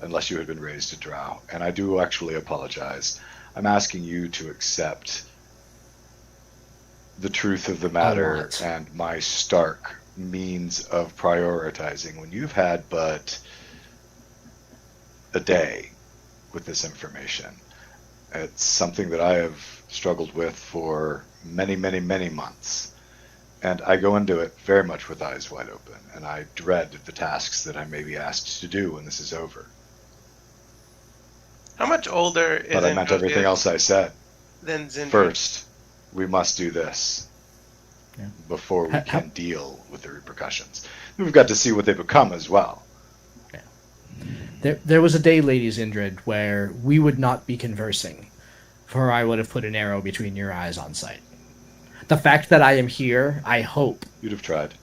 unless you had been raised a drow. And I do actually apologize. I'm asking you to accept the truth of the matter and my stark means of prioritizing when you've had but a day with this information. It's something that I have struggled with for many, many, many months. And I go into it very much with eyes wide open, and I dread the tasks that I may be asked to do when this is over. How much older is But I meant everything else I said. Than Zindri? First, we must do this before we can deal with the repercussions. We've got to see what they become as well. There was a day, Lady Zindred, where we would not be conversing, for I would have put an arrow between your eyes on sight. The fact that I am here, I hope, you'd have tried,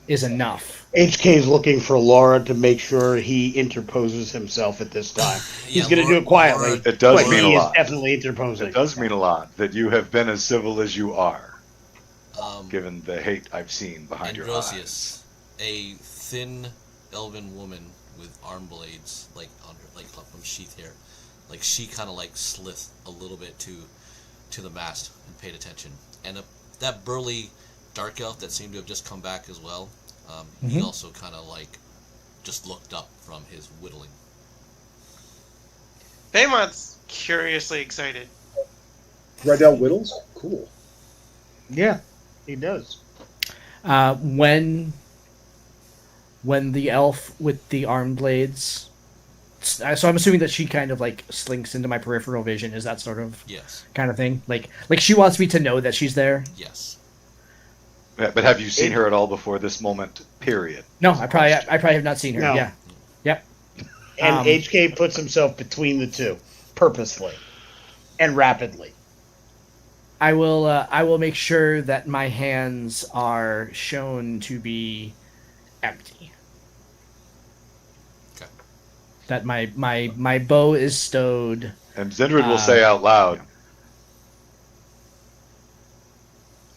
is enough. HK is looking for Laura to make sure he interposes himself at this time. He's going to do it quietly. It does but mean he a is lot. definitely interposing. It does mean a lot that you have been as civil as you are, given the hate I've seen behind your eyes. A thin elven woman with arm blades, like from sheath here, like she kind of like slithed a little bit to the mast and paid attention. And that burly dark elf that seemed to have just come back as well, he also kind of like just looked up from his whittling. Baymont's curiously excited. Rydal whittles? Cool. Yeah, he does. When the elf with the arm blades... So I'm assuming that she kind of like slinks into my peripheral vision. Is that sort of kind of thing? Like she wants me to know that she's there? Yes. Yeah, but have you seen her at all before this moment, period? No, I probably have not seen her. No. Yeah. Yep. And HK puts himself between the two, purposefully and rapidly. I will make sure that my hands are shown to be empty. Okay. That my bow is stowed. And Zindred will say out loud.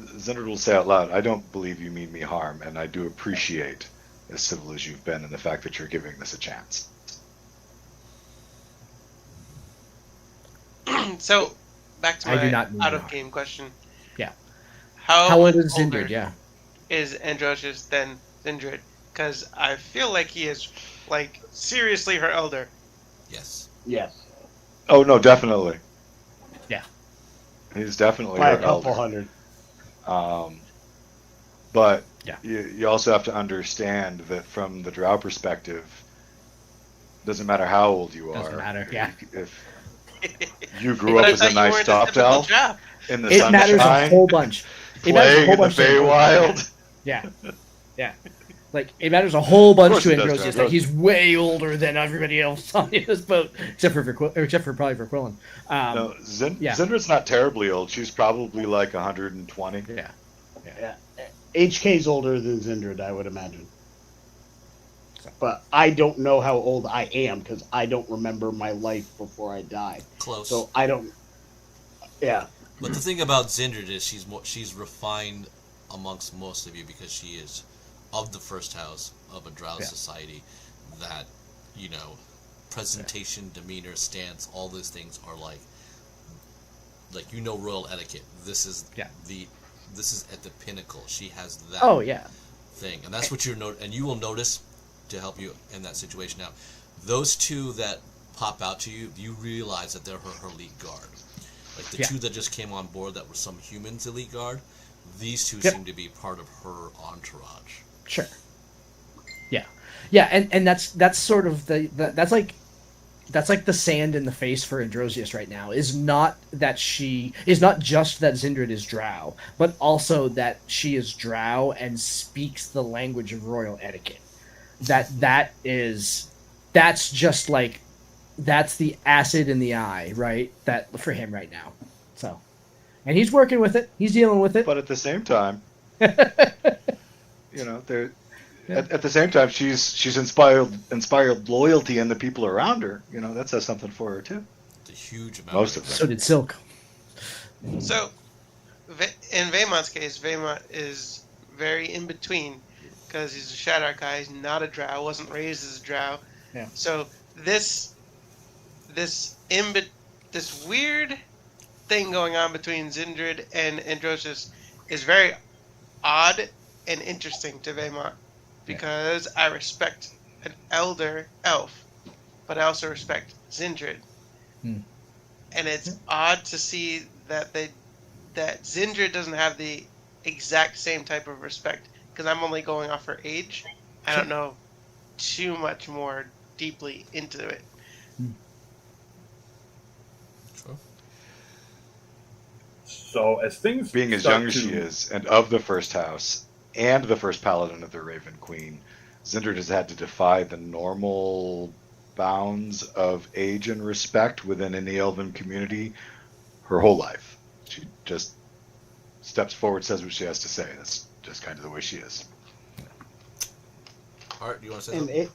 Zindred will say out loud, I don't believe you mean me harm, and I do appreciate as civil as you've been and the fact that you're giving this a chance. So, back to I do my not mean out-of-game question. Yeah. How old much is older Zindred? Yeah. is Androsius than Zindred? Because I feel like he is, like, seriously her elder. Yes. Yes. Oh, no, definitely. Yeah. He's definitely By a her couple elder. hundred. But Yeah. you also have to understand that from the drow perspective, doesn't matter how old you are. Doesn't matter, yeah. If you grew But up I as thought a you nice weren't soft typical elf drow. in the It matters a sunshine, whole bunch. It matters a playing whole in the bunch. Feywild. Yeah. Yeah. Like, it matters a whole bunch course to it does to Androsius that he's way older than everybody else on this boat, except for probably for Quillen. No, Yeah. Zindred's not terribly old. She's probably like 120. Yeah. HK's older than Zindred, I would imagine. But I don't know how old I am because I don't remember my life before I died. Close. So I don't. Yeah. But the thing about Zindred is she's refined amongst most of you because she is of the first house of a drow society that, you know, presentation, demeanor, stance, all those things are like you know, royal etiquette. This is this is at the pinnacle. She has that thing. And that's what and you will notice to help you in that situation. Now, those two that pop out to you, you realize that they're her elite guard. Like the two that just came on board that were some humans elite guard, these two seem to be part of her entourage. Sure. Yeah, and that's sort of that's like the sand in the face for Androsius right now. Is not just that Zindred is drow, but also that she is drow and speaks the language of royal etiquette. That's just like, that's the acid in the eye, right? That for him right now. So, and he's working with it. He's dealing with it. But at the same time, you know, at the same time, she's inspired loyalty in the people around her. You know, that says something for her too. It's a huge amount. Most of them. So did Silk. So, in Vaymont's case, Vaymont is very in between because he's a Shadow guy. He's not a drow. Wasn't raised as a drow. Yeah. So this weird thing going on between Zindred and Androsius is very odd and interesting to Vaymont because I respect an elder elf, but I also respect Zindred. And it's odd to see that Zindred doesn't have the exact same type of respect because I'm only going off her age. I don't know too much more deeply into it. Sure. So as things Being as young as she is, and of the first house, and the first paladin of the Raven Queen, Zindred has had to defy the normal bounds of age and respect within any elven community her whole life. She just steps forward, says what she has to say. That's just kind of the way she is. Art, do you want to say something?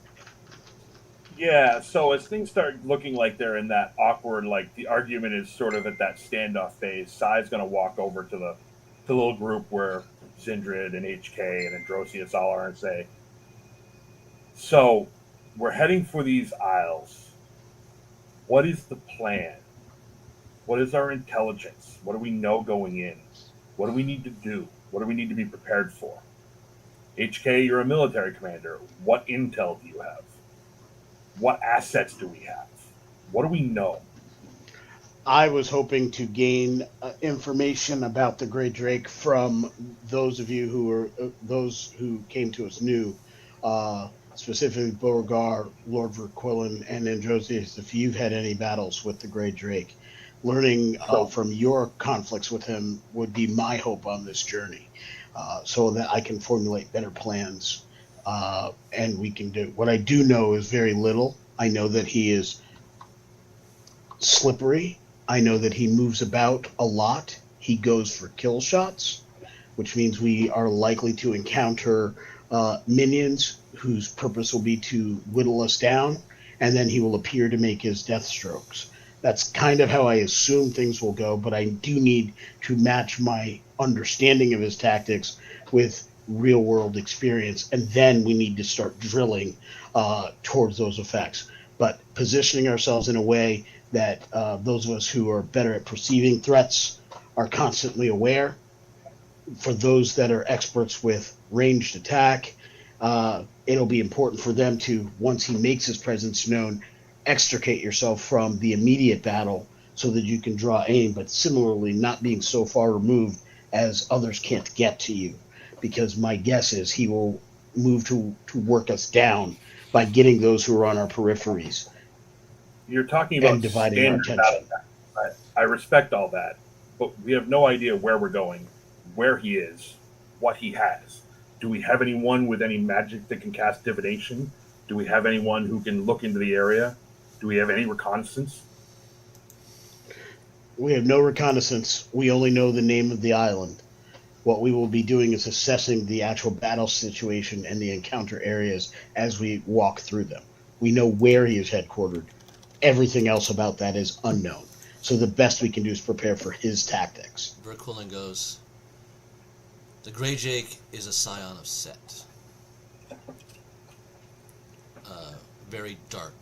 Yeah, so as things start looking like they're in that awkward, like the argument is sort of at that standoff phase, Sai's going to walk over to the little group where Zindred and HK and Androsius all are and say, so we're heading for these isles. What is the plan? What is our intelligence? What do we know going in? What do we need to do? What do we need to be prepared for? HK, you're a military commander. What intel do you have? What assets do we have? What do we know? I was hoping to gain information about the Grey Drake from those of you those who came to us new, specifically Beauregard, Lord Verquillen, and Androsius. If you've had any battles with the Grey Drake, learning from your conflicts with him would be my hope on this journey, so that I can formulate better plans. And we can do. What I do know is very little. I know that he is slippery. I know that he moves about a lot. He goes for kill shots, which means we are likely to encounter minions whose purpose will be to whittle us down, and then he will appear to make his death strokes. That's kind of how I assume things will go, but I do need to match my understanding of his tactics with real-world experience, and then we need to start drilling towards those effects. But positioning ourselves in a way that those of us who are better at perceiving threats are constantly aware. For those that are experts with ranged attack, it'll be important for them to, once he makes his presence known, extricate yourself from the immediate battle so that you can draw aim, but similarly not being so far removed as others can't get to you. Because my guess is he will move to work us down by getting those who are on our peripheries. You're talking about dividing our attention. Battle. I respect all that, but we have no idea where we're going, where he is, what he has. Do we have anyone with any magic that can cast divination? Do we have anyone who can look into the area? Do we have any reconnaissance? We have no reconnaissance. We only know the name of the island. What we will be doing is assessing the actual battle situation and the encounter areas as we walk through them. We know where he is headquartered. Everything else about that is unknown. So the best we can do is prepare for his tactics. Verquillen goes, the Grey Jake is a scion of Set. Very dark,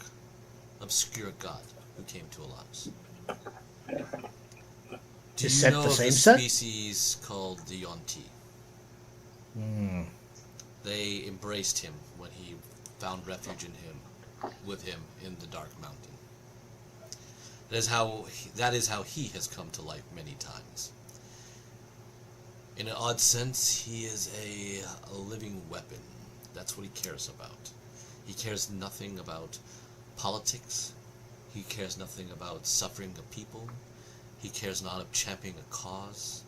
obscure god who came to Alanis. Do Is you Set know the of same the Set? species called the Yonti? They embraced him when he found refuge with him in the Dark Mountain. That is how he has come to life many times. In an odd sense, he is a living weapon. That's what he cares about. He cares nothing about politics. He cares nothing about suffering of people. He cares not of championing a cause.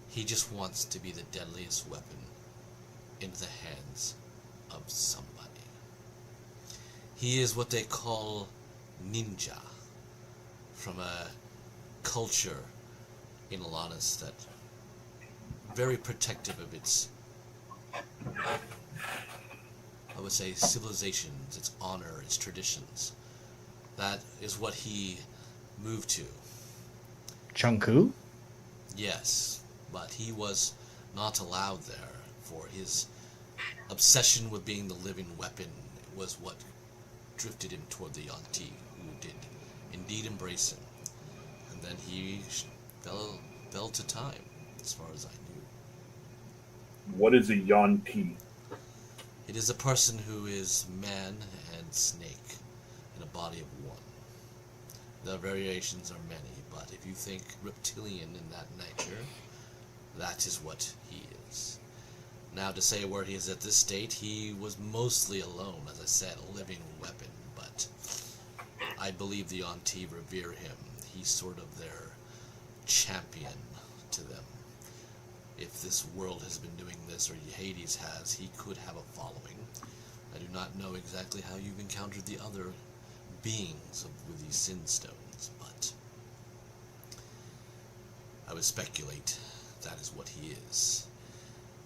He just wants to be the deadliest weapon into the hands of somebody. He is what they call ninja, from a culture in Alanis that very protective of its, I would say, civilizations, its honor, its traditions. That is what he moved to. Chunku? Yes, but he was not allowed there, for his obsession with being the living weapon was what drifted him toward the Yonti, who did indeed embrace him. And then he fell to time, as far as I knew. What is a Yonti? It is a person who is man and snake in a body of one. The variations are many, but if you think reptilian in that nature, that is what he is. Now, to say where he is at this state, he was mostly alone, as I said, a living weapon, but I believe the Yonti revere him. He's sort of their champion to them. If this world has been doing this, or Hades has, he could have a following. I do not know exactly how you've encountered the other beings with these sin stones, but I would speculate that is what he is.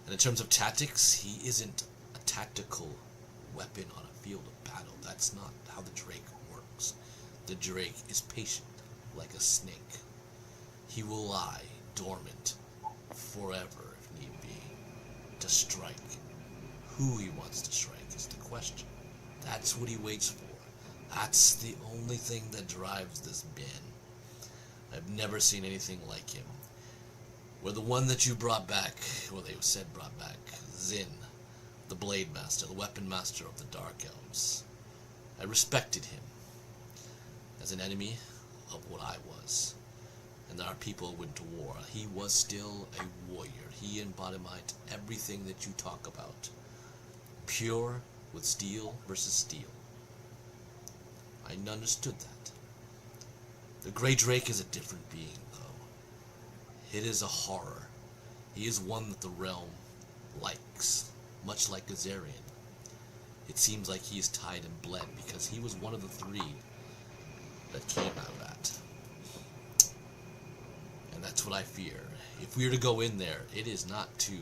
And in terms of tactics, he isn't a tactical weapon on a field of battle. That's not how the Drake works. The Drake is patient, like a snake. He will lie dormant forever, if need be, to strike. Who he wants to strike is the question. That's what he waits for. That's the only thing that drives this bin. I've never seen anything like him. Where the one that you brought back, or they said brought back, Zin, the Blade Master, the Weapon Master of the Dark Elves. I respected him as an enemy of what I was. And our people went to war. He was still a warrior. He embodied everything that you talk about. Pure with steel versus steel. I understood that. The Grey Drake is a different being, though. It is a horror. He is one that the realm likes, much like Azarian. It seems like he is tied and bled because he was one of the three that came out of that. And that's what I fear. If we are to go in there, it is not to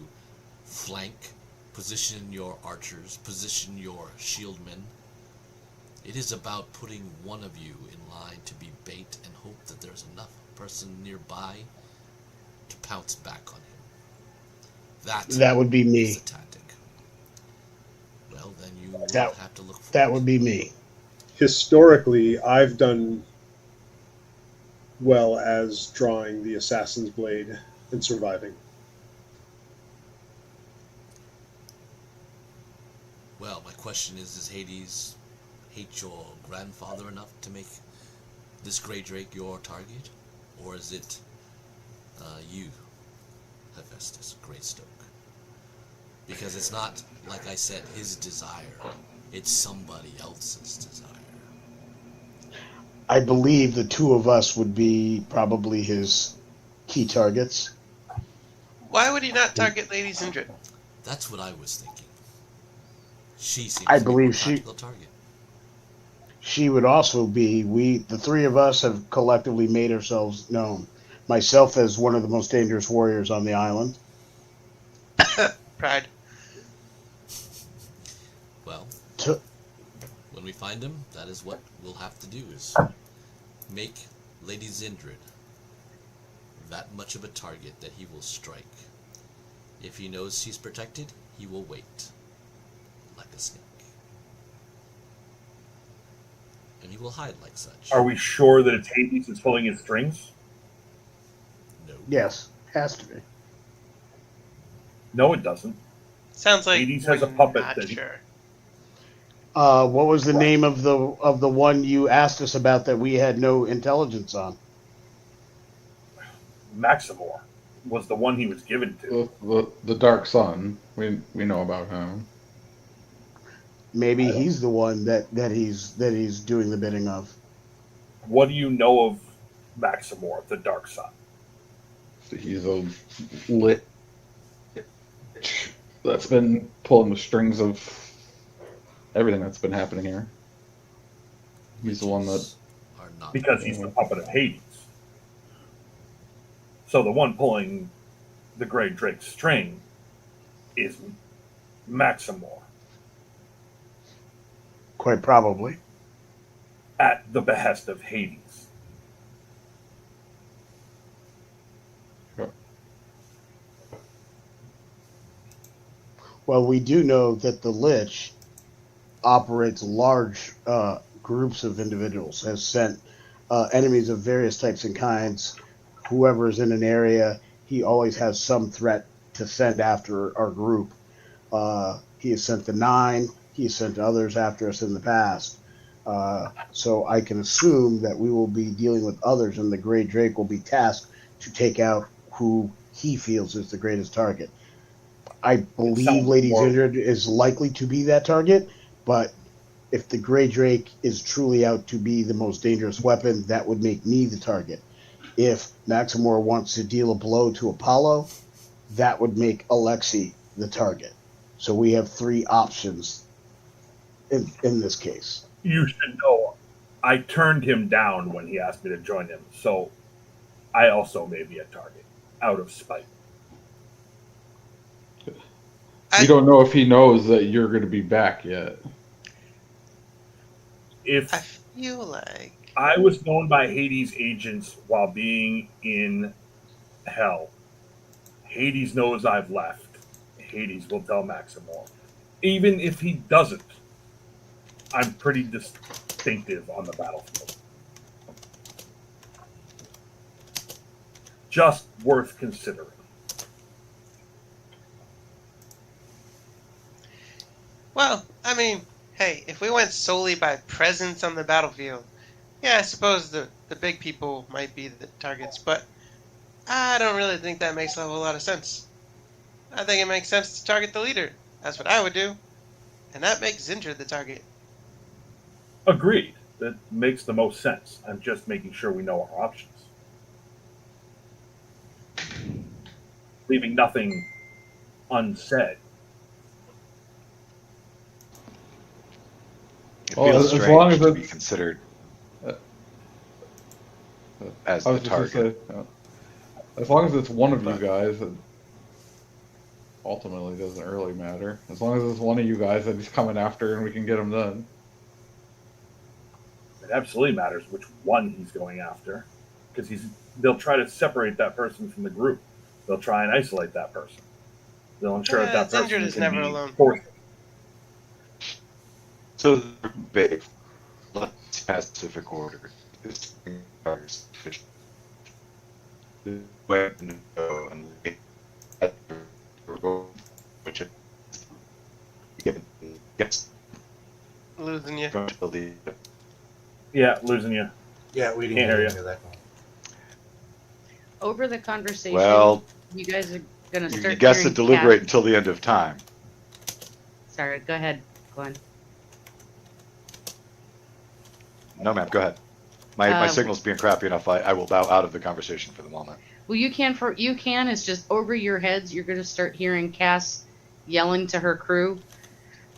flank, position your archers, position your shieldmen. It is about putting one of you in line to be bait and hope that there's enough person nearby to pounce back on him. That would be me. Is the tactic. Well, then you will have to look for that would be me. Historically, I've done well as drawing the assassin's blade and surviving. Well, my question is Hades hate your grandfather enough to make this Grey Drake your target? Or is it you, Hephaestus Greystoke? Because it's not, like I said, his desire. It's somebody else's desire. I believe the two of us would be probably his key targets. Why would he not target Lady Zindred? That's what I was thinking. She seems I to be a believe more she- practical target. She would also be. The three of us have collectively made ourselves known. Myself as one of the most dangerous warriors on the island. Pride. Well, To, when we find him, that is what we'll have to do, is make Lady Zindred that much of a target that he will strike. If he knows he's protected, he will wait, like a snake. And he will hide like such. Are we sure that it's Hades that's pulling his strings? No. yes, has to be. No, it doesn't. Sounds like Hades has we're a puppet not that he- sure. What was the name of the one you asked us about that we had no intelligence on? Maximor was the one he was given to. The Dark Sun. We know about him. Maybe he's the one that he's doing the bidding of. What do you know of Maximor, the Dark Sun? He's a lit that's been pulling the strings of everything that's been happening here. He's the one that are not Because he's the puppet of Hades. So the one pulling the Great Drake's string is Maximor, Quite probably. at the behest of Hades. Well, we do know that the Lich operates large groups of individuals, has sent enemies of various types and kinds. Whoever is in an area, he always has some threat to send after our group. He has sent the Nine. He has sent others after us in the past. So I can assume that we will be dealing with others, and the Grey Drake will be tasked to take out who he feels is the greatest target. I believe Sounds Lady more- Zindred is likely to be that target, but if the Grey Drake is truly out to be the most dangerous weapon, that would make me the target. If Maximor wants to deal a blow to Apollo, that would make Alexei the target. So we have three options in this case. You should know, I turned him down when he asked me to join him, so I also may be a target, out of spite. we don't know if he knows that you're going to be back yet. If I feel like I was known by Hades agents while being in hell, Hades knows I've left. Hades will tell Maximor. Even if he doesn't, I'm pretty distinctive on the battlefield. Just worth considering. Well, I mean, hey, if we went solely by presence on the battlefield, yeah, I suppose the big people might be the targets, but I don't really think that makes a whole lot of sense. I think it makes sense to target the leader. That's what I would do. And that makes Zindred the target. Agreed. That makes the most sense. I'm just making sure we know our options. Leaving nothing unsaid. It Well, feels as strange long as to it's- be considered Uh, as I the was just going target. to say, as long as it's one of you But- guys, it ultimately doesn't really matter. As long as it's one of you guys that he's coming after and we can get him done. It absolutely matters which one he's going after, because they'll try to separate that person from the group. They'll try and isolate that person. They'll ensure Yeah, that person Zindred is can never be alone. forced. So big. Let's pass specific order. Which yes, Losing you. Yeah, losing you. Yeah, we didn't Can't hear hear you. any of that. Over the conversation, well, you guys are gonna you start. guess to hearing deliberate Cass- until the end of time. Sorry, go ahead, Glenn. No, ma'am, go ahead. My Um, signal's being crappy enough. I will bow out of the conversation for the moment. Well, you can. It's just over your heads. You're gonna start hearing Cass yelling to her crew,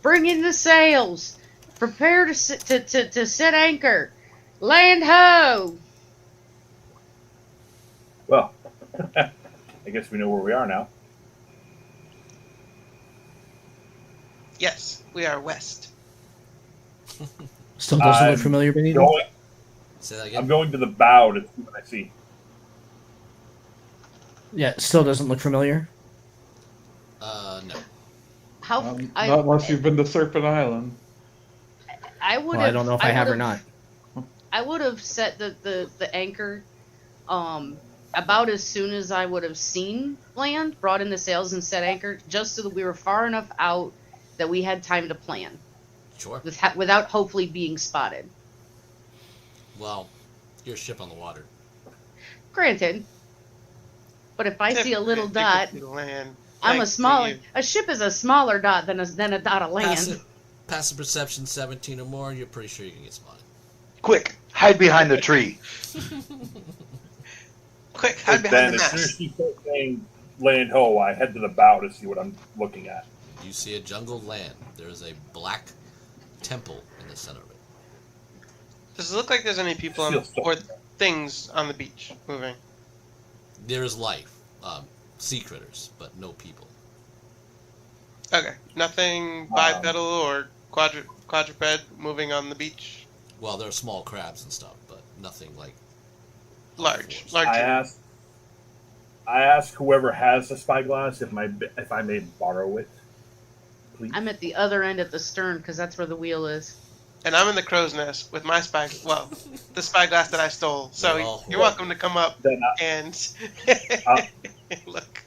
"Bring in the sails! Prepare to set anchor! Land ho!" Well, I guess we know where we are now. Yes, we are west. Still doesn't look I'm familiar, Benito? Going, Say that again. I'm going to the bow to see what I see. Yeah, still doesn't look familiar. No. How Not unless you've been to Serpent Island. I would Well, have. I don't know if I have or not. I would have set the anchor, about as soon as I would have seen land, brought in the sails and set anchor, just so that we were far enough out that we had time to plan, Sure. without hopefully being spotted. Well, you're a ship on the water. Granted, but if I see a little dot, Typically land, I'm a thanks to smaller. you. A ship is a smaller dot than a dot of land. Passive perception 17 or more, you're pretty sure you can get spotted. Quick, hide behind the tree. Quick, hide But behind then the as soon as mast. she starts saying land ho, I head to the bow to see what I'm looking at. You see a jungle land. There is a black temple in the center of it. Does it look like there's any people on, Feels so- or things on the beach moving? There is life, sea critters, but no people. Okay, nothing bipedal or quadruped moving on the beach. Well, there are small crabs and stuff, but nothing like Large. I ask whoever has the spyglass if I may borrow it, please. I'm at the other end at the stern because that's where the wheel is. And I'm in the crow's nest with my the spyglass that I stole. So Well, you're welcome to come up Then and look.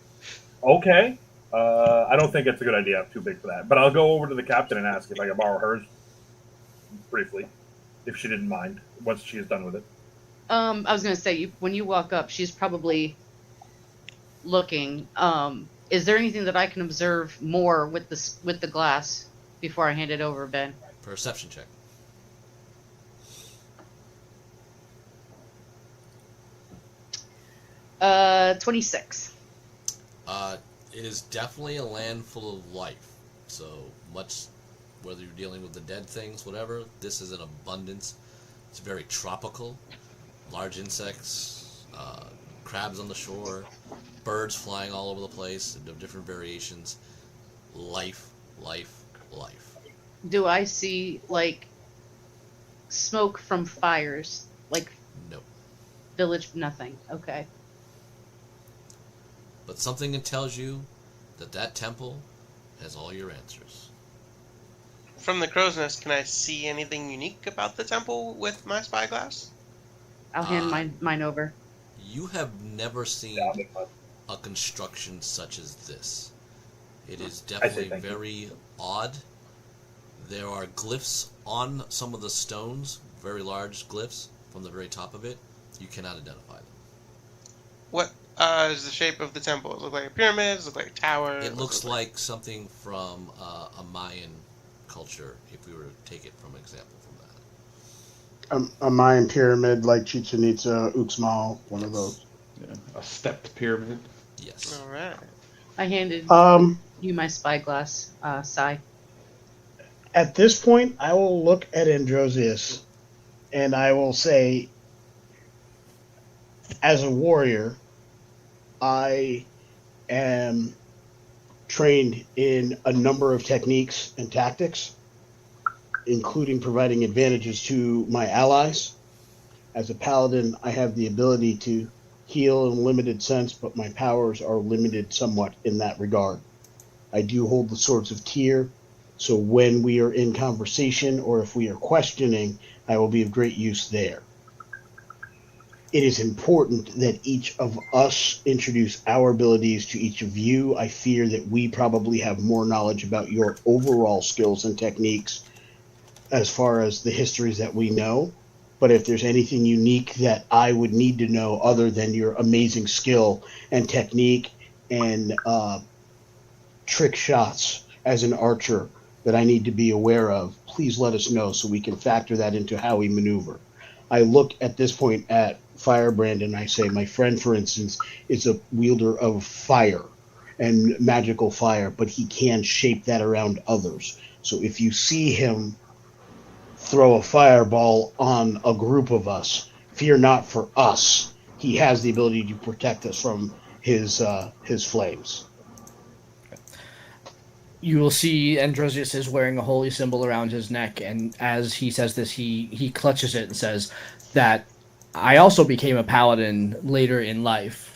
okay. I don't think it's a good idea. I'm too big for that. But I'll go over to the captain and ask if I can borrow hers briefly, if she didn't mind, once she is done with it. I was gonna say, when you walk up, she's probably looking. Is there anything that I can observe more with the glass before I hand it over, Ben? perception check. Uh, 26. It is definitely a land full of life. So much, whether you're dealing with the dead things, whatever, this is an abundance. It's very tropical. Large insects, crabs on the shore, birds flying all over the place of different variations. Life. Do I see, like, smoke from fires? Like, Nope. village? Nothing. Okay. But something tells you that temple has all your answers. From the crow's nest, can I see anything unique about the temple with my spyglass? I'll hand mine over. You have never seen Yeah, I'll make mine. a construction such as this. It is I say definitely thank you. very odd. There are glyphs on some of the stones, very large glyphs from the very top of it. You cannot identify them. What is the shape of the temple? Does it look like a pyramid? Does it look like a tower? It looks like something from a Mayan culture, if we were to take it from an example from that. A Mayan pyramid like Chichen Itza, Uxmal, one of those. Yeah, a stepped pyramid. Yes. All right. I handed you my spyglass, Sai. At this point, I will look at Androsius and I will say, as a warrior, I am trained in a number of techniques and tactics, including providing advantages to my allies. As a paladin, I have the ability to heal in a limited sense, but my powers are limited somewhat in that regard. I do hold the Swords of Tyr, so when we are in conversation or if we are questioning, I will be of great use there. It is important that each of us introduce our abilities to each of you. I fear that we probably have more knowledge about your overall skills and techniques as far as the histories that we know. But if there's anything unique that I would need to know other than your amazing skill and technique and trick shots as an archer that I need to be aware of, please let us know so we can factor that into how we maneuver. I look at this point at Firebrand and I say, my friend, for instance, is a wielder of fire. and magical fire, but he can shape that around others. So if you see him throw a fireball on a group of us, fear not for us. He has the ability to protect us from his flames. You will see Androsius is wearing a holy symbol around his neck, and as he says this, he clutches it and says that I also became a paladin later in life.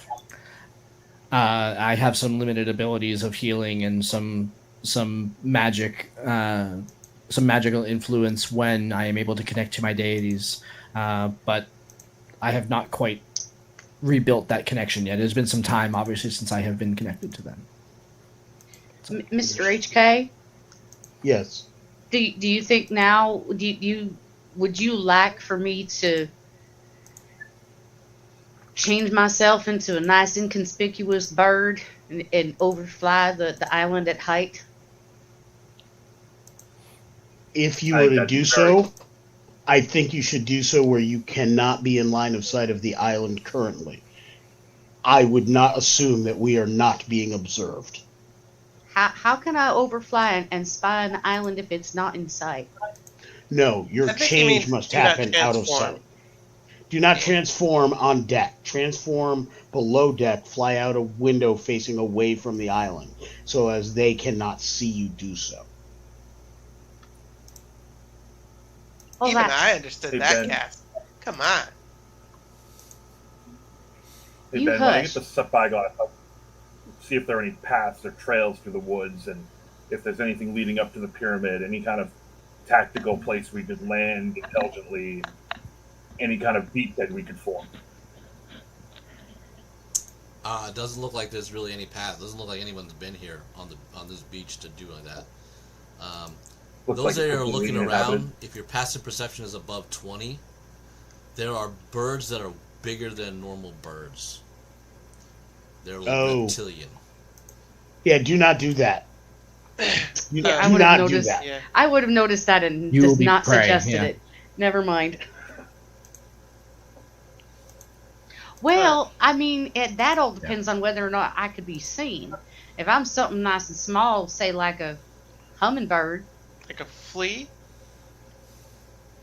I have some limited abilities of healing and some magic, some magical influence when I am able to connect to my deities, but I have not quite rebuilt that connection yet. It has been some time, obviously, since I have been connected to them. Mr. HK, Yes. do you think now would you like for me to change myself into a nice inconspicuous bird and overfly the island at height? If you I were think to that'd do be so, I think you should do so where you cannot be in line of sight of the island currently. I would not assume that we are not being observed. How can I overfly and spy an island if it's not in sight? No, your I think he change means must do not happen out of transform. sight. Do not transform on deck. Transform below deck, fly out a window facing away from the island, so as they cannot see you do so. Oh, Even that's I understood Hey, that, Ben. Cass. Come on. Hey, You Ben, when I hush. get the Spyglass, I'll see if there are any paths or trails through the woods, and if there's anything leading up to the pyramid, any kind of tactical place we could land intelligently, any kind of beat that we could form. It doesn't look like there's really any path. It doesn't look like anyone's been here on this beach to do like that. Looks Those like that it's are looking completely around, inhabited. if your passive perception is above 20, there are birds that are bigger than normal birds. They're Oh. reptilian. Yeah, do not do that. Yeah, I do would have not do noticed. that. Yeah. I would have noticed that and You will just be not prey, suggested yeah. it. Never mind. Well, I mean, that all depends on whether or not I could be seen. If I'm something nice and small, say like a hummingbird, Like a flea?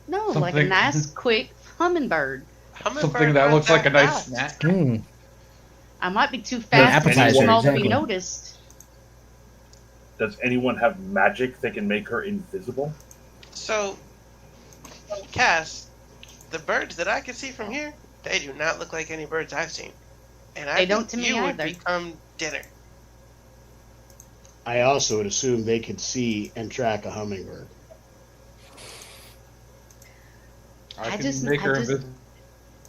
no, like a Something- nice, quick hummingbird. Hummingbird Something that aren't looks like a nice fast. snack. I might be too An fast and too appetizer, small to exactly. be noticed. Does anyone have magic that can make her invisible? So, Cass, the birds that I can see from here, they do not look like any birds I've seen. And I They don't think to me you would either. become dinner. I also would assume they could see and track a hummingbird. I can just- make I her just- invisible.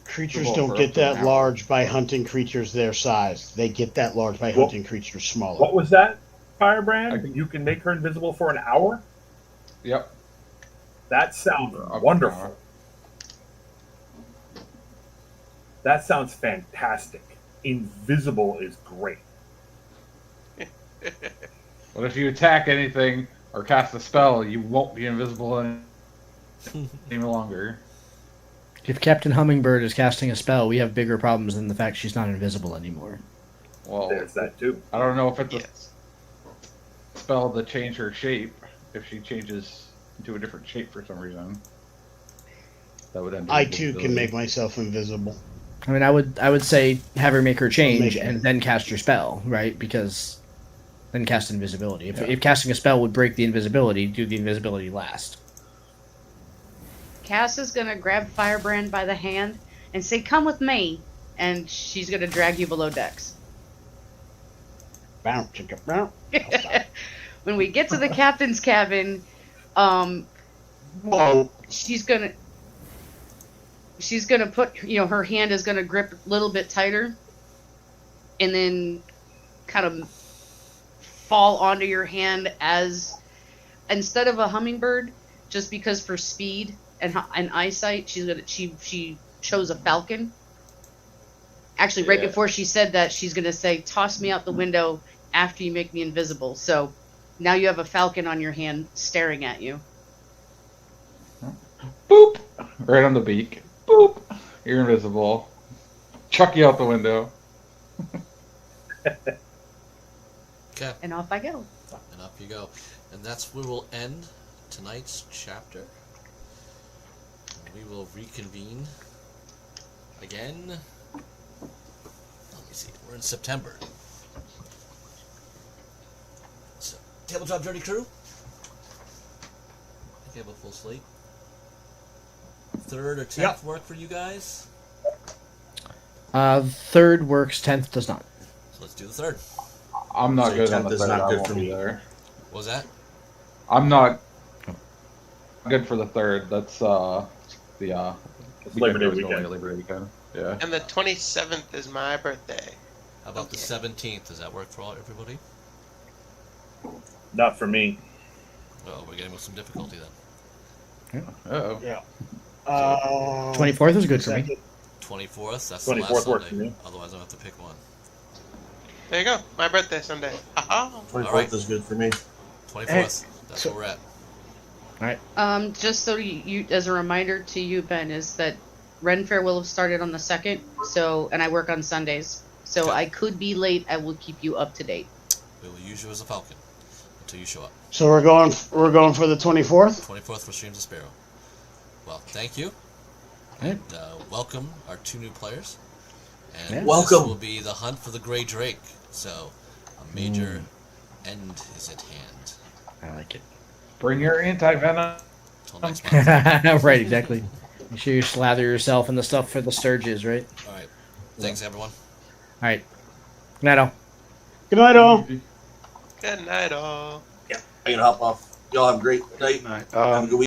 Creatures Well, don't for get up to an that hour. large by hunting creatures their size. They get that large by Well, hunting creatures smaller. What was that, Firebrand? I can- You can make her invisible for an hour? Yep. That sounds Up to an wonderful. hour. That sounds fantastic. Invisible is great. But if you attack anything or cast a spell, you won't be invisible any longer. If Captain Hummingbird is casting a spell, we have bigger problems than the fact she's not invisible anymore. Well, There's that too. I don't know if it's a Yes. spell to change her shape. If she changes into a different shape for some reason, that would end. I too can make myself invisible. I mean, I would say have her make her change Make it. and then cast your spell, right? Because then cast invisibility. If casting a spell would break the invisibility, do the invisibility last. Cass is gonna grab Firebrand by the hand and say, "Come with me," and she's gonna drag you below decks. Bounce, chicka, bounce. When we get to the captain's cabin, Whoa. she's gonna put, her hand is gonna grip a little bit tighter, and then kind of fall onto your hand as, instead of a hummingbird, just because for speed and eyesight, she chose a falcon. Actually, right Yeah. before she said that, she's gonna say, "Toss me out the window after you make me invisible." So now you have a falcon on your hand staring at you. Boop! Right on the beak. Boop! You're invisible. Chuck you out the window. Okay. And off I go. And up you go. And that's where we'll end tonight's chapter. And we will reconvene again. Let me see. We're in September. So, Tabletop Journey crew. I think I have a full slate. 3rd or 10th work for you guys? 3rd works, 10th does not. So let's do the 3rd. I'm not So good on the 10th is third. not I good won't for be me. there. What was that? I'm not good for the 3rd. That's the It's Labor Day goes weekend. away, Labor Day weekend. Yeah. And the 27th is my birthday. How about the Okay. 17th? Does that work for everybody? Not for me. Oh, we're getting with some difficulty then. Oh. Yeah. 24th is good for me. 24th, that's the 24th last works for Sunday. me. Otherwise, I'll have to pick one. There you go. My birthday Sunday. Haha. 24th Alright. is good for me. 24th, that's so- where we're at. Just so you, as a reminder to you, Ben, is that Ren Fair will have started on the 2nd. So, and I work on Sundays, so Okay. I could be late. I will keep you up to date. We will use you as a falcon until you show up. So we're going for the 24th. 24th for Streams of Spero. Well, thank you. Alright. And welcome our 2 new players. And Yeah. this Welcome. will be the hunt for the Grey Drake. So, a major end is at hand. I like it. Bring your anti-venom. Until next month. Right, exactly. Make sure you slather yourself in the stuff for the sturges, right? Alright. Thanks, everyone. Alright. Good night, all. Good night, all. Good night, all. I'm gonna hop off. Y'all have a great night. Night. Have a good week.